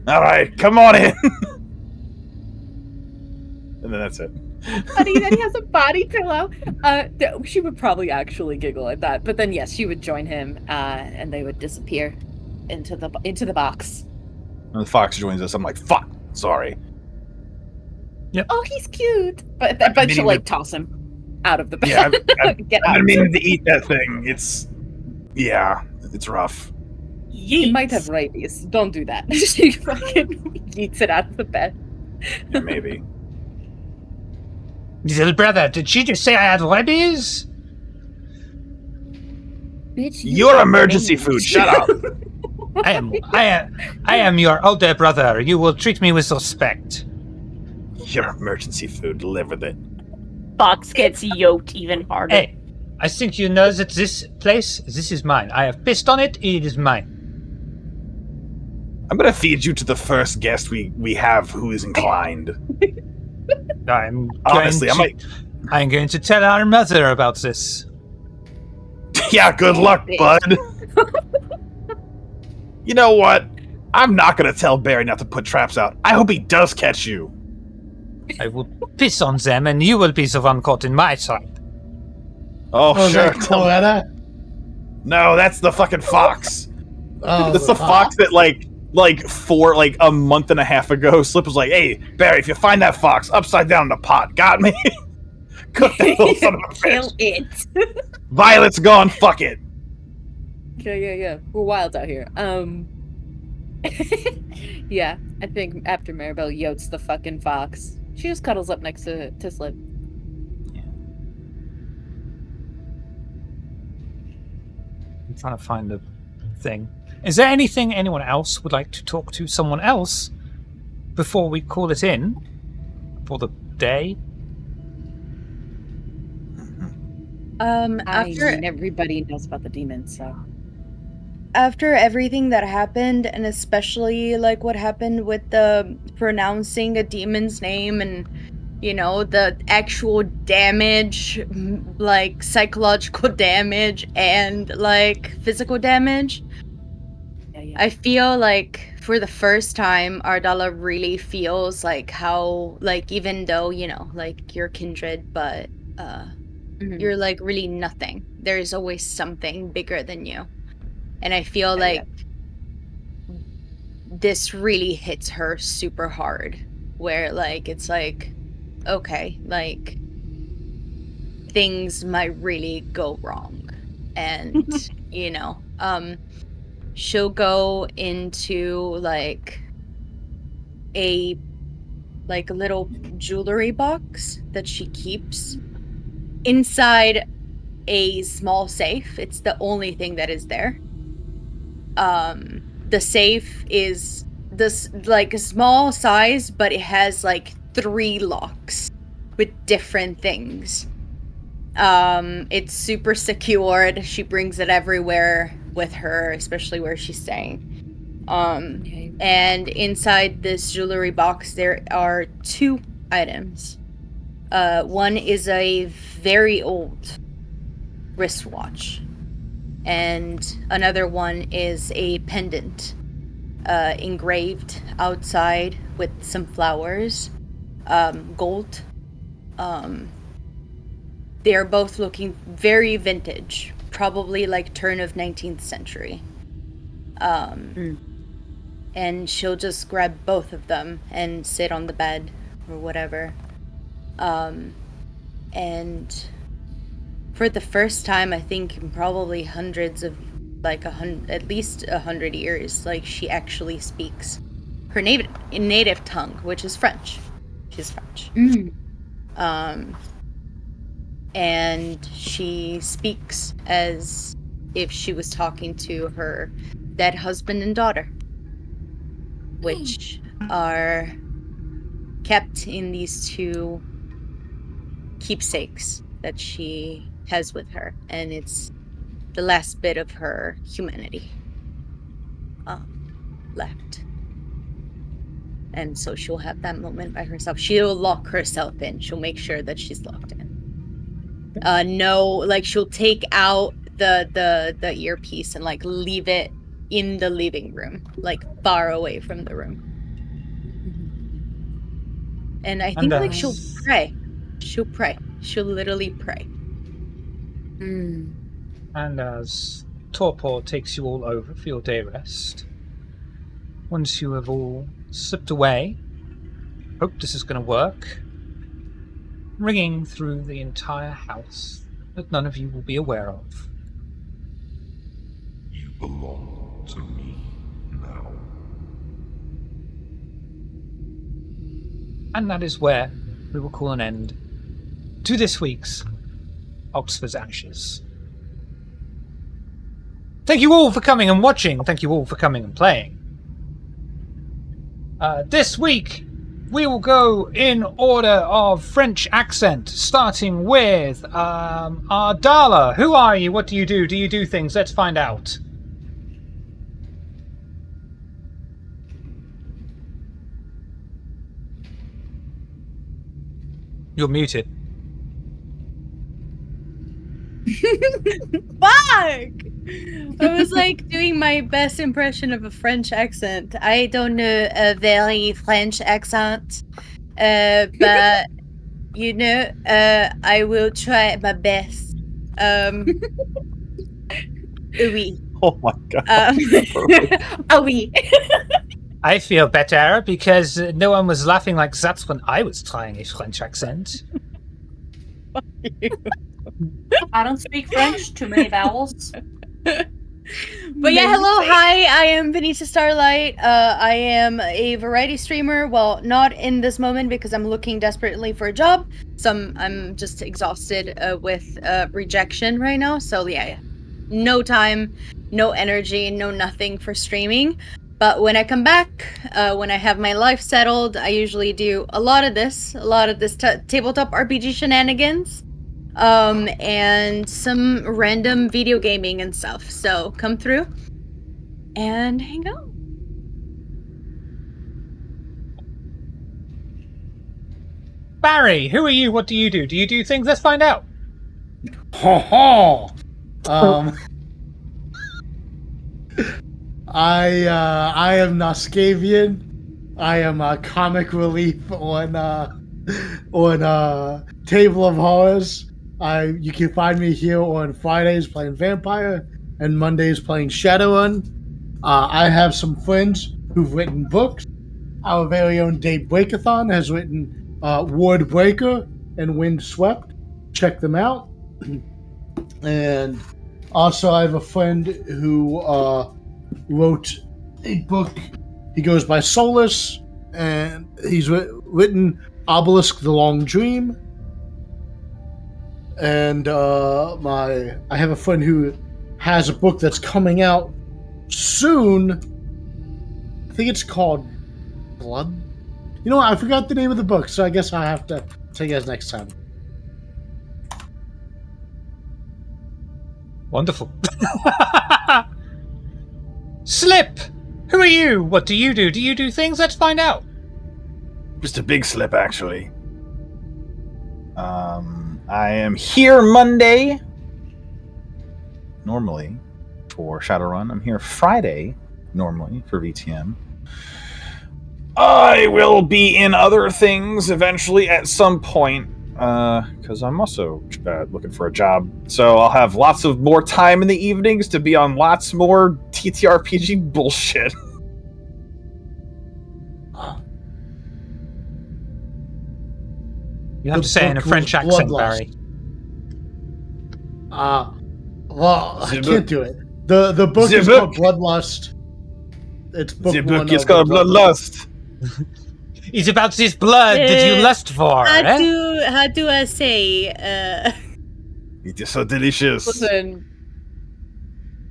All right, come on in. And then that's it. Funny that he has a body pillow. She would probably actually giggle at that, but then yes, she would join him, and they would disappear into the box. And the fox joins us. I'm like, fuck, sorry. Oh, he's cute, but she'll like toss him out of the bed. Yeah, Get I've out. been meaning to eat that thing. It's rough. He might have rabies. Don't do that. She fucking eats it out of the bed. Yeah, maybe. Little brother, did she just say I had rabies? Bitch, Your emergency food. Shut up. I am your older brother. You will treat me with respect. Your emergency food. Live with it. Fox gets yoked even harder. Hey, I think you know that this place is mine. I have pissed on it. It is mine. I'm gonna feed you to the first guest we have who is inclined. Honestly, I'm going to tell our mother about this. Yeah, good luck, bud. You know what? I'm not gonna tell Barry not to put traps out. I hope he does catch you. I will piss on them, and you will be the one caught in my side. Oh, Oh, is sure. that Cloetta? No, that's the fucking fox. Oh, That's the fox that like a month and a half ago, Slip was like, "Hey, Barry, if you find that fox upside down in a pot, got me? Cook that little son of a Kill bitch. it. Violet's gone. Fuck it." Yeah. We're wild out here. Yeah, I think after Maribel yotes the fucking fox, she just cuddles up next to Slip. I'm trying to find the thing. Is there anything anyone else would like to talk to someone else before we call it in for the day? I mean, everybody knows about the demons, so. After everything that happened, and especially like what happened with the pronouncing a demon's name and, you know, the actual damage, like psychological damage and like physical damage, I feel like for the first time, Ardala really feels like how, like, even though, you know, like you're kindred, but you're like really nothing. There's always something bigger than you. And I feel like this really hits her super hard, where like it's like, okay, like things might really go wrong. And you know, she'll go into like a little jewelry box that she keeps inside a small safe. It's the only thing that is there. The safe is this like a small size, but it has like 3 locks with different things. It's super secured. She brings it everywhere with her, especially where she's staying. And inside this jewelry box there are 2 items. One is a very old wristwatch, and another one is a pendant engraved outside with some flowers, gold. They're both looking very vintage, probably like turn of 19th century. And she'll just grab both of them and sit on the bed or whatever. And for the first time, I think in probably hundreds of, like at least 100 years, like she actually speaks her native tongue, which is French. She's French. And she speaks as if she was talking to her dead husband and daughter, which are kept in these 2 keepsakes that she has with her, and it's the last bit of her humanity left. And so she'll have that moment by herself. She'll lock herself in. She'll make sure that she's locked in. She'll take out the earpiece and like leave it in the living room, like far away from the room. And I think like she'll pray. She'll pray. She'll literally pray. And as Torpor takes you all over for your day rest, once you have all slipped away, hope this is going to work, ringing through the entire house that none of you will be aware of. You belong to me now. And that is where we will call an end to this week's Oxford's Ashes. Thank you all for coming and watching. Thank you all for coming and playing. This week, we will go in order of French accent, starting with Ardala. Who are you? What do you do? Do you do things? Let's find out. You're muted. Fuck! I was like doing my best impression of a French accent. I don't know a very French accent, but I will try my best. Oui. Oh my god. Oh, we. I feel better because no one was laughing like that when I was trying a French accent. I don't speak French. Too many vowels. But yeah, hello, hi, I am Benita Starlight. I am a variety streamer. Well, not in this moment because I'm looking desperately for a job. So I'm just exhausted with rejection right now. So yeah, no time, no energy, no nothing for streaming. But when I come back, when I have my life settled, I usually do a lot of this tabletop RPG shenanigans. And some random video gaming and stuff. So come through and hang out. Barry, who are you? What do you do? Do you do things? Let's find out. Ho ho! I am Noscavian. I am a comic relief on Table of Horrors. You can find me here on Fridays playing Vampire and Mondays playing Shadowrun. I have some friends who've written books. Our very own Dave Breakathon has written Ward Breaker and Wind Swept. Check them out. And also I have a friend who wrote a book. He goes by Solus, and he's written Obelisk: The Long Dream. And I have a friend who has a book that's coming out soon. I think it's called Blood. You know what? I forgot the name of the book, so I guess I have to tell you guys next time. Wonderful. Slip! Who are you? What do you do? Do you do things? Let's find out. Just a big slip, actually. I am here Monday, normally, for Shadowrun. I'm here Friday, normally, for VTM. I will be in other things eventually at some point, because I'm also looking for a job. So I'll have lots of more time in the evenings to be on lots more TTRPG bullshit. You have to say it in a French accent, Barry. Well, I can't do it. The book is called Bloodlust. It's book The one book is of called Bloodlust. It's about this blood that you lust for. How do I say? It is so delicious. Listen,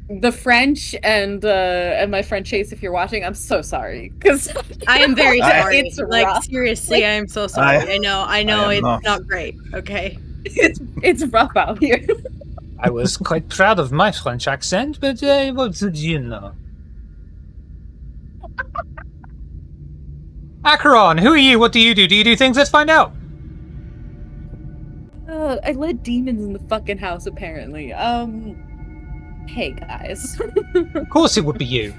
the French and my friend Chase, if you're watching, I'm so sorry because I am very sorry. It's like rough. seriously, I am so sorry. I know it's not great. Okay, it's rough out here. I was quite proud of my French accent, but what did you know? Acheron, who are you? What do you do? Do you do things? Let's find out. I led demons in the fucking house, apparently. Hey guys. Of course it would be you.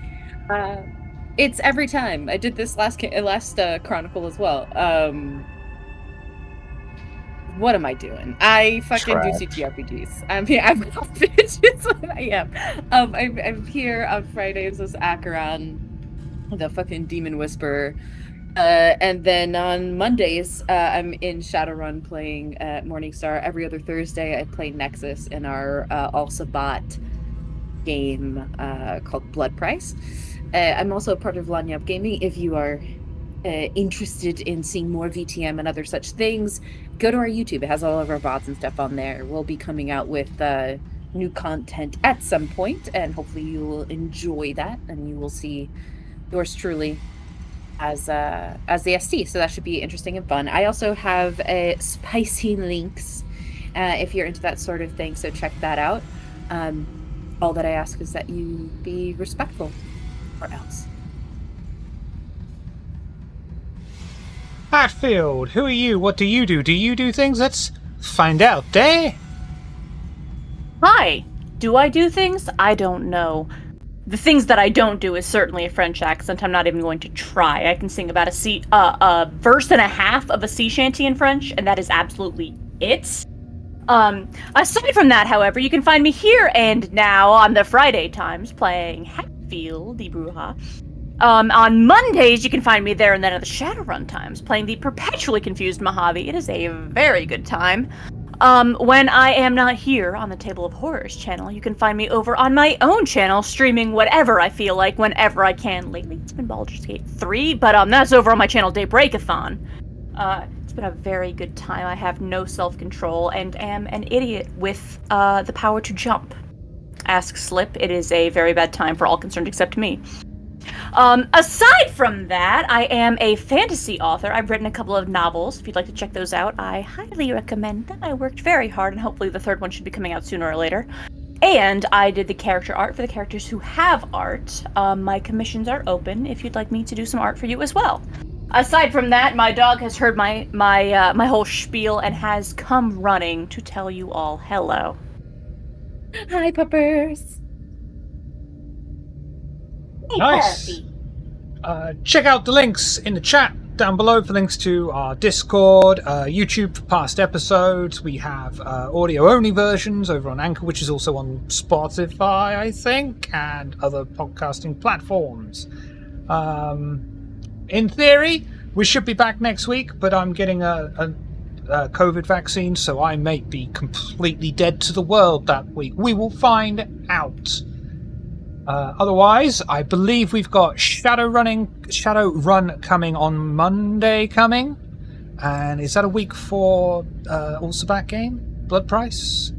It's every time. I did this last Chronicle as well. What am I doing? I fucking do CTRPGs. I'm here. I'm not bitches what I am. I'm here on Fridays as Acheron, the fucking demon whisperer. And then on Mondays, I'm in Shadowrun playing Morningstar. Every other Thursday, I play Nexus in our Al-Sabat game called Blood Price. I'm also a part of Lanyap Gaming. If you are interested in seeing more VTM and other such things, go to our YouTube. It has all of our VODs and stuff on there. We'll be coming out with new content at some point, and hopefully you will enjoy that, and you will see yours truly as the ST, so that should be interesting and fun. I also have spicy links if you're into that sort of thing, so check that out. All that I ask is that you be respectful, or else. Hatfield, who are you? What do you do? Do you do things? Let's find out, eh? Hi. Do I do things? I don't know. The things that I don't do is certainly a French accent. I'm not even going to try. I can sing about a verse and a half of a sea shanty in French, and that is absolutely it. Aside from that, however, you can find me here and now on the Friday times playing Hatfield, the Bruja. On Mondays, you can find me there and then at the Shadowrun times playing the perpetually confused Mojave. It is a very good time. When I am not here on the Table of Horrors channel, you can find me over on my own channel, streaming whatever I feel like, whenever I can. Lately, it's been Baldur's Gate 3, but that's over on my channel, Daybreakathon. It's been a very good time. I have no self-control and am an idiot with the power to jump. Ask Slip. It is a very bad time for all concerned except me. Aside from that, I am a fantasy author. I've written a couple of novels. If you'd like to check those out, I highly recommend them. I worked very hard, and hopefully the third one should be coming out sooner or later. And I did the character art for the characters who have art. My commissions are open if you'd like me to do some art for you as well. Aside from that, my dog has heard my whole spiel and has come running to tell you all hello. Hi, puppers. Hey, Nice. Percy. Check out the links in the chat down below for links to our Discord, YouTube for past episodes. We have audio-only versions over on Anchor, which is also on Spotify, I think, and other podcasting platforms. In theory, we should be back next week, but I'm getting a COVID vaccine, so I may be completely dead to the world that week. We will find out. Otherwise, I believe we've got Shadowrun coming on Monday and is that a week for Ulcerback game? Blood Price?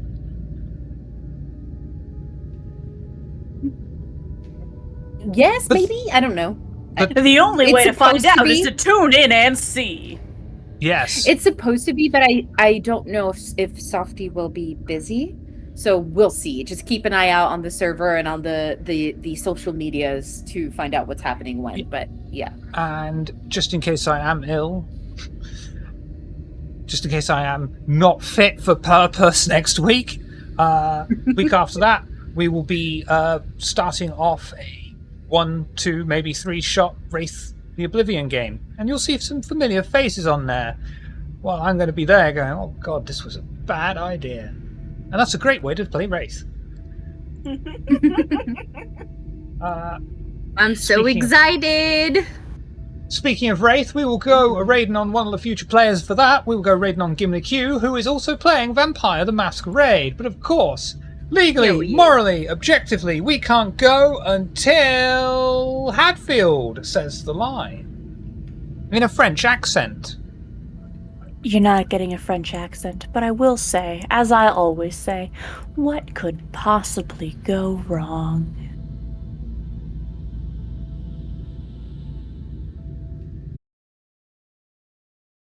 Yes, maybe? I don't know. The only It's way to find supposed to out be. is to tune in and see. Yes. It's supposed to be, but I don't know if Softy will be busy. So we'll see. Just keep an eye out on the server and on the social medias to find out what's happening when. But yeah. And just in case I am ill, just in case I am not fit for purpose next week, week after that, we will be starting off a 1, 2, maybe 3 shot Wraith the Oblivion game. And you'll see some familiar faces on there. Well, I'm going to be there going, oh god, this was a bad idea. And that's a great way to play Wraith. I'm so excited. Speaking of Wraith, we will go raiding on one of the future players for that. We will go raiding on Gimli Q, who is also playing Vampire the Masquerade. But of course, legally, morally, objectively, we can't go until Hatfield says the line. In a French accent. You're not getting a French accent, but I will say, as I always say, what could possibly go wrong?